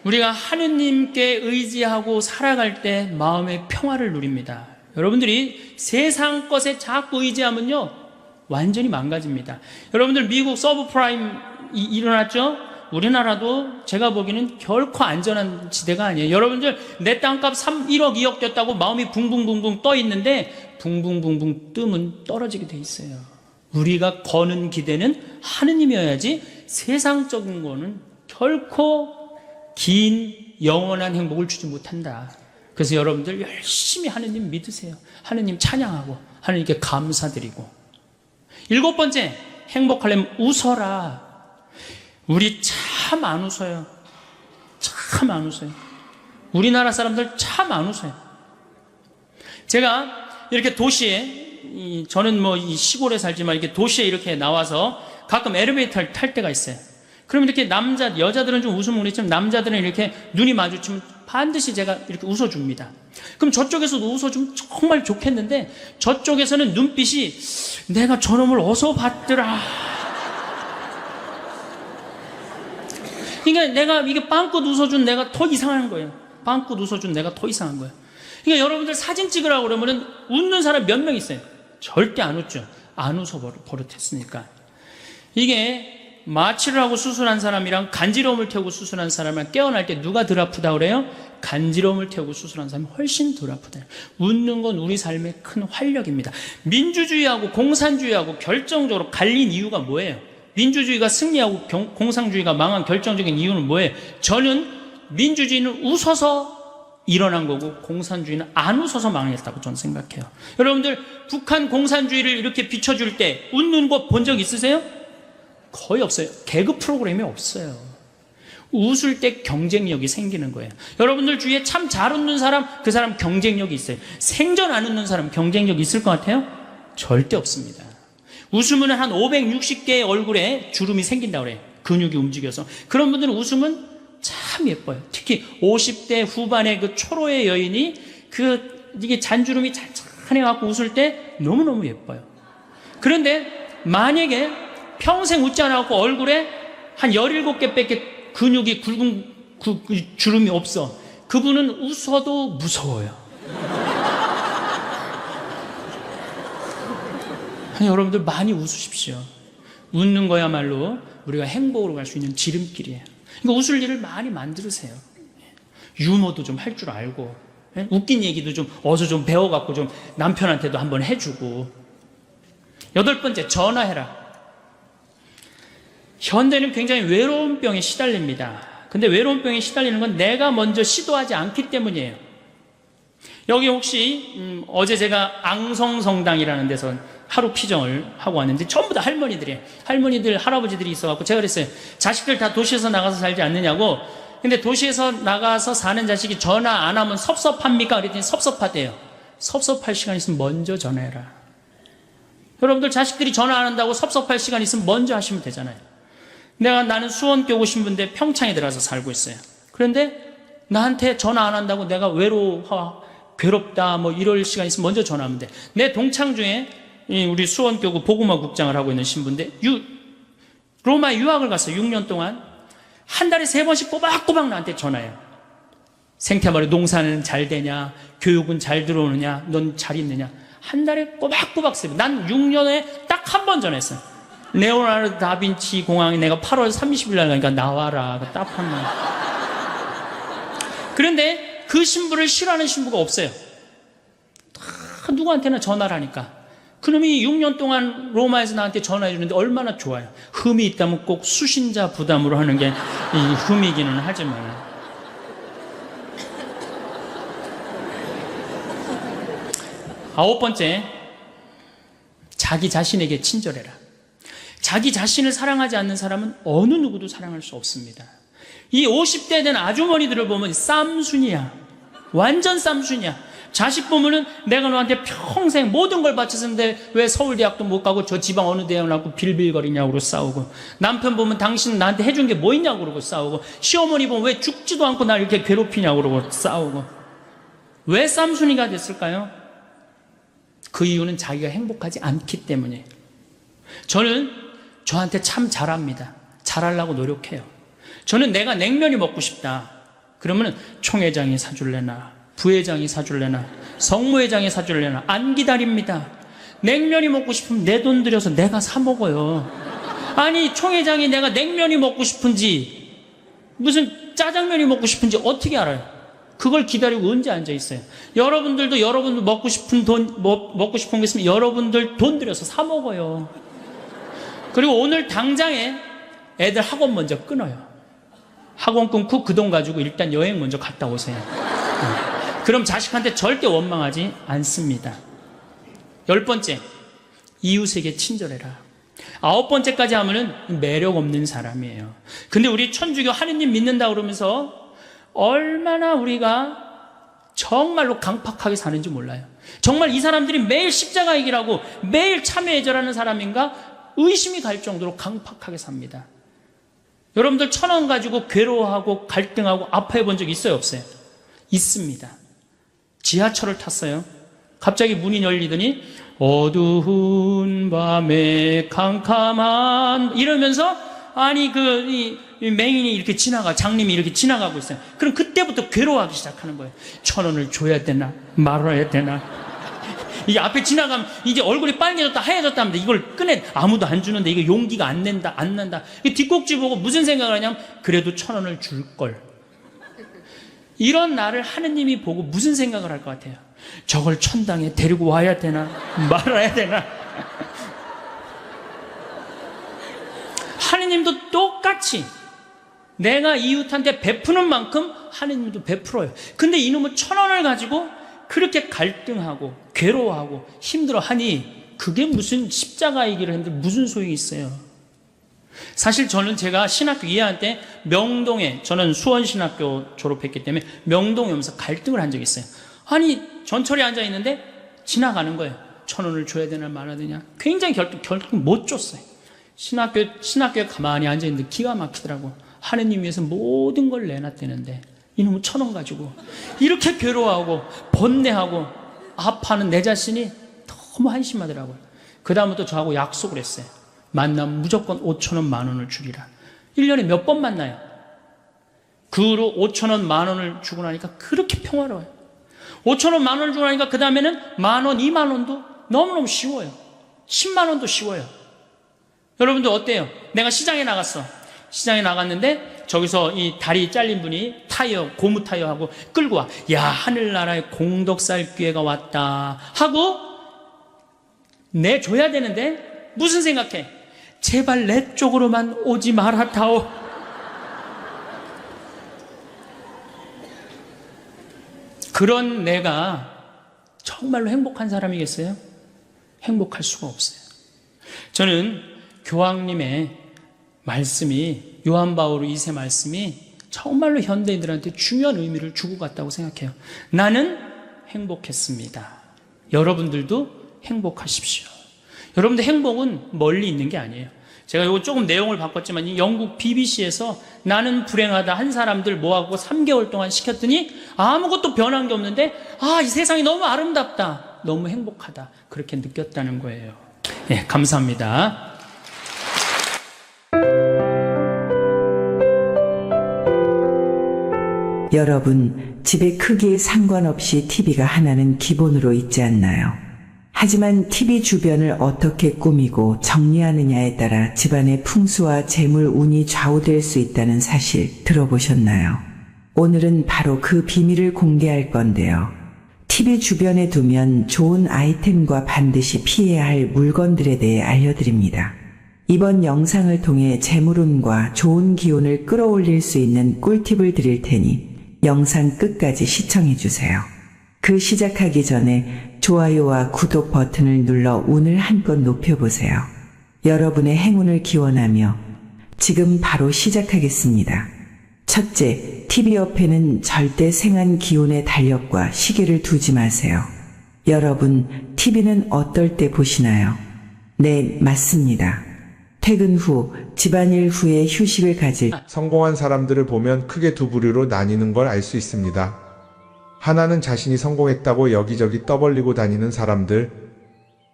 S1: 우리가 하느님께 의지하고 살아갈 때 마음의 평화를 누립니다. 여러분들이 세상 것에 자꾸 의지하면요 완전히 망가집니다. 여러분들 미국 서브프라임 일어났죠? 우리나라도 제가 보기에는 결코 안전한 지대가 아니에요. 여러분들 내 땅값 1억 2억 됐다고 마음이 붕붕붕붕 떠 있는데 붕붕붕붕 뜨면 떨어지게 돼 있어요. 우리가 거는 기대는 하느님이어야지 세상적인 거는 결코 긴 영원한 행복을 주지 못한다. 그래서 여러분들 열심히 하느님 믿으세요. 하느님 찬양하고 하느님께 감사드리고. 7번째, 행복하려면 웃어라. 우리 참 안 웃어요. 참 안 웃어요. 우리나라 사람들 참 안 웃어요. 제가 이렇게 도시에, 저는 뭐 이 시골에 살지만 이렇게 도시에 이렇게 나와서 가끔 엘리베이터를 탈 때가 있어요. 그럼 이렇게 여자들은 좀 웃으면 그렇지만 남자들은 이렇게 눈이 마주치면 반드시 제가 이렇게 웃어줍니다. 그럼 저쪽에서도 웃어주면 정말 좋겠는데 저쪽에서는 눈빛이 내가 저놈을 어서 봤더라. 그러니까 내가 이게 빵긋 웃어준 내가 더 이상한 거예요. 빵긋 웃어준 내가 더 이상한 거예요. 그러니까 여러분들 사진 찍으라고 그러면은 웃는 사람 몇 명 있어요. 절대 안 웃죠. 안 웃어 버릇했으니까. 이게 마취를 하고 수술한 사람이랑 간지러움을 태우고 수술한 사람이랑 깨어날 때 누가 덜 아프다 그래요? 간지러움을 태우고 수술한 사람이 훨씬 덜 아프다. 웃는 건 우리 삶의 큰 활력입니다. 민주주의하고 공산주의하고 결정적으로 갈린 이유가 뭐예요? 민주주의가 승리하고 공산주의가 망한 결정적인 이유는 뭐예요? 저는 민주주의는 웃어서 일어난 거고 공산주의는 안 웃어서 망했다고 저는 생각해요. 여러분들 북한 공산주의를 이렇게 비춰줄 때 웃는 거 본 적 있으세요? 거의 없어요. 개그 프로그램이 없어요. 웃을 때 경쟁력이 생기는 거예요. 여러분들 주위에 참 잘 웃는 사람, 그 사람 경쟁력이 있어요. 생전 안 웃는 사람 경쟁력 있을 것 같아요? 절대 없습니다. 웃으면 한 560개의 얼굴에 주름이 생긴다고 그래요. 근육이 움직여서. 그런 분들은 웃으면 참 예뻐요. 특히 50대 후반의 그 초로의 여인이 이게 잔주름이 잔잔해 갖고 웃을 때 너무너무 예뻐요. 그런데 만약에 평생 웃지 않아갖고 얼굴에 한 17개밖에 근육이 굵은 그 주름이 없어. 그분은 웃어도 무서워요. 여러분들 많이 웃으십시오. 웃는 거야말로 우리가 행복으로 갈 수 있는 지름길이에요. 그러니까 웃을 일을 많이 만들으세요. 유머도 좀 할 줄 알고, 웃긴 얘기도 좀 어서 좀 배워갖고 좀 남편한테도 한번 해주고. 8번째, 전화해라. 현대는 굉장히 외로운 병에 시달립니다. 근데 외로운 병에 시달리는 건 내가 먼저 시도하지 않기 때문이에요. 여기 혹시 어제 제가 앙성성당이라는 데서 하루 피정을 하고 왔는데 전부 다 할머니들이에요. 할머니들, 할아버지들이 있어갖고 제가 그랬어요. 자식들 다 도시에서 나가서 살지 않느냐고. 근데 도시에서 나가서 사는 자식이 전화 안 하면 섭섭합니까? 그랬더니 섭섭하대요. 섭섭할 시간 있으면 먼저 전화해라. 여러분들 자식들이 전화 안 한다고 섭섭할 시간 있으면 먼저 하시면 되잖아요. 나는 수원교구 신부인데 평창에 들어가서 살고 있어요. 그런데 나한테 전화 안 한다고 내가 괴롭다 뭐 이럴 시간 있으면 먼저 전화하면 돼. 내 동창 중에 우리 수원교구 복음화 국장을 하고 있는 신부인데 로마에 유학을 갔어요. 6년 동안 한 달에 3번씩 꼬박꼬박 나한테 전화해요. 생태마을에 농사는 잘 되냐, 교육은 잘 들어오느냐, 넌 잘 있느냐. 한 달에 꼬박꼬박 써요. 난 6년에 딱 한 번 전화했어요. 레오나르도 다빈치 공항에 내가 8월 30일 날 가니까 나와라. 딱 한 번. 그런데 그 신부를 싫어하는 신부가 없어요. 다 누구한테나 전화를 하니까. 그놈이 6년 동안 로마에서 나한테 전화해 주는데 얼마나 좋아요. 흠이 있다면 꼭 수신자 부담으로 하는 게 이 흠이기는 하지만. 아홉 번째, 자기 자신에게 친절해라. 자기 자신을 사랑하지 않는 사람은 어느 누구도 사랑할 수 없습니다. 이 50대 된 아주머니들을 보면 쌈순이야. 완전 쌈순이야. 자식 보면은 내가 너한테 평생 모든 걸 바쳤는데 왜 서울대학도 못 가고 저 지방 어느 대학 나고 빌빌거리냐고 싸우고, 남편 보면 당신 나한테 해준 게 뭐 있냐고 그러고 싸우고, 시어머니 보면 왜 죽지도 않고 날 이렇게 괴롭히냐고 그러고 싸우고. 왜 쌈순이가 됐을까요? 그 이유는 자기가 행복하지 않기 때문에. 저는 저한테 참 잘합니다. 잘하려고 노력해요. 저는 내가 냉면이 먹고 싶다 그러면 총회장이 사줄래나 부회장이 사줄래나 성무회장이 사줄래나 안 기다립니다. 냉면이 먹고 싶으면 내 돈 들여서 내가 사 먹어요. 아니 총회장이 내가 냉면이 먹고 싶은지 무슨 짜장면이 먹고 싶은지 어떻게 알아요? 그걸 기다리고 언제 앉아 있어요? 여러분들도 여러분들 먹고 싶은 먹고 싶은 게 있으면 여러분들 돈 들여서 사 먹어요. 그리고 오늘 당장에 애들 학원 먼저 끊어요. 학원 끊고 그 돈 가지고 일단 여행 먼저 갔다 오세요. 그럼 자식한테 절대 원망하지 않습니다. 10번째, 이웃에게 친절해라. 9번째까지 하면은 매력 없는 사람이에요. 근데 우리 천주교 하느님 믿는다 그러면서 얼마나 우리가 정말로 강팍하게 사는지 몰라요. 정말 이 사람들이 매일 십자가 얘기라고 매일 참회해절하는 사람인가 의심이 갈 정도로 강팍하게 삽니다. 여러분들 1,000원 가지고 괴로워하고 갈등하고 아파해 본 적 있어요, 없어요? 있습니다. 지하철을 탔어요. 갑자기 문이 열리더니 어두운 밤에 캄캄한 이러면서 아니 이 맹인이 이렇게 장님이 이렇게 지나가고 있어요. 그럼 그때부터 괴로워하기 시작하는 거예요. 1,000원을 줘야 되나 말아야 되나. 이게 앞에 지나가면 이제 얼굴이 빨개졌다 하얘졌다 합니다. 이걸 꺼내 아무도 안 주는데 이게 용기가 안 난다. 뒷꼭지 보고 무슨 생각을 하냐면 그래도 1,000원을 줄걸. 이런 나를 하느님이 보고 무슨 생각을 할 것 같아요? 저걸 천당에 데리고 와야 되나 말아야 되나. 하느님도 똑같이 내가 이웃한테 베푸는 만큼 하느님도 베풀어요. 근데 이놈은 1,000원을 가지고 그렇게 갈등하고 괴로워하고 힘들어하니 그게 무슨 십자가 얘기를 했는데 무슨 소용이 있어요? 사실 저는 제가 신학교 2학년 때 명동에, 저는 수원신학교 졸업했기 때문에 명동에 오면서 갈등을 한 적이 있어요. 아니 전철에 앉아있는데 지나가는 거예요. 1,000원을 줘야 되나 말아야 되냐. 굉장히 결국 못 줬어요. 신학교에 가만히 앉아있는데 기가 막히더라고. 하느님 위해서 모든 걸 내놨대는데 이놈은 1,000원 가지고 이렇게 괴로워하고 번뇌하고 아파하는 내 자신이 너무 한심하더라고요. 그 다음부터 저하고 약속을 했어요. 만나면 무조건 5,000원, 10,000원을 주리라. 1년에 몇 번 만나요? 그 후로 5,000원, 10,000원을 주고 나니까 그렇게 평화로워요. 5,000원, 10,000원을 주고 나니까 그 다음에는 10,000원, 20,000원도 너무너무 쉬워요. 100,000원도 쉬워요. 여러분들 어때요? 내가 시장에 나갔어. 시장에 나갔는데 저기서 이 다리 잘린 분이 고무 타이어하고 끌고 와. 야, 하늘나라에 공덕살 기회가 왔다 하고 내줘야 되는데 무슨 생각해? 제발 내 쪽으로만 오지 말아다오. 그런 내가 정말로 행복한 사람이겠어요? 행복할 수가 없어요. 저는 교황님의 말씀이, 요한 바오로 2세 말씀이 정말로 현대인들한테 중요한 의미를 주고 갔다고 생각해요. 나는 행복했습니다. 여러분들도 행복하십시오. 여러분들 행복은 멀리 있는 게 아니에요. 제가 이거 조금 내용을 바꿨지만 이 영국 BBC에서 나는 불행하다 한 사람들 모아고 3개월 동안 시켰더니 아무것도 변한 게 없는데 이 세상이 너무 아름답다, 너무 행복하다, 그렇게 느꼈다는 거예요. 네, 감사합니다.
S2: 여러분, 집의 크기에 상관없이 TV가 하나는 기본으로 있지 않나요? 하지만 TV 주변을 어떻게 꾸미고 정리하느냐에 따라 집안의 풍수와 재물 운이 좌우될 수 있다는 사실 들어보셨나요? 오늘은 바로 그 비밀을 공개할 건데요. TV 주변에 두면 좋은 아이템과 반드시 피해야 할 물건들에 대해 알려드립니다. 이번 영상을 통해 재물운과 좋은 기운을 끌어올릴 수 있는 꿀팁을 드릴 테니 영상 끝까지 시청해주세요. 그 시작하기 전에 좋아요와 구독 버튼을 눌러 운을 한껏 높여보세요. 여러분의 행운을 기원하며 지금 바로 시작하겠습니다. 첫째, TV 옆에는 절대 생한 기운의 달력과 시계를 두지 마세요. 여러분, TV는 어떨 때 보시나요? 네, 맞습니다. 퇴근 후, 집안일 후에 휴식을 가질
S3: 성공한 사람들을 보면 크게 두 부류로 나뉘는 걸 알 수 있습니다. 하나는 자신이 성공했다고 여기저기 떠벌리고 다니는 사람들,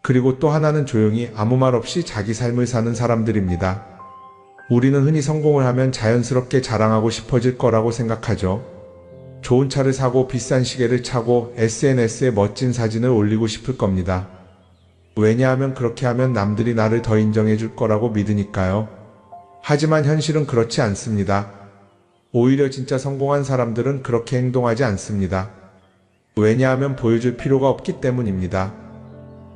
S3: 그리고 또 하나는 조용히 아무 말 없이 자기 삶을 사는 사람들입니다. 우리는 흔히 성공을 하면 자연스럽게 자랑하고 싶어질 거라고 생각하죠. 좋은 차를 사고 비싼 시계를 차고 SNS에 멋진 사진을 올리고 싶을 겁니다. 왜냐하면 그렇게 하면 남들이 나를 더 인정해 줄 거라고 믿으니까요. 하지만 현실은 그렇지 않습니다. 오히려 진짜 성공한 사람들은 그렇게 행동하지 않습니다. 왜냐하면 보여줄 필요가 없기 때문입니다.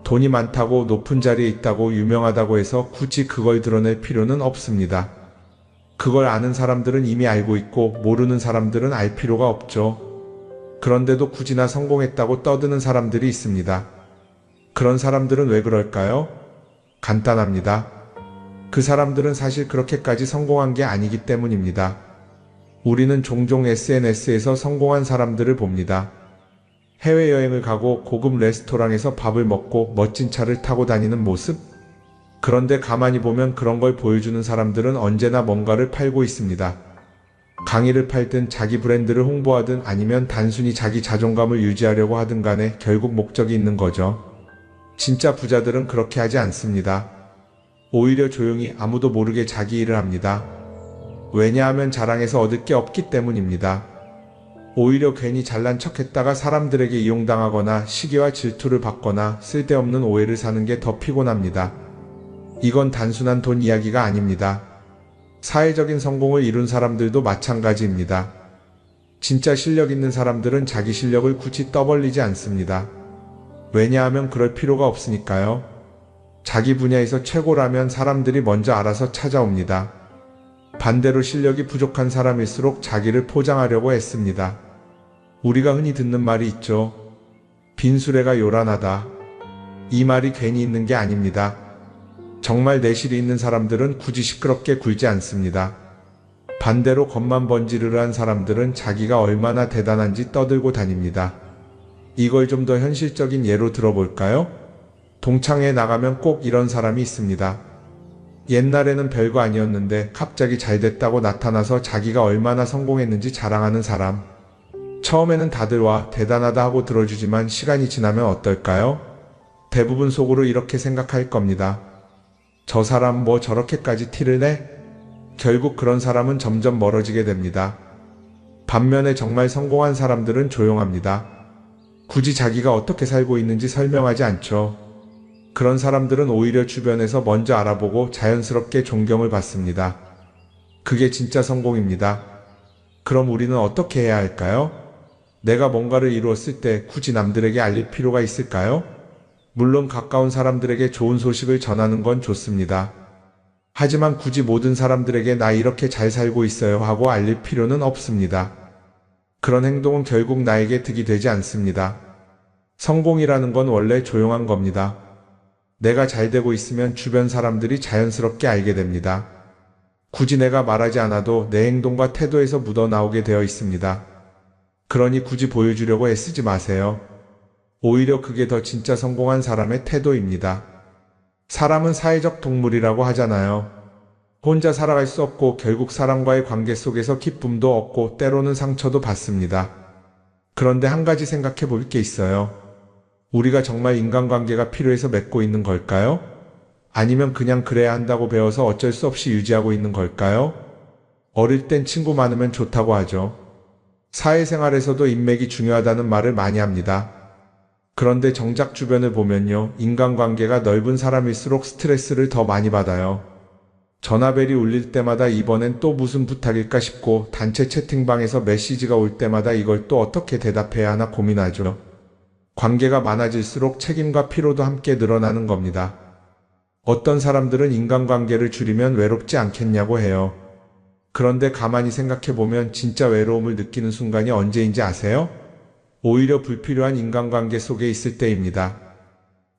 S3: 돈이 많다고 높은 자리에 있다고 유명하다고 해서 굳이 그걸 드러낼 필요는 없습니다. 그걸 아는 사람들은 이미 알고 있고 모르는 사람들은 알 필요가 없죠. 그런데도 굳이나 성공했다고 떠드는 사람들이 있습니다. 그런 사람들은 왜 그럴까요? 간단합니다. 그 사람들은 사실 그렇게까지 성공한 게 아니기 때문입니다. 우리는 종종 SNS에서 성공한 사람들을 봅니다. 해외여행을 가고 고급 레스토랑에서 밥을 먹고 멋진 차를 타고 다니는 모습? 그런데 가만히 보면 그런 걸 보여주는 사람들은 언제나 뭔가를 팔고 있습니다. 강의를 팔든 자기 브랜드를 홍보하든 아니면 단순히 자기 자존감을 유지하려고 하든 간에 결국 목적이 있는 거죠. 진짜 부자들은 그렇게 하지 않습니다. 오히려 조용히 아무도 모르게 자기 일을 합니다. 왜냐하면 자랑해서 얻을 게 없기 때문입니다. 오히려 괜히 잘난 척했다가 사람들에게 이용당하거나 시기와 질투를 받거나 쓸데없는 오해를 사는 게 더 피곤합니다. 이건 단순한 돈 이야기가 아닙니다. 사회적인 성공을 이룬 사람들도 마찬가지입니다. 진짜 실력 있는 사람들은 자기 실력을 굳이 떠벌리지 않습니다. 왜냐하면 그럴 필요가 없으니까요. 자기 분야에서 최고라면 사람들이 먼저 알아서 찾아옵니다. 반대로 실력이 부족한 사람일수록 자기를 포장하려고 애씁니다. 우리가 흔히 듣는 말이 있죠. 빈수레가 요란하다. 이 말이 괜히 있는 게 아닙니다. 정말 내실이 있는 사람들은 굳이 시끄럽게 굴지 않습니다. 반대로 겉만 번지르르한 사람들은 자기가 얼마나 대단한지 떠들고 다닙니다. 이걸 좀 더 현실적인 예로 들어볼까요? 동창회에 나가면 꼭 이런 사람이 있습니다. 옛날에는 별거 아니었는데 갑자기 잘 됐다고 나타나서 자기가 얼마나 성공했는지 자랑하는 사람. 처음에는 다들 와 대단하다 하고 들어주지만 시간이 지나면 어떨까요? 대부분 속으로 이렇게 생각할 겁니다. 저 사람 뭐 저렇게까지 티를 내? 결국 그런 사람은 점점 멀어지게 됩니다. 반면에 정말 성공한 사람들은 조용합니다. 굳이 자기가 어떻게 살고 있는지 설명하지 않죠. 그런 사람들은 오히려 주변에서 먼저 알아보고 자연스럽게 존경을 받습니다. 그게 진짜 성공입니다. 그럼 우리는 어떻게 해야 할까요? 내가 뭔가를 이루었을 때 굳이 남들에게 알릴 필요가 있을까요? 물론 가까운 사람들에게 좋은 소식을 전하는 건 좋습니다. 하지만 굳이 모든 사람들에게 나 이렇게 잘 살고 있어요 하고 알릴 필요는 없습니다. 그런 행동은 결국 나에게 득이 되지 않습니다. 성공이라는 건 원래 조용한 겁니다. 내가 잘 되고 있으면 주변 사람들이 자연스럽게 알게 됩니다. 굳이 내가 말하지 않아도 내 행동과 태도에서 묻어나오게 되어 있습니다. 그러니 굳이 보여주려고 애쓰지 마세요. 오히려 그게 더 진짜 성공한 사람의 태도입니다. 사람은 사회적 동물이라고 하잖아요. 혼자 살아갈 수 없고 결국 사람과의 관계 속에서 기쁨도 얻고 때로는 상처도 받습니다. 그런데 한 가지 생각해 볼 게 있어요. 우리가 정말 인간관계가 필요해서 맺고 있는 걸까요? 아니면 그냥 그래야 한다고 배워서 어쩔 수 없이 유지하고 있는 걸까요? 어릴 땐 친구 많으면 좋다고 하죠. 사회생활에서도 인맥이 중요하다는 말을 많이 합니다. 그런데 정작 주변을 보면요. 인간관계가 넓은 사람일수록 스트레스를 더 많이 받아요. 전화벨이 울릴 때마다 이번엔 또 무슨 부탁일까 싶고 단체 채팅방에서 메시지가 올 때마다 이걸 또 어떻게 대답해야 하나 고민하죠. 관계가 많아질수록 책임과 피로도 함께 늘어나는 겁니다. 어떤 사람들은 인간관계를 줄이면 외롭지 않겠냐고 해요. 그런데 가만히 생각해보면 진짜 외로움을 느끼는 순간이 언제인지 아세요? 오히려 불필요한 인간관계 속에 있을 때입니다.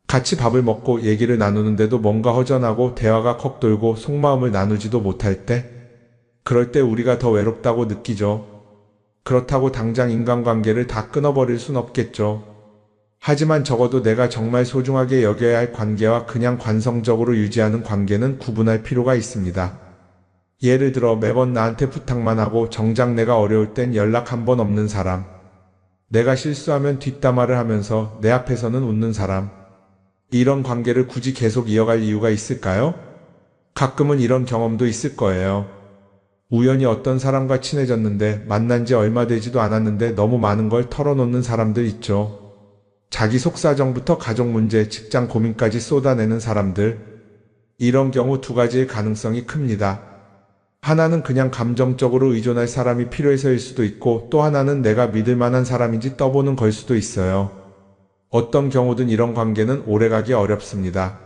S3: 같이 밥을 먹고 얘기를 나누는데도 뭔가 허전하고 대화가 컥 돌고 속마음을 나누지도 못할 때, 그럴 때 우리가 더 외롭다고 느끼죠. 그렇다고 당장 인간관계를 다 끊어버릴 순 없겠죠. 하지만 적어도 내가 정말 소중하게 여겨야 할 관계와 그냥 관성적으로 유지하는 관계는 구분할 필요가 있습니다. 예를 들어 매번 나한테 부탁만 하고 정작 내가 어려울 땐 연락 한 번 없는 사람. 내가 실수하면 뒷담화를 하면서 내 앞에서는 웃는 사람. 이런 관계를 굳이 계속 이어갈 이유가 있을까요? 가끔은 이런 경험도 있을 거예요. 우연히 어떤 사람과 친해졌는데 만난 지 얼마 되지도 않았는데 너무 많은 걸 털어놓는 사람들 있죠. 자기 속사정부터 가족 문제, 직장 고민까지 쏟아내는 사람들. 이런 경우 두 가지의 가능성이 큽니다. 하나는 그냥 감정적으로 의존할 사람이 필요해서일 수도 있고 또 하나는 내가 믿을 만한 사람인지 떠보는 걸 수도 있어요. 어떤 경우든 이런 관계는 오래가기 어렵습니다.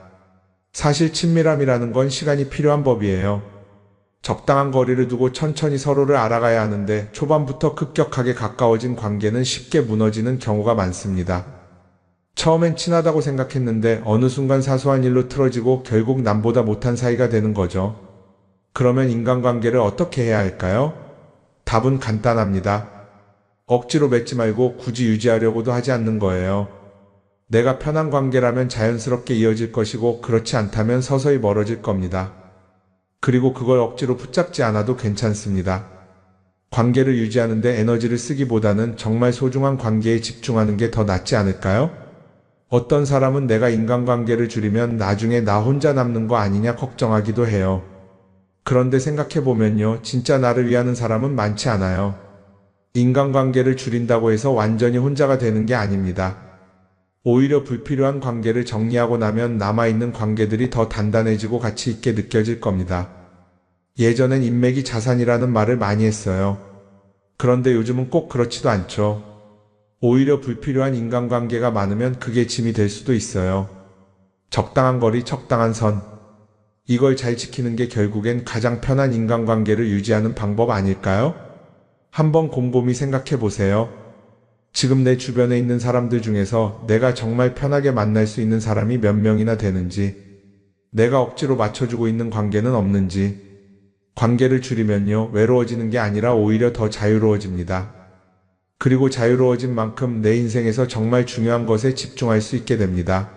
S3: 사실 친밀함이라는 건 시간이 필요한 법이에요. 적당한 거리를 두고 천천히 서로를 알아가야 하는데 초반부터 급격하게 가까워진 관계는 쉽게 무너지는 경우가 많습니다. 처음엔 친하다고 생각했는데 어느 순간 사소한 일로 틀어지고 결국 남보다 못한 사이가 되는 거죠. 그러면 인간관계를 어떻게 해야 할까요? 답은 간단합니다. 억지로 맺지 말고 굳이 유지하려고도 하지 않는 거예요. 내가 편한 관계라면 자연스럽게 이어질 것이고 그렇지 않다면 서서히 멀어질 겁니다. 그리고 그걸 억지로 붙잡지 않아도 괜찮습니다. 관계를 유지하는데 에너지를 쓰기보다는 정말 소중한 관계에 집중하는 게 더 낫지 않을까요? 어떤 사람은 내가 인간관계를 줄이면 나중에 나 혼자 남는 거 아니냐 걱정하기도 해요. 그런데 생각해보면요, 진짜 나를 위하는 사람은 많지 않아요. 인간관계를 줄인다고 해서 완전히 혼자가 되는 게 아닙니다. 오히려 불필요한 관계를 정리하고 나면 남아있는 관계들이 더 단단해지고 가치 있게 느껴질 겁니다. 예전엔 인맥이 자산이라는 말을 많이 했어요. 그런데 요즘은 꼭 그렇지도 않죠. 오히려 불필요한 인간관계가 많으면 그게 짐이 될 수도 있어요. 적당한 거리, 적당한 선. 이걸 잘 지키는 게 결국엔 가장 편한 인간관계를 유지하는 방법 아닐까요? 한번 곰곰이 생각해 보세요. 지금 내 주변에 있는 사람들 중에서 내가 정말 편하게 만날 수 있는 사람이 몇 명이나 되는지, 내가 억지로 맞춰주고 있는 관계는 없는지. 관계를 줄이면요, 외로워지는 게 아니라 오히려 더 자유로워집니다. 그리고 자유로워진 만큼 내 인생에서 정말 중요한 것에 집중할 수 있게 됩니다.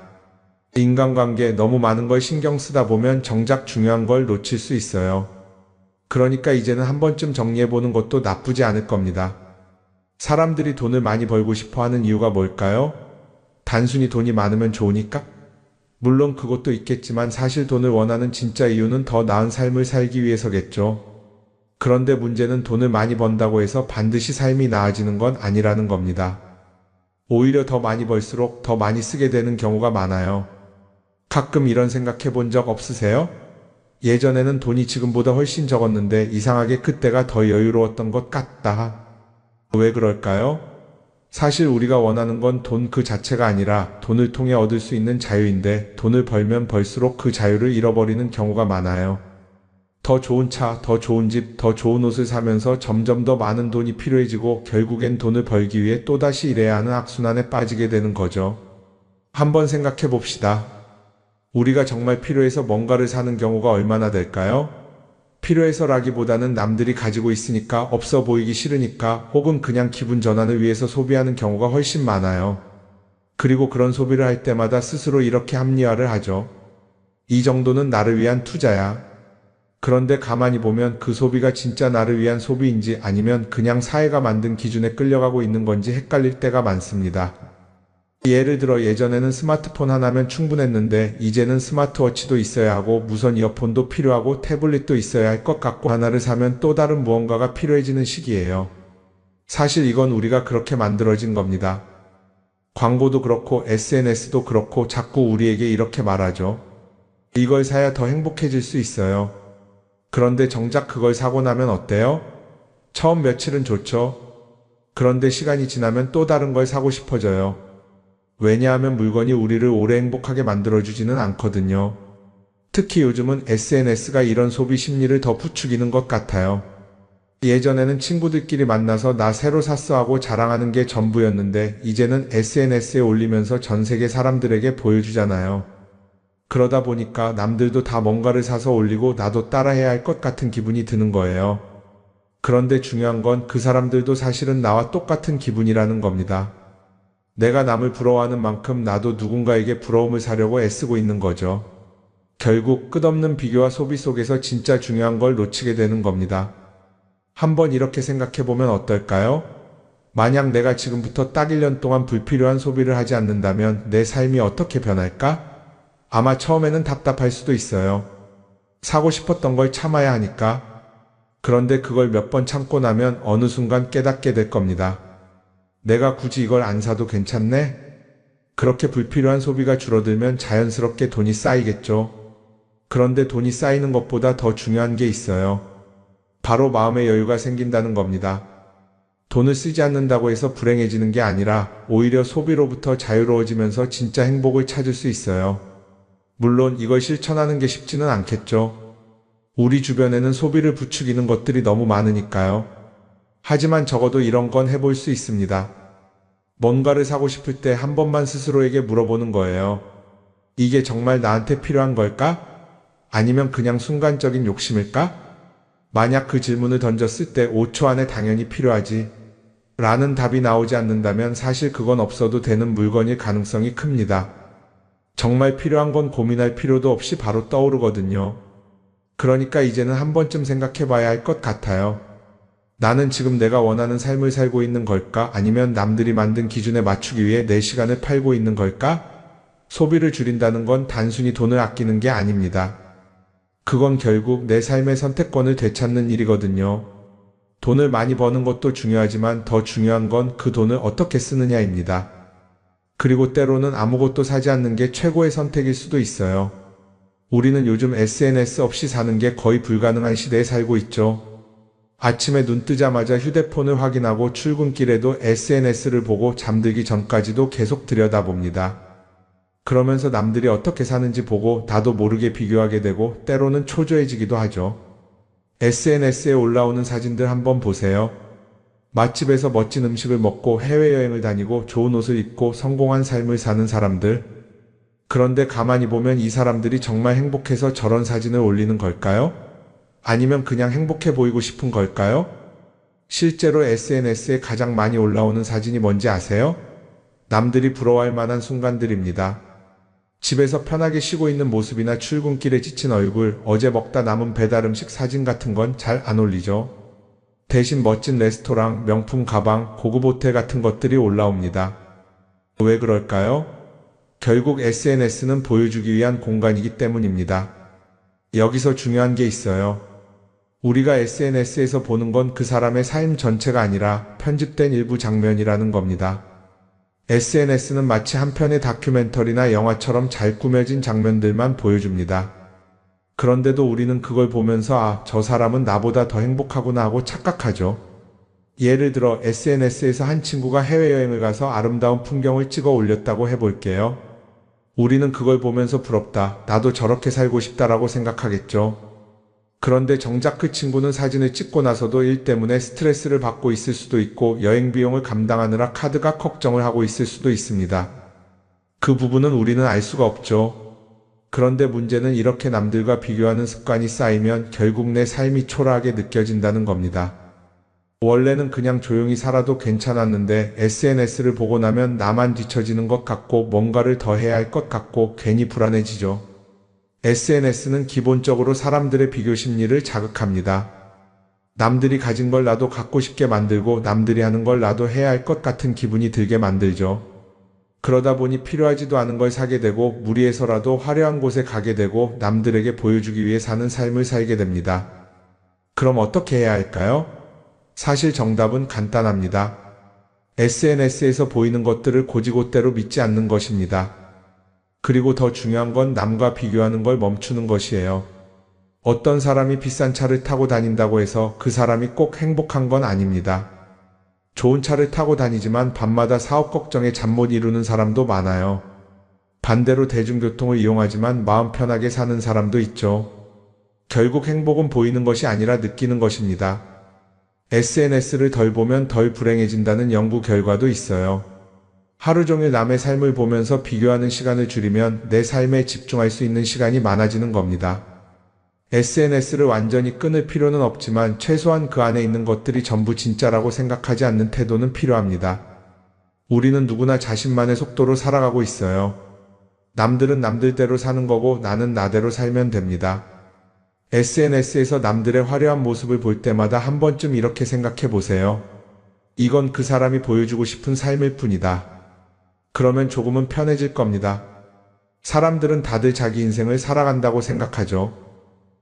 S3: 인간관계 너무 많은 걸 신경 쓰다 보면 정작 중요한 걸 놓칠 수 있어요. 그러니까 이제는 한 번쯤 정리해보는 것도 나쁘지 않을 겁니다. 사람들이 돈을 많이 벌고 싶어 하는 이유가 뭘까요? 단순히 돈이 많으면 좋으니까? 물론 그것도 있겠지만 사실 돈을 원하는 진짜 이유는 더 나은 삶을 살기 위해서겠죠. 그런데 문제는 돈을 많이 번다고 해서 반드시 삶이 나아지는 건 아니라는 겁니다. 오히려 더 많이 벌수록 더 많이 쓰게 되는 경우가 많아요. 가끔 이런 생각해 본 적 없으세요? 예전에는 돈이 지금보다 훨씬 적었는데 이상하게 그때가 더 여유로웠던 것 같다. 왜 그럴까요? 사실 우리가 원하는 건 돈 그 자체가 아니라 돈을 통해 얻을 수 있는 자유인데 돈을 벌면 벌수록 그 자유를 잃어버리는 경우가 많아요. 더 좋은 차, 더 좋은 집, 더 좋은 옷을 사면서 점점 더 많은 돈이 필요해지고 결국엔 돈을 벌기 위해 또다시 일해야 하는 악순환에 빠지게 되는 거죠. 한번 생각해 봅시다. 우리가 정말 필요해서 뭔가를 사는 경우가 얼마나 될까요? 필요해서라기보다는 남들이 가지고 있으니까, 없어 보이기 싫으니까, 혹은 그냥 기분 전환을 위해서 소비하는 경우가 훨씬 많아요. 그리고 그런 소비를 할 때마다 스스로 이렇게 합리화를 하죠. 이 정도는 나를 위한 투자야. 그런데 가만히 보면 그 소비가 진짜 나를 위한 소비인지 아니면 그냥 사회가 만든 기준에 끌려가고 있는 건지 헷갈릴 때가 많습니다. 예를 들어 예전에는 스마트폰 하나면 충분했는데 이제는 스마트워치도 있어야 하고 무선 이어폰도 필요하고 태블릿도 있어야 할 것 같고 하나를 사면 또 다른 무언가가 필요해지는 시기예요. 사실 이건 우리가 그렇게 만들어진 겁니다. 광고도 그렇고 SNS도 그렇고 자꾸 우리에게 이렇게 말하죠. 이걸 사야 더 행복해질 수 있어요. 그런데 정작 그걸 사고 나면 어때요? 처음 며칠은 좋죠. 그런데 시간이 지나면 또 다른 걸 사고 싶어져요. 왜냐하면 물건이 우리를 오래 행복하게 만들어주지는 않거든요. 특히 요즘은 SNS가 이런 소비 심리를 더 부추기는 것 같아요. 예전에는 친구들끼리 만나서 나 새로 샀어 하고 자랑하는 게 전부였는데 이제는 SNS에 올리면서 전 세계 사람들에게 보여주잖아요. 그러다 보니까 남들도 다 뭔가를 사서 올리고 나도 따라해야 할 것 같은 기분이 드는 거예요. 그런데 중요한 건 그 사람들도 사실은 나와 똑같은 기분이라는 겁니다. 내가 남을 부러워하는 만큼 나도 누군가에게 부러움을 사려고 애쓰고 있는 거죠. 결국 끝없는 비교와 소비 속에서 진짜 중요한 걸 놓치게 되는 겁니다. 한번 이렇게 생각해보면 어떨까요? 만약 내가 지금부터 딱 1년 동안 불필요한 소비를 하지 않는다면 내 삶이 어떻게 변할까? 아마 처음에는 답답할 수도 있어요. 사고 싶었던 걸 참아야 하니까. 그런데 그걸 몇 번 참고 나면 어느 순간 깨닫게 될 겁니다. 내가 굳이 이걸 안 사도 괜찮네? 그렇게 불필요한 소비가 줄어들면 자연스럽게 돈이 쌓이겠죠. 그런데 돈이 쌓이는 것보다 더 중요한 게 있어요. 바로 마음의 여유가 생긴다는 겁니다. 돈을 쓰지 않는다고 해서 불행해지는 게 아니라 오히려 소비로부터 자유로워지면서 진짜 행복을 찾을 수 있어요. 물론 이걸 실천하는 게 쉽지는 않겠죠. 우리 주변에는 소비를 부추기는 것들이 너무 많으니까요. 하지만 적어도 이런 건 해볼 수 있습니다. 뭔가를 사고 싶을 때 한 번만 스스로에게 물어보는 거예요. 이게 정말 나한테 필요한 걸까? 아니면 그냥 순간적인 욕심일까? 만약 그 질문을 던졌을 때 5초 안에 당연히 필요하지 라는 답이 나오지 않는다면 사실 그건 없어도 되는 물건일 가능성이 큽니다. 정말 필요한 건 고민할 필요도 없이 바로 떠오르거든요. 그러니까 이제는 한 번쯤 생각해 봐야 할 것 같아요. 나는 지금 내가 원하는 삶을 살고 있는 걸까? 아니면 남들이 만든 기준에 맞추기 위해 내 시간을 팔고 있는 걸까? 소비를 줄인다는 건 단순히 돈을 아끼는 게 아닙니다. 그건 결국 내 삶의 선택권을 되찾는 일이거든요. 돈을 많이 버는 것도 중요하지만 더 중요한 건 그 돈을 어떻게 쓰느냐입니다. 그리고 때로는 아무것도 사지 않는 게 최고의 선택일 수도 있어요. 우리는 요즘 SNS 없이 사는 게 거의 불가능한 시대에 살고 있죠. 아침에 눈 뜨자마자 휴대폰을 확인하고 출근길에도 SNS를 보고 잠들기 전까지도 계속 들여다봅니다. 그러면서 남들이 어떻게 사는지 보고 나도 모르게 비교하게 되고 때로는 초조해지기도 하죠. SNS에 올라오는 사진들 한번 보세요. 맛집에서 멋진 음식을 먹고 해외여행을 다니고 좋은 옷을 입고 성공한 삶을 사는 사람들. 그런데 가만히 보면 이 사람들이 정말 행복해서 저런 사진을 올리는 걸까요? 아니면 그냥 행복해 보이고 싶은 걸까요? 실제로 SNS에 가장 많이 올라오는 사진이 뭔지 아세요? 남들이 부러워할 만한 순간들입니다. 집에서 편하게 쉬고 있는 모습이나 출근길에 지친 얼굴, 어제 먹다 남은 배달 음식 사진 같은 건 잘 안 올리죠. 대신 멋진 레스토랑, 명품 가방, 고급 호텔 같은 것들이 올라옵니다. 왜 그럴까요? 결국 SNS는 보여주기 위한 공간이기 때문입니다. 여기서 중요한 게 있어요. 우리가 SNS에서 보는 건 그 사람의 삶 전체가 아니라 편집된 일부 장면이라는 겁니다. SNS는 마치 한 편의 다큐멘터리나 영화처럼 잘 꾸며진 장면들만 보여줍니다. 그런데도 우리는 그걸 보면서 아, 저 사람은 나보다 더 행복하구나 하고 착각하죠. 예를 들어 SNS에서 한 친구가 해외여행을 가서 아름다운 풍경을 찍어 올렸다고 해볼게요. 우리는 그걸 보면서 부럽다, 나도 저렇게 살고 싶다라고 생각하겠죠. 그런데 정작 그 친구는 사진을 찍고 나서도 일 때문에 스트레스를 받고 있을 수도 있고 여행 비용을 감당하느라 카드가 걱정을 하고 있을 수도 있습니다. 그 부분은 우리는 알 수가 없죠. 그런데 문제는 이렇게 남들과 비교하는 습관이 쌓이면 결국 내 삶이 초라하게 느껴진다는 겁니다. 원래는 그냥 조용히 살아도 괜찮았는데 SNS를 보고 나면 나만 뒤처지는 것 같고 뭔가를 더 해야 할 것 같고 괜히 불안해지죠. SNS는 기본적으로 사람들의 비교 심리를 자극합니다. 남들이 가진 걸 나도 갖고 싶게 만들고 남들이 하는 걸 나도 해야 할 것 같은 기분이 들게 만들죠. 그러다 보니 필요하지도 않은 걸 사게 되고 무리해서라도 화려한 곳에 가게 되고 남들에게 보여주기 위해 사는 삶을 살게 됩니다. 그럼 어떻게 해야 할까요? 사실 정답은 간단합니다. SNS에서 보이는 것들을 곧이곧대로 믿지 않는 것입니다. 그리고 더 중요한 건 남과 비교하는 걸 멈추는 것이에요. 어떤 사람이 비싼 차를 타고 다닌다고 해서 그 사람이 꼭 행복한 건 아닙니다. 좋은 차를 타고 다니지만 밤마다 사업 걱정에 잠 못 이루는 사람도 많아요. 반대로 대중교통을 이용하지만 마음 편하게 사는 사람도 있죠. 결국 행복은 보이는 것이 아니라 느끼는 것입니다. SNS를 덜 보면 덜 불행해진다는 연구 결과도 있어요. 하루 종일 남의 삶을 보면서 비교하는 시간을 줄이면 내 삶에 집중할 수 있는 시간이 많아지는 겁니다. SNS를 완전히 끊을 필요는 없지만 최소한 그 안에 있는 것들이 전부 진짜라고 생각하지 않는 태도는 필요합니다. 우리는 누구나 자신만의 속도로 살아가고 있어요. 남들은 남들대로 사는 거고 나는 나대로 살면 됩니다. SNS에서 남들의 화려한 모습을 볼 때마다 한 번쯤 이렇게 생각해 보세요. 이건 그 사람이 보여주고 싶은 삶일 뿐이다. 그러면 조금은 편해질 겁니다. 사람들은 다들 자기 인생을 살아간다고 생각하죠.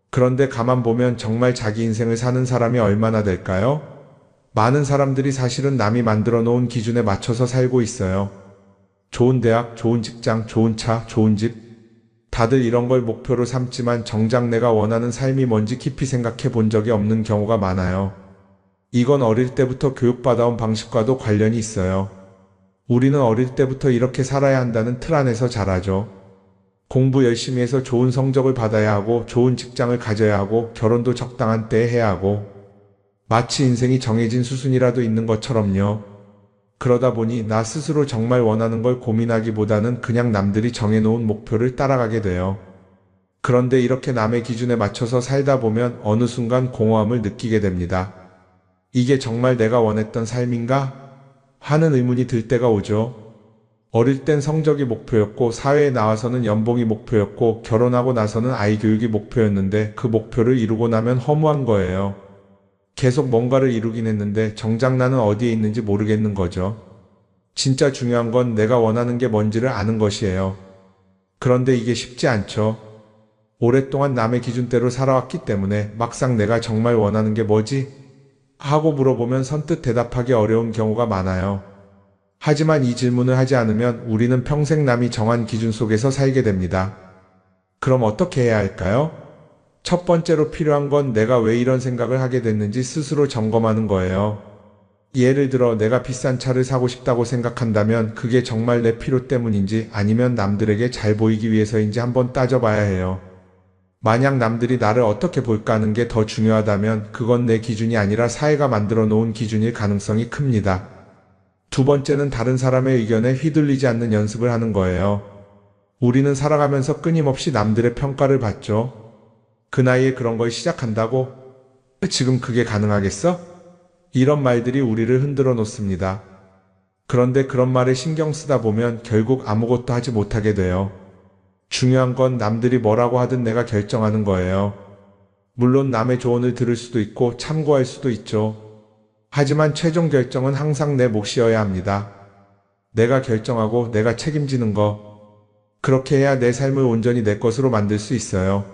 S3: 그런데 가만 보면 정말 자기 인생을 사는 사람이 얼마나 될까요? 많은 사람들이 사실은 남이 만들어 놓은 기준에 맞춰서 살고 있어요. 좋은 대학, 좋은 직장, 좋은 차, 좋은 집. 다들 이런 걸 목표로 삼지만 정작 내가 원하는 삶이 뭔지 깊이 생각해 본 적이 없는 경우가 많아요. 이건 어릴 때부터 교육받아온 방식과도 관련이 있어요. 우리는 어릴 때부터 이렇게 살아야 한다는 틀 안에서 자라죠. 공부 열심히 해서 좋은 성적을 받아야 하고 좋은 직장을 가져야 하고 결혼도 적당한 때에 해야 하고 마치 인생이 정해진 수순이라도 있는 것처럼요. 그러다 보니 나 스스로 정말 원하는 걸 고민하기보다는 그냥 남들이 정해놓은 목표를 따라가게 돼요. 그런데 이렇게 남의 기준에 맞춰서 살다 보면 어느 순간 공허함을 느끼게 됩니다. 이게 정말 내가 원했던 삶인가? 하는 의문이 들 때가 오죠. 어릴 땐 성적이 목표였고 사회에 나와서는 연봉이 목표였고 결혼하고 나서는 아이 교육이 목표였는데 그 목표를 이루고 나면 허무한 거예요. 계속 뭔가를 이루긴 했는데 정작 나는 어디에 있는지 모르겠는 거죠. 진짜 중요한 건 내가 원하는 게 뭔지를 아는 것이에요. 그런데 이게 쉽지 않죠. 오랫동안 남의 기준대로 살아왔기 때문에 막상 내가 정말 원하는 게 뭐지? 하고 물어보면 선뜻 대답하기 어려운 경우가 많아요. 하지만 이 질문을 하지 않으면 우리는 평생 남이 정한 기준 속에서 살게 됩니다. 그럼 어떻게 해야 할까요? 첫 번째로 필요한 건 내가 왜 이런 생각을 하게 됐는지 스스로 점검하는 거예요. 예를 들어 내가 비싼 차를 사고 싶다고 생각한다면 그게 정말 내 필요 때문인지 아니면 남들에게 잘 보이기 위해서인지 한번 따져봐야 해요. 만약 남들이 나를 어떻게 볼까 하는 게 더 중요하다면 그건 내 기준이 아니라 사회가 만들어 놓은 기준일 가능성이 큽니다. 두 번째는 다른 사람의 의견에 휘둘리지 않는 연습을 하는 거예요. 우리는 살아가면서 끊임없이 남들의 평가를 받죠. 그 나이에 그런 걸 시작한다고? 지금 그게 가능하겠어? 이런 말들이 우리를 흔들어 놓습니다. 그런데 그런 말에 신경 쓰다 보면 결국 아무것도 하지 못하게 돼요. 중요한 건 남들이 뭐라고 하든 내가 결정하는 거예요. 물론 남의 조언을 들을 수도 있고 참고할 수도 있죠. 하지만 최종 결정은 항상 내 몫이어야 합니다. 내가 결정하고 내가 책임지는 거. 그렇게 해야 내 삶을 온전히 내 것으로 만들 수 있어요.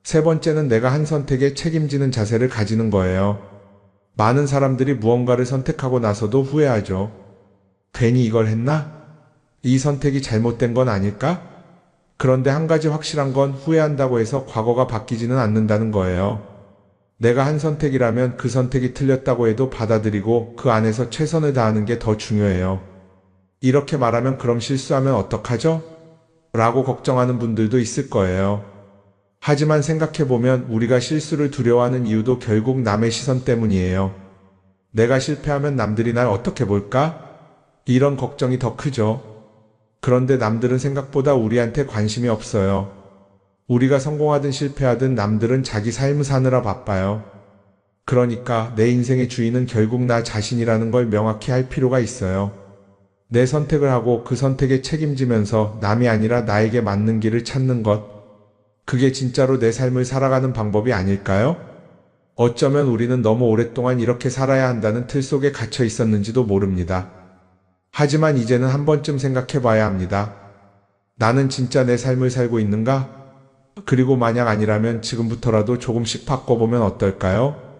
S3: 세 번째는 내가 한 선택에 책임지는 자세를 가지는 거예요. 많은 사람들이 무언가를 선택하고 나서도 후회하죠. 괜히 이걸 했나? 이 선택이 잘못된 건 아닐까? 그런데 한 가지 확실한 건 후회한다고 해서 과거가 바뀌지는 않는다는 거예요. 내가 한 선택이라면 그 선택이 틀렸다고 해도 받아들이고 그 안에서 최선을 다하는 게 더 중요해요. 이렇게 말하면 그럼 실수하면 어떡하죠? 라고 걱정하는 분들도 있을 거예요. 하지만 생각해보면 우리가 실수를 두려워하는 이유도 결국 남의 시선 때문이에요. 내가 실패하면 남들이 날 어떻게 볼까? 이런 걱정이 더 크죠. 그런데 남들은 생각보다 우리한테 관심이 없어요. 우리가 성공하든 실패하든 남들은 자기 삶을 사느라 바빠요. 그러니까 내 인생의 주인은 결국 나 자신이라는 걸 명확히 할 필요가 있어요. 내 선택을 하고 그 선택에 책임지면서 남이 아니라 나에게 맞는 길을 찾는 것. 그게 진짜로 내 삶을 살아가는 방법이 아닐까요? 어쩌면 우리는 너무 오랫동안 이렇게 살아야 한다는 틀 속에 갇혀 있었는지도 모릅니다. 하지만 이제는 한 번쯤 생각해 봐야 합니다. 나는 진짜 내 삶을 살고 있는가? 그리고 만약 아니라면 지금부터라도 조금씩 바꿔보면 어떨까요?